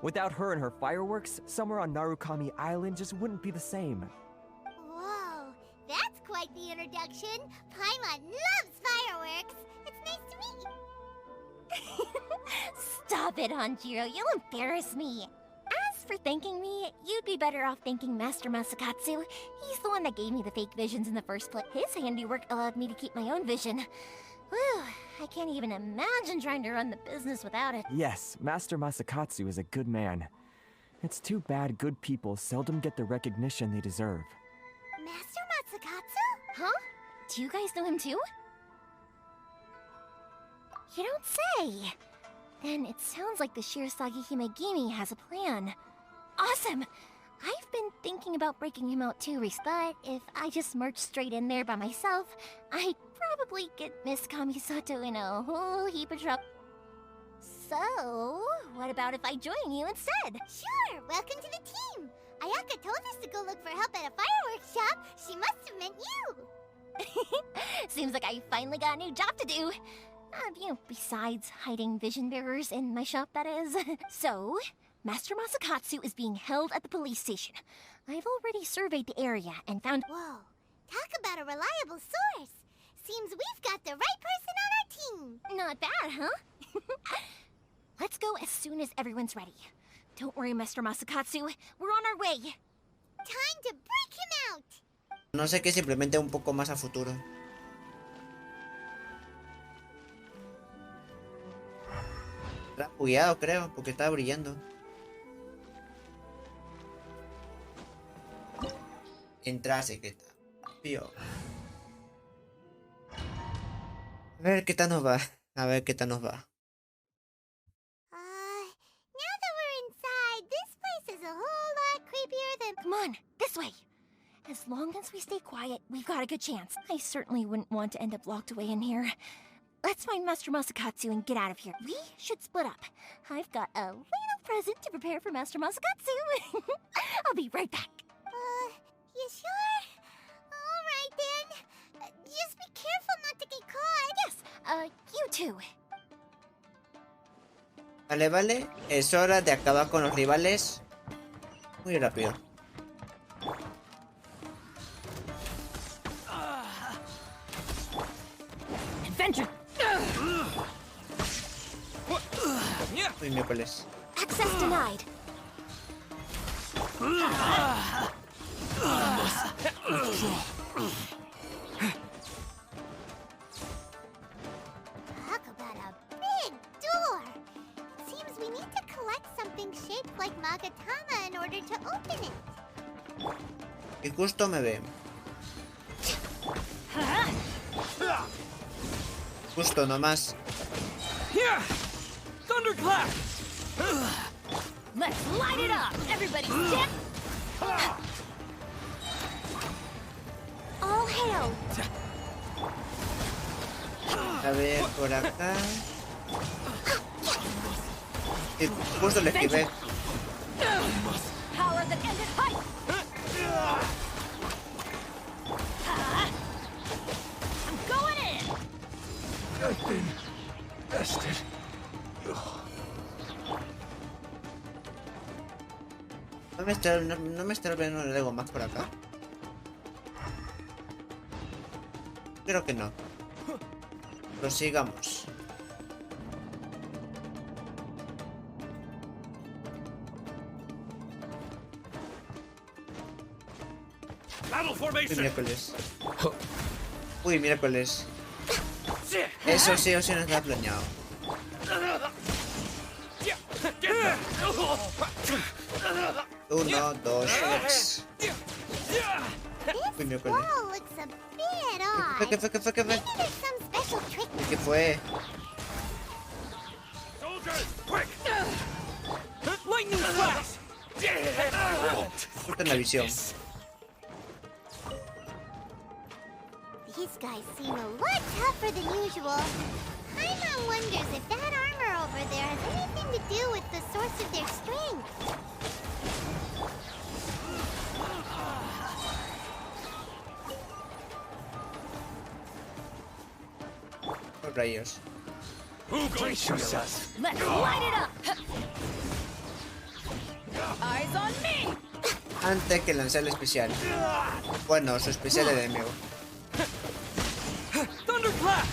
Without her and her fireworks, summer on Narukami Island just wouldn't be the same.
Whoa, that's quite the introduction. Paimon loves fireworks. It's nice to meet you.
Stop it, Hanjiro. You'll embarrass me. As for thanking me, you'd be better off thanking Master Masakatsu. He's the one that gave me the fake visions in the first place. His handiwork allowed me to keep my own vision. Whew, I can't even imagine trying to run the business without it.
Yes, Master Masakatsu is a good man. It's too bad good people seldom get the recognition they deserve.
Master Masakatsu?
Huh? Do you guys know him too? You don't say. Then it sounds like the Shirasagi Himegimi has a plan. Awesome! I've been thinking about breaking him out too, but if I just march straight in there by myself, I'd probably get Miss Kamisato in a whole heap of trouble. So, what about if I join you instead?
Sure, welcome to the team. Ayaka told us to go look for help at a fireworks shop. She must have meant you.
Seems like I finally got a new job to do. Besides hiding vision bearers in my shop, that is. So, Master Masakatsu is being held at the police station. I've already surveyed the area and found—
Whoa, talk about a reliable source. Seems we've got the right person on our team.
Not bad, huh? Let's go as soon as everyone's ready. Don't worry, Master Masakatsu. We're on our way.
Time to break him out.
No sé qué, simplemente un poco más a futuro. Está bugueado, creo, porque estaba brillando. Entrada secreta. Pío. A ver qué tal nos va. A ver qué tal nos va.
Now that we're inside, this place is a whole lot creepier than—
Come on, this way. As long as we stay quiet, we've got a good chance. I certainly wouldn't want to end up locked away in here. Let's find Master Masakatsu and get out of here. We should split up. I've got a little present to prepare for Master Masakatsu. I'll be right back.
You sure? All right then. Just be careful not to get caught.
Yes, you too.
Vale, vale. Es hora de acabar con los rivales. Muy rápido.
Adventure.
Uy, miércoles.
Access denied.
Talk about a big door. Seems we need to collect something shaped like Magatama in order to open it.
Y justo me ve. Justo nomás.
Here! Thunderclap!
Let's light it up! Everybody step! All hail!
A ver, por acá. Sí, justo le esquivé.
power that ended height. I'm going in.
I've been bested.
No me está viendo algo más por acá. Creo que no. Prosigamos. Miércoles. Uy, miércoles. Eso sí o sí no está planeado. Uno, dos, tres. Uy, miércoles. ¿Qué fue? ¿Qué fue? Justo en la visión.
These guys seem a lot tougher than usual. Paimon wonders if that armor over there has anything to do with the source of their strength.
Oh, rayos.
Brace yourself.
Let's light it up. Eyes on me.
Antes que lanzar el especial. Bueno, su especial de enemigo.
Thunderclap!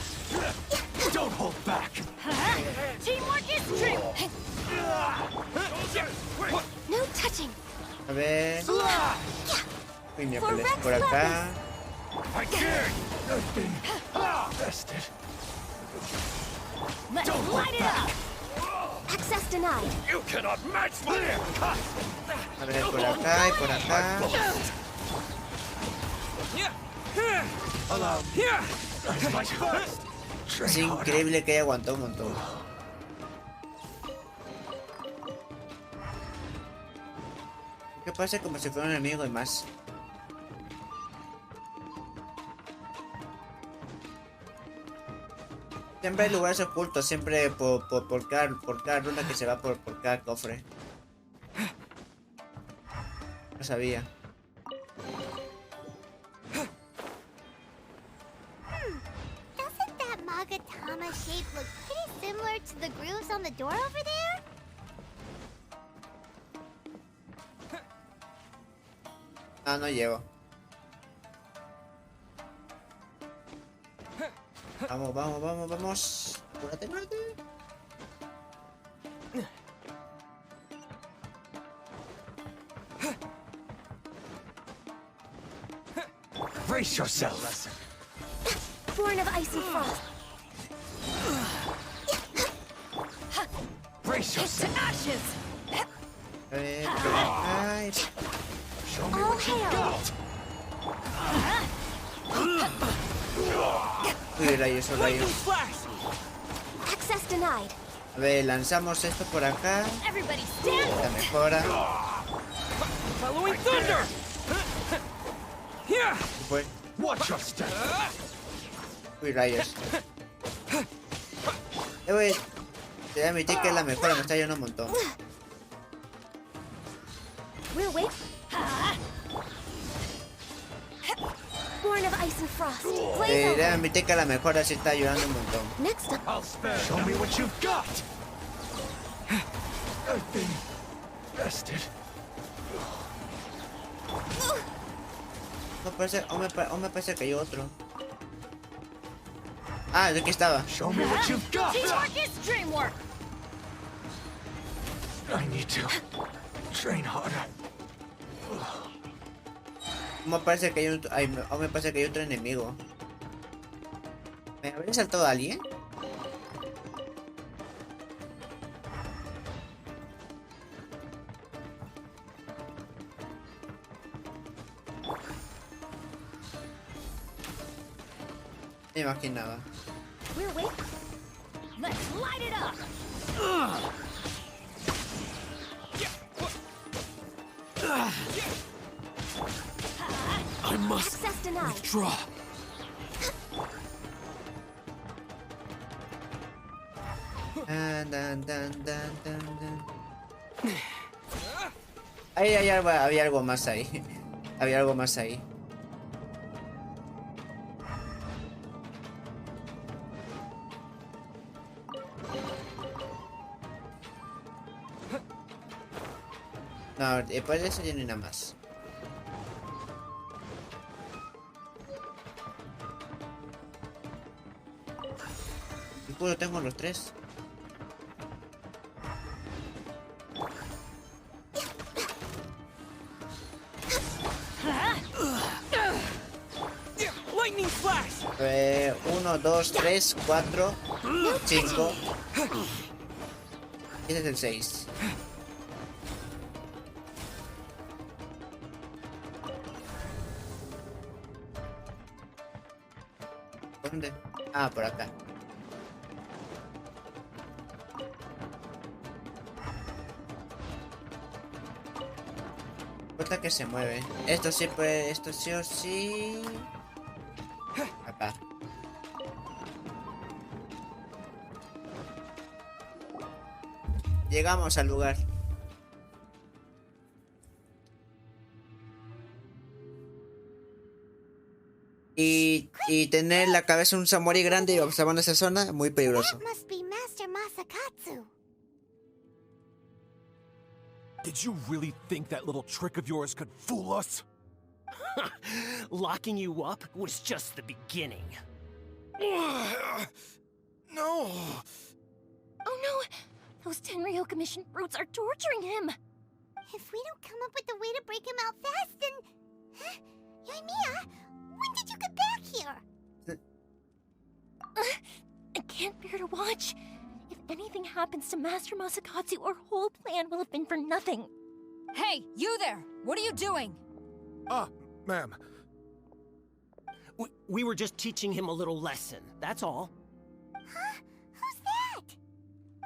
Don't hold back.
Teamwork is true. No touching.
A ver. Uy, miércoles. Por acá.
I can't. I've been bested.
Let's light it up.
Access denied.
You cannot match my cut.
A ver, por acá y por acá. Es increíble que haya aguantado un montón. ¿Qué pasa? Como si fuera un enemigo y más. Siempre hay lugares ocultos, siempre por cada runa que se va por cada cofre. No sabía.
Doesn't that Magatama shape look pretty similar to the grooves on the door over there?
Ah, no llevo. Vamos. Apúrate, Marte.
Brace yourself.
Born of icy frost.
Brace yourself.
To ashes.
A ver, por acá.
Show me what you got.
Uy, rayos.
Access denied.
A ver, lanzamos esto por acá.
Everybody stand.
La mejora.
Following thunder. Here.
Fue.
Watch your step.
Uy, rayos. Güey. Te voy a admitir que la mejora me está ayudando un montón.
We'll wait. Born of ice and frost.
Te voy a admitir que la mejora sí está ayudando un montón.
Next up.
I'll spare. Show me what you've got. I've been bested.
No parece, o me parece que hay otro. Ah, aquí estaba.
Show me what you've got.
Teamwork is dreamwork.
I need to train harder.
Me parece que me parece que hay otro enemigo. ¿Me habría saltado a alguien? Me imaginaba.
We're waiting. Let's light it up.
I must withdraw.
Ahí había algo más ahí. Había algo más ahí. No, después de eso ya no hay nada más. ¿Y puedo tengo los tres?
Lightning flash.
1, 2, 3, 4, 5. Este es el 6. ¿Dónde? Ah, por acá. Puerta que se mueve. Esto sí, pues, esto sí o sí. Acá. Llegamos al lugar. Y tener la cabeza de un samurái grande y observando esa zona, muy peligroso.
Did you really think that little trick of yours could fool us? Locking you up was just the beginning.
No! Oh no! Those Tenryou Commission brutes are torturing him!
If we don't come up with a way to break him out fast, then... Huh? Yoimiya, when did you get back here?
I can't bear to watch. If anything happens to Master Masakatsu, our whole plan will have been for nothing.
Hey, you there! What are you doing?
Ma'am. We were just teaching him a little lesson, that's all.
Huh? Who's that?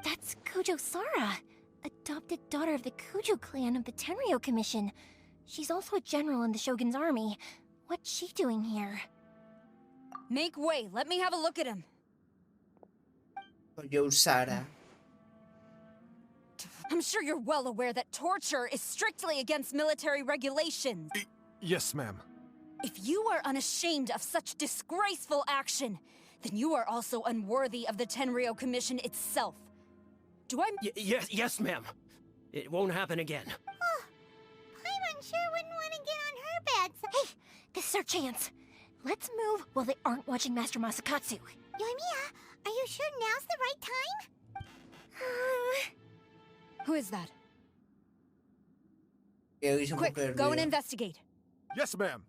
That's Kujo Sara, adopted daughter of the Kujo clan of the Tenryou Commission. She's also a general in the Shogun's army. What's she doing here?
Make way, let me have a look at him.
Kujo Sara.
I'm sure you're well aware that torture is strictly against military regulations.
Yes, ma'am.
If you are unashamed of such disgraceful action, then you are also unworthy of the Tenryou Commission itself. Do I...
Yes, ma'am. It won't happen again.
Oh, Paimon sure wouldn't want to get on her bad side.
Hey, this is our chance. Let's move while they aren't watching Master Masakatsu.
Yoimiya, are you sure now's the right time?
Who is that?
Quick,
Quick, go and investigate.
Yes, ma'am.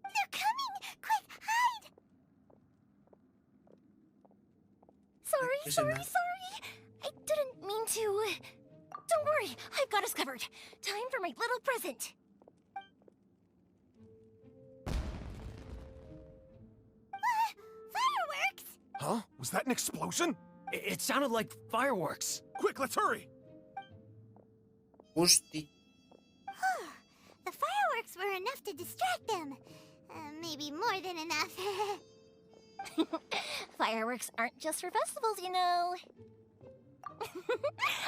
They're coming! Quick, hide!
Sorry. I didn't mean to. Don't worry, I've got us covered. Time for my little present.
Fireworks!
Huh? Was that an explosion? It sounded like fireworks. Quick, let's hurry!
Usti.
The fireworks were enough to distract them. Maybe more than enough.
Fireworks aren't just for festivals, you know.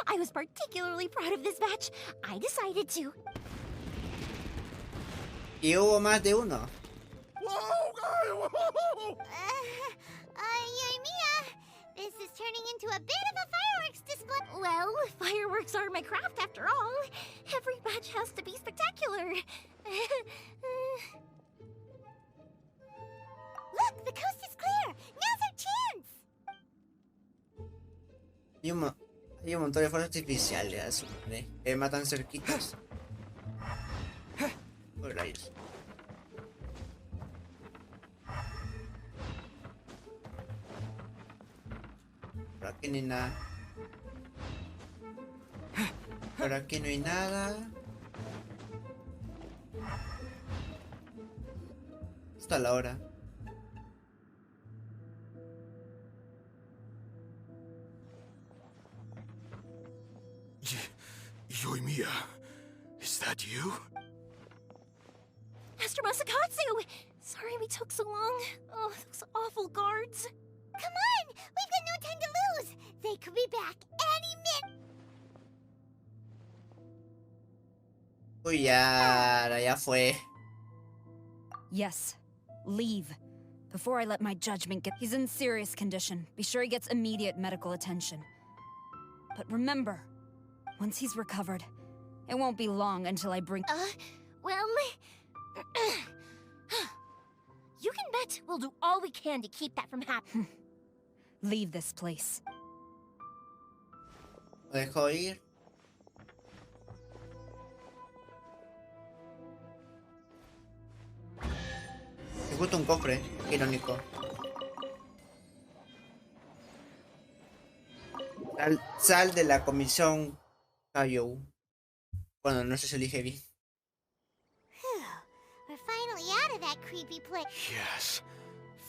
I was particularly proud of this batch. I decided to.
Y hubo más de uno.
Yoimiya, this is turning into a bit of a fireworks display.
Well, fireworks are my craft after all. Every batch has to be spectacular.
Look, the coast is clear. Now's our chance.
Hay un montón de fuerzas artificiales, ¿vale? Que matan cerquitas. Por rayos. Por aquí no hay nada. Por aquí no hay nada. Hasta la hora.
Yoimiya, is that you?
Master Masakatsu! Sorry we took so long. Oh, those awful guards.
Come on! We've got no time to lose! They could be back any minute!
Uy, ya fue.
Yes. Leave. Before I let my judgment get... He's in serious condition. Be sure he gets immediate medical attention. But remember, once he's recovered, it won't be long until I bring...
Well... You can bet we'll do all we can to keep that from happening.
Leave this place.
¿Lo dejo ir? Me gusta un cofre, qué irónico. Sal de la comisión Kayo. Bueno, no sé si elige bien.
We're finally out of that creepy place.
Yes.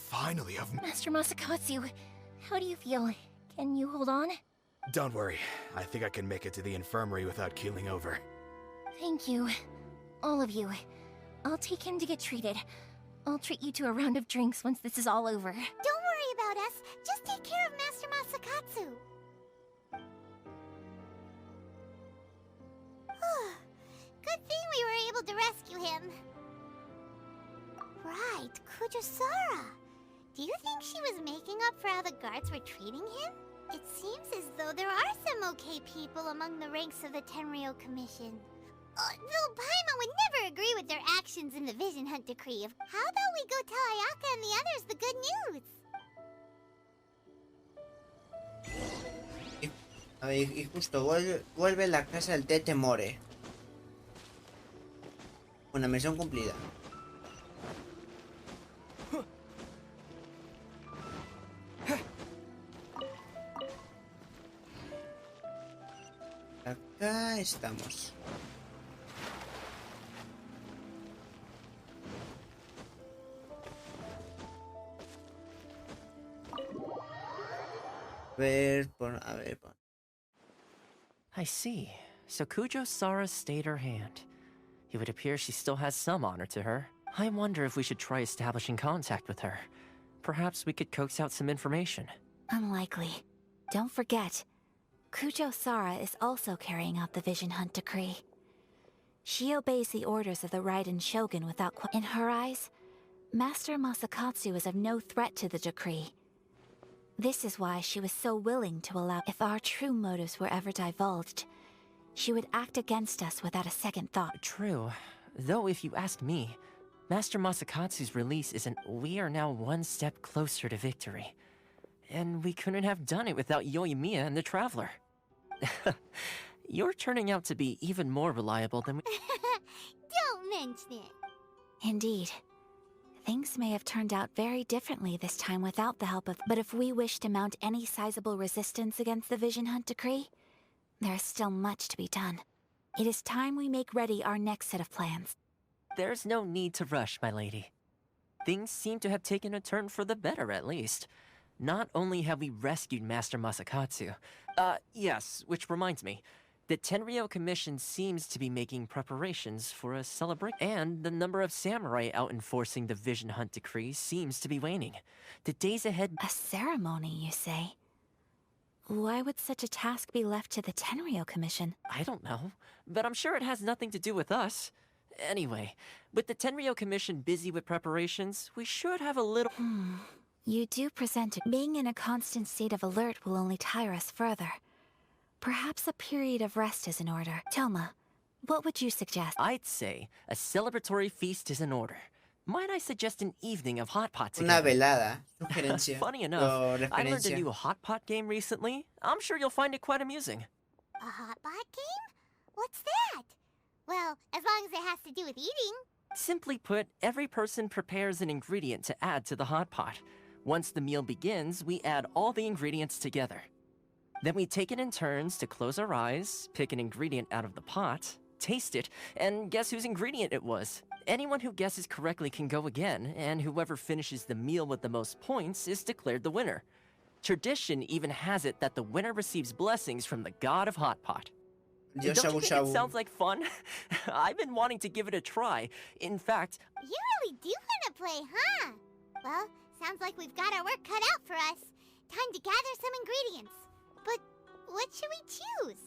Finally,
Master Masakatsu, how do you feel? Can you hold on?
Don't worry. I think I can make it to the infirmary without keeling over.
Thank you. All of you. I'll take him to get treated. I'll treat you to a round of drinks once this is all over. Don't worry about us. Just take care of Master Masakatsu. Good thing we were able to rescue him. Right, Kujosara. Do you think she was making up for how the guards were treating him? It seems as though there are some okay people among the ranks of the Tenryou Commission. Though Paimon would never agree with their actions in the Vision Hunt Decree. How about we go tell Ayaka and the others the good news?
A ver, y justo vuelve la casa del Tete More. Una misión cumplida. Acá estamos. A ver.
I see. So Kujo-Sara stayed her hand. It would appear she still has some honor to her. I wonder if we should try establishing contact with her. Perhaps we could coax out some information.
Unlikely. Don't forget, Kujo-Sara is also carrying out the Vision Hunt Decree. She obeys the orders of the Raiden Shogun without In her eyes, Master Masakatsu is of no threat to the decree. This is why she was so willing to allow... If our true motives were ever divulged, she would act against us without a second thought.
True. Though if you ask me, Master Masakatsu's release isn't... We are now one step closer to victory. And we couldn't have done it without Yoimiya and the Traveler. You're turning out to be even more reliable than we...
Don't mention it.
Indeed. Things may have turned out very differently this time without the help of... But if we wish to mount any sizable resistance against the Vision Hunt Decree, there is still much to be done. It is time we make ready our next set of plans.
There's no need to rush, my lady. Things seem to have taken a turn for the better, at least. Not only have we rescued Master Masakatsu... yes, which reminds me. The Tenryou Commission seems to be making preparations for a celebration. And the number of samurai out enforcing the Vision Hunt Decree seems to be waning. The days ahead...
A ceremony, you say? Why would such a task be left to the Tenryou Commission?
I don't know, but I'm sure it has nothing to do with us. Anyway, with the Tenryou Commission busy with preparations, we should have a little...
You do present it. Being in a constant state of alert will only tire us further. Perhaps a period of rest is in order. Toma, what would you suggest?
I'd say a celebratory feast is in order. Might I suggest an evening of hot pot together?
Una velada. Sugerencia.
Funny enough, I learned a new hot pot game recently. I'm sure you'll find it quite amusing.
A hot pot game? What's that? Well, as long as it has to do with eating.
Simply put, every person prepares an ingredient to add to the hot pot. Once the meal begins, we add all the ingredients together. Then we take it in turns to close our eyes, pick an ingredient out of the pot, taste it, and guess whose ingredient it was. Anyone who guesses correctly can go again, and whoever finishes the meal with the most points is declared the winner. Tradition even has it that the winner receives blessings from the god of Hot Pot. Don't you think it sounds like fun? I've been wanting to give it a try. In fact...
You really do want to play, huh? Well, sounds like we've got our work cut out for us. Time to gather some ingredients. But what should we choose?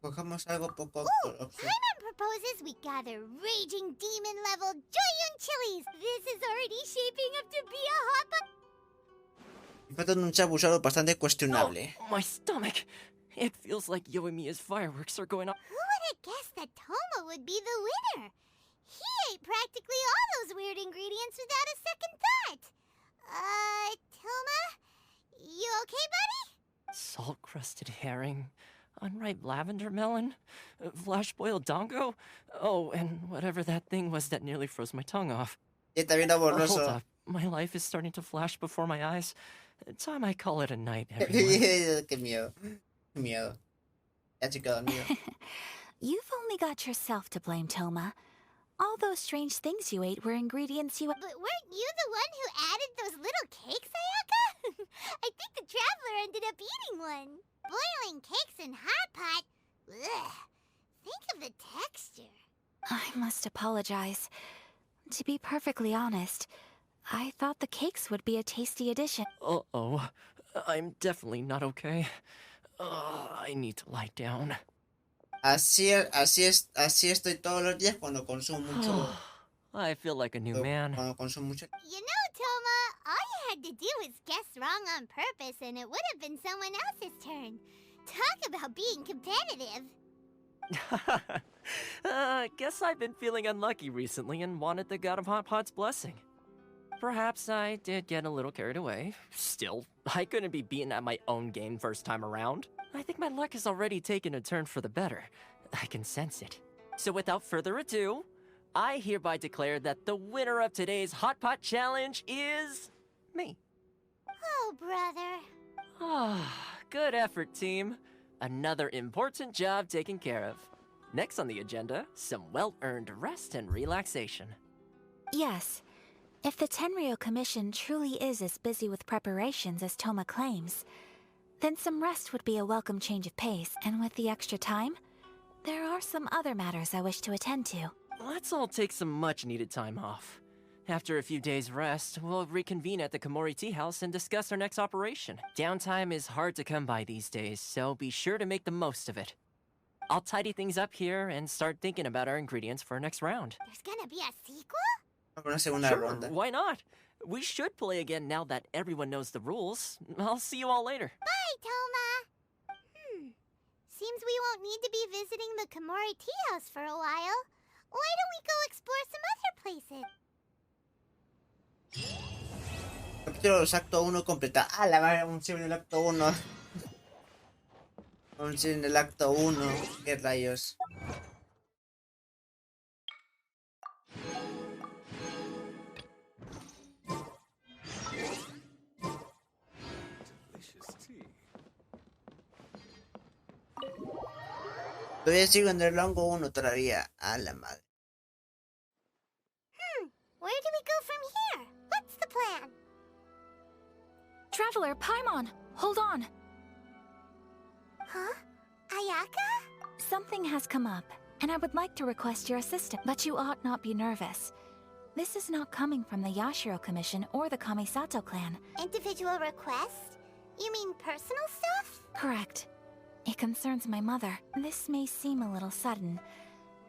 Cojamos algo poco...
Paimon proposes we gather raging demon-level Joyun chilies. This is already shaping up to be a hot pot.
Falta un chabusado bastante cuestionable.
Oh, my stomach. It feels like Yoimiya's fireworks are going off.
Who would have guessed that Toma would be the winner? He ate practically all those weird ingredients without a second thought. Toma? You okay, buddy?
Salt-crusted herring, unripe lavender melon, flash-boiled dongo. Oh, and whatever that thing was that nearly froze my tongue off. Hold up. My life is starting to flash before my eyes. Time I call it a night, everyone.
Qué miedo. Qué miedo. Ya chico, amigo.
You've only got yourself to blame, Toma. All those strange things you ate were ingredients you...
But weren't you the one who added those little cakes, Ayaka? I think the traveler ended up eating one. Boiling cakes in hot pot? Ugh. Think of the texture.
I must apologize. To be perfectly honest, I thought the cakes would be a tasty addition.
Uh-oh. I'm definitely not okay. I need to lie down.
Así estoy todos los días cuando consumo mucho.
I feel like a new man.
Cuando consumo mucho.
You know, Toma, all you had to do was guess wrong on purpose and it would have been someone else's turn. Talk about being competitive.
Guess I've been feeling unlucky recently and wanted the God of Hot Pot's blessing. Perhaps I did get a little carried away. Still, I couldn't be beaten at my own game first time around. I think my luck has already taken a turn for the better. I can sense it. So without further ado, I hereby declare that the winner of today's Hot Pot Challenge is... me.
Oh, brother.
Good effort, team. Another important job taken care of. Next on the agenda, some well-earned rest and relaxation.
Yes. If the Tenryou Commission truly is as busy with preparations as Toma claims, then some rest would be a welcome change of pace. And with the extra time, there are some other matters I wish to attend to.
Let's all take some much-needed time off. After a few days' rest, we'll reconvene at the Komori Tea House and discuss our next operation. Downtime is hard to come by these days, so be sure to make the most of it. I'll tidy things up here and start thinking about our ingredients for our next round.
There's gonna be a sequel?
Sure, why not? We should play again now that everyone knows the rules. I'll see you all later.
Bye, Toma! Seems we won't need to be visiting the Komori Tea House for a while. Why don't we go explore some other places?
Capítulo 2, acto 1 completa. Ah, la madre, un en el acto 1. Un en el acto 1. ¿Qué rayos? Todavía sigo en el longo 1 todavía. A la madre.
Where do we go from here? What's the plan?
Traveler, Paimon, hold on.
Huh? Ayaka?
Something has come up, and I would like to request your assistance, but you ought not be nervous. This is not coming from the Yashiro Commission or the Kamisato clan.
Individual request? You mean personal stuff?
Correct. It concerns my mother. This may seem a little sudden,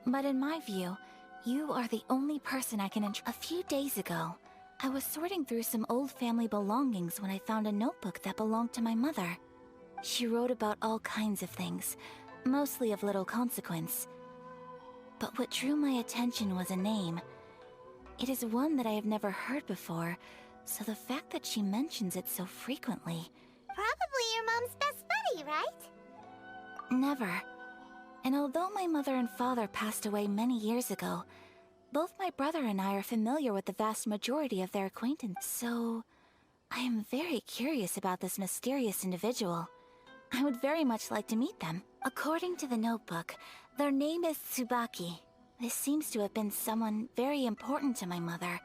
but in my view, you are the only person I can A few days ago, I was sorting through some old family belongings when I found a notebook that belonged to my mother. She wrote about all kinds of things, mostly of little consequence. But what drew my attention was a name. It is one that I have never heard before, so the fact that she mentions it so frequently...
Probably your mom's best buddy, right?
Never. And although my mother and father passed away many years ago, both my brother and I are familiar with the vast majority of their acquaintance. So, I am very curious about this mysterious individual. I would very much like to meet them. According to the notebook, their name is Tsubaki. This seems to have been someone very important to my mother.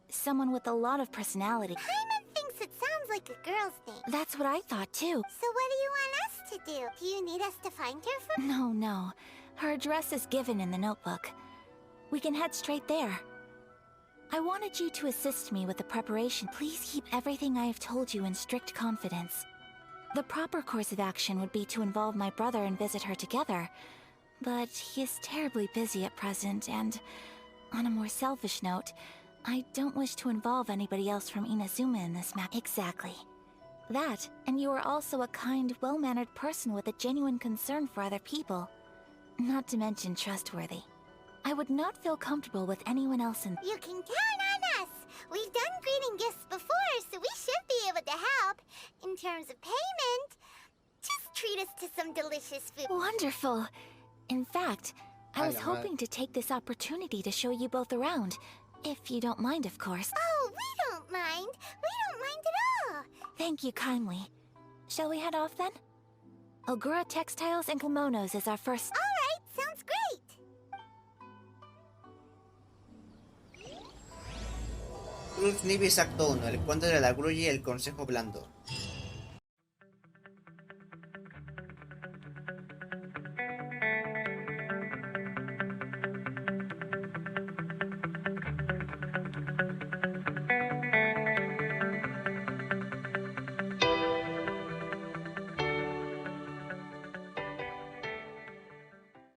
Someone with a lot of personality.
Paimon thinks it sounds like a girl's name.
That's what I thought too.
So what do you want us to do? Do you need us to find her for—
No. Her address is given in the notebook. We can head straight there. I wanted you to assist me with the preparation. Please keep everything I have told you in strict confidence. The proper course of action would be to involve my brother and visit her together. But he is terribly busy at present, and on a more selfish note, I don't wish to involve anybody else from Inazuma in this matter. Exactly. That, and you are also a kind, well-mannered person with a genuine concern for other people. Not to mention trustworthy. I would not feel comfortable with anyone else in—
You can count on us! We've done greeting gifts before, so we should be able to help. In terms of payment, just treat us to some delicious food.
Wonderful! In fact, I was hoping to take this opportunity to show you both around. If you don't mind, of course.
Oh, we don't mind. We don't mind at all.
Thank you kindly. Shall we head off then? Ogura Textiles and Kimonos is our first—
Alright, sounds great!
Cruz Nivis Acto 1, el cuento de la grulla y el consejo blando.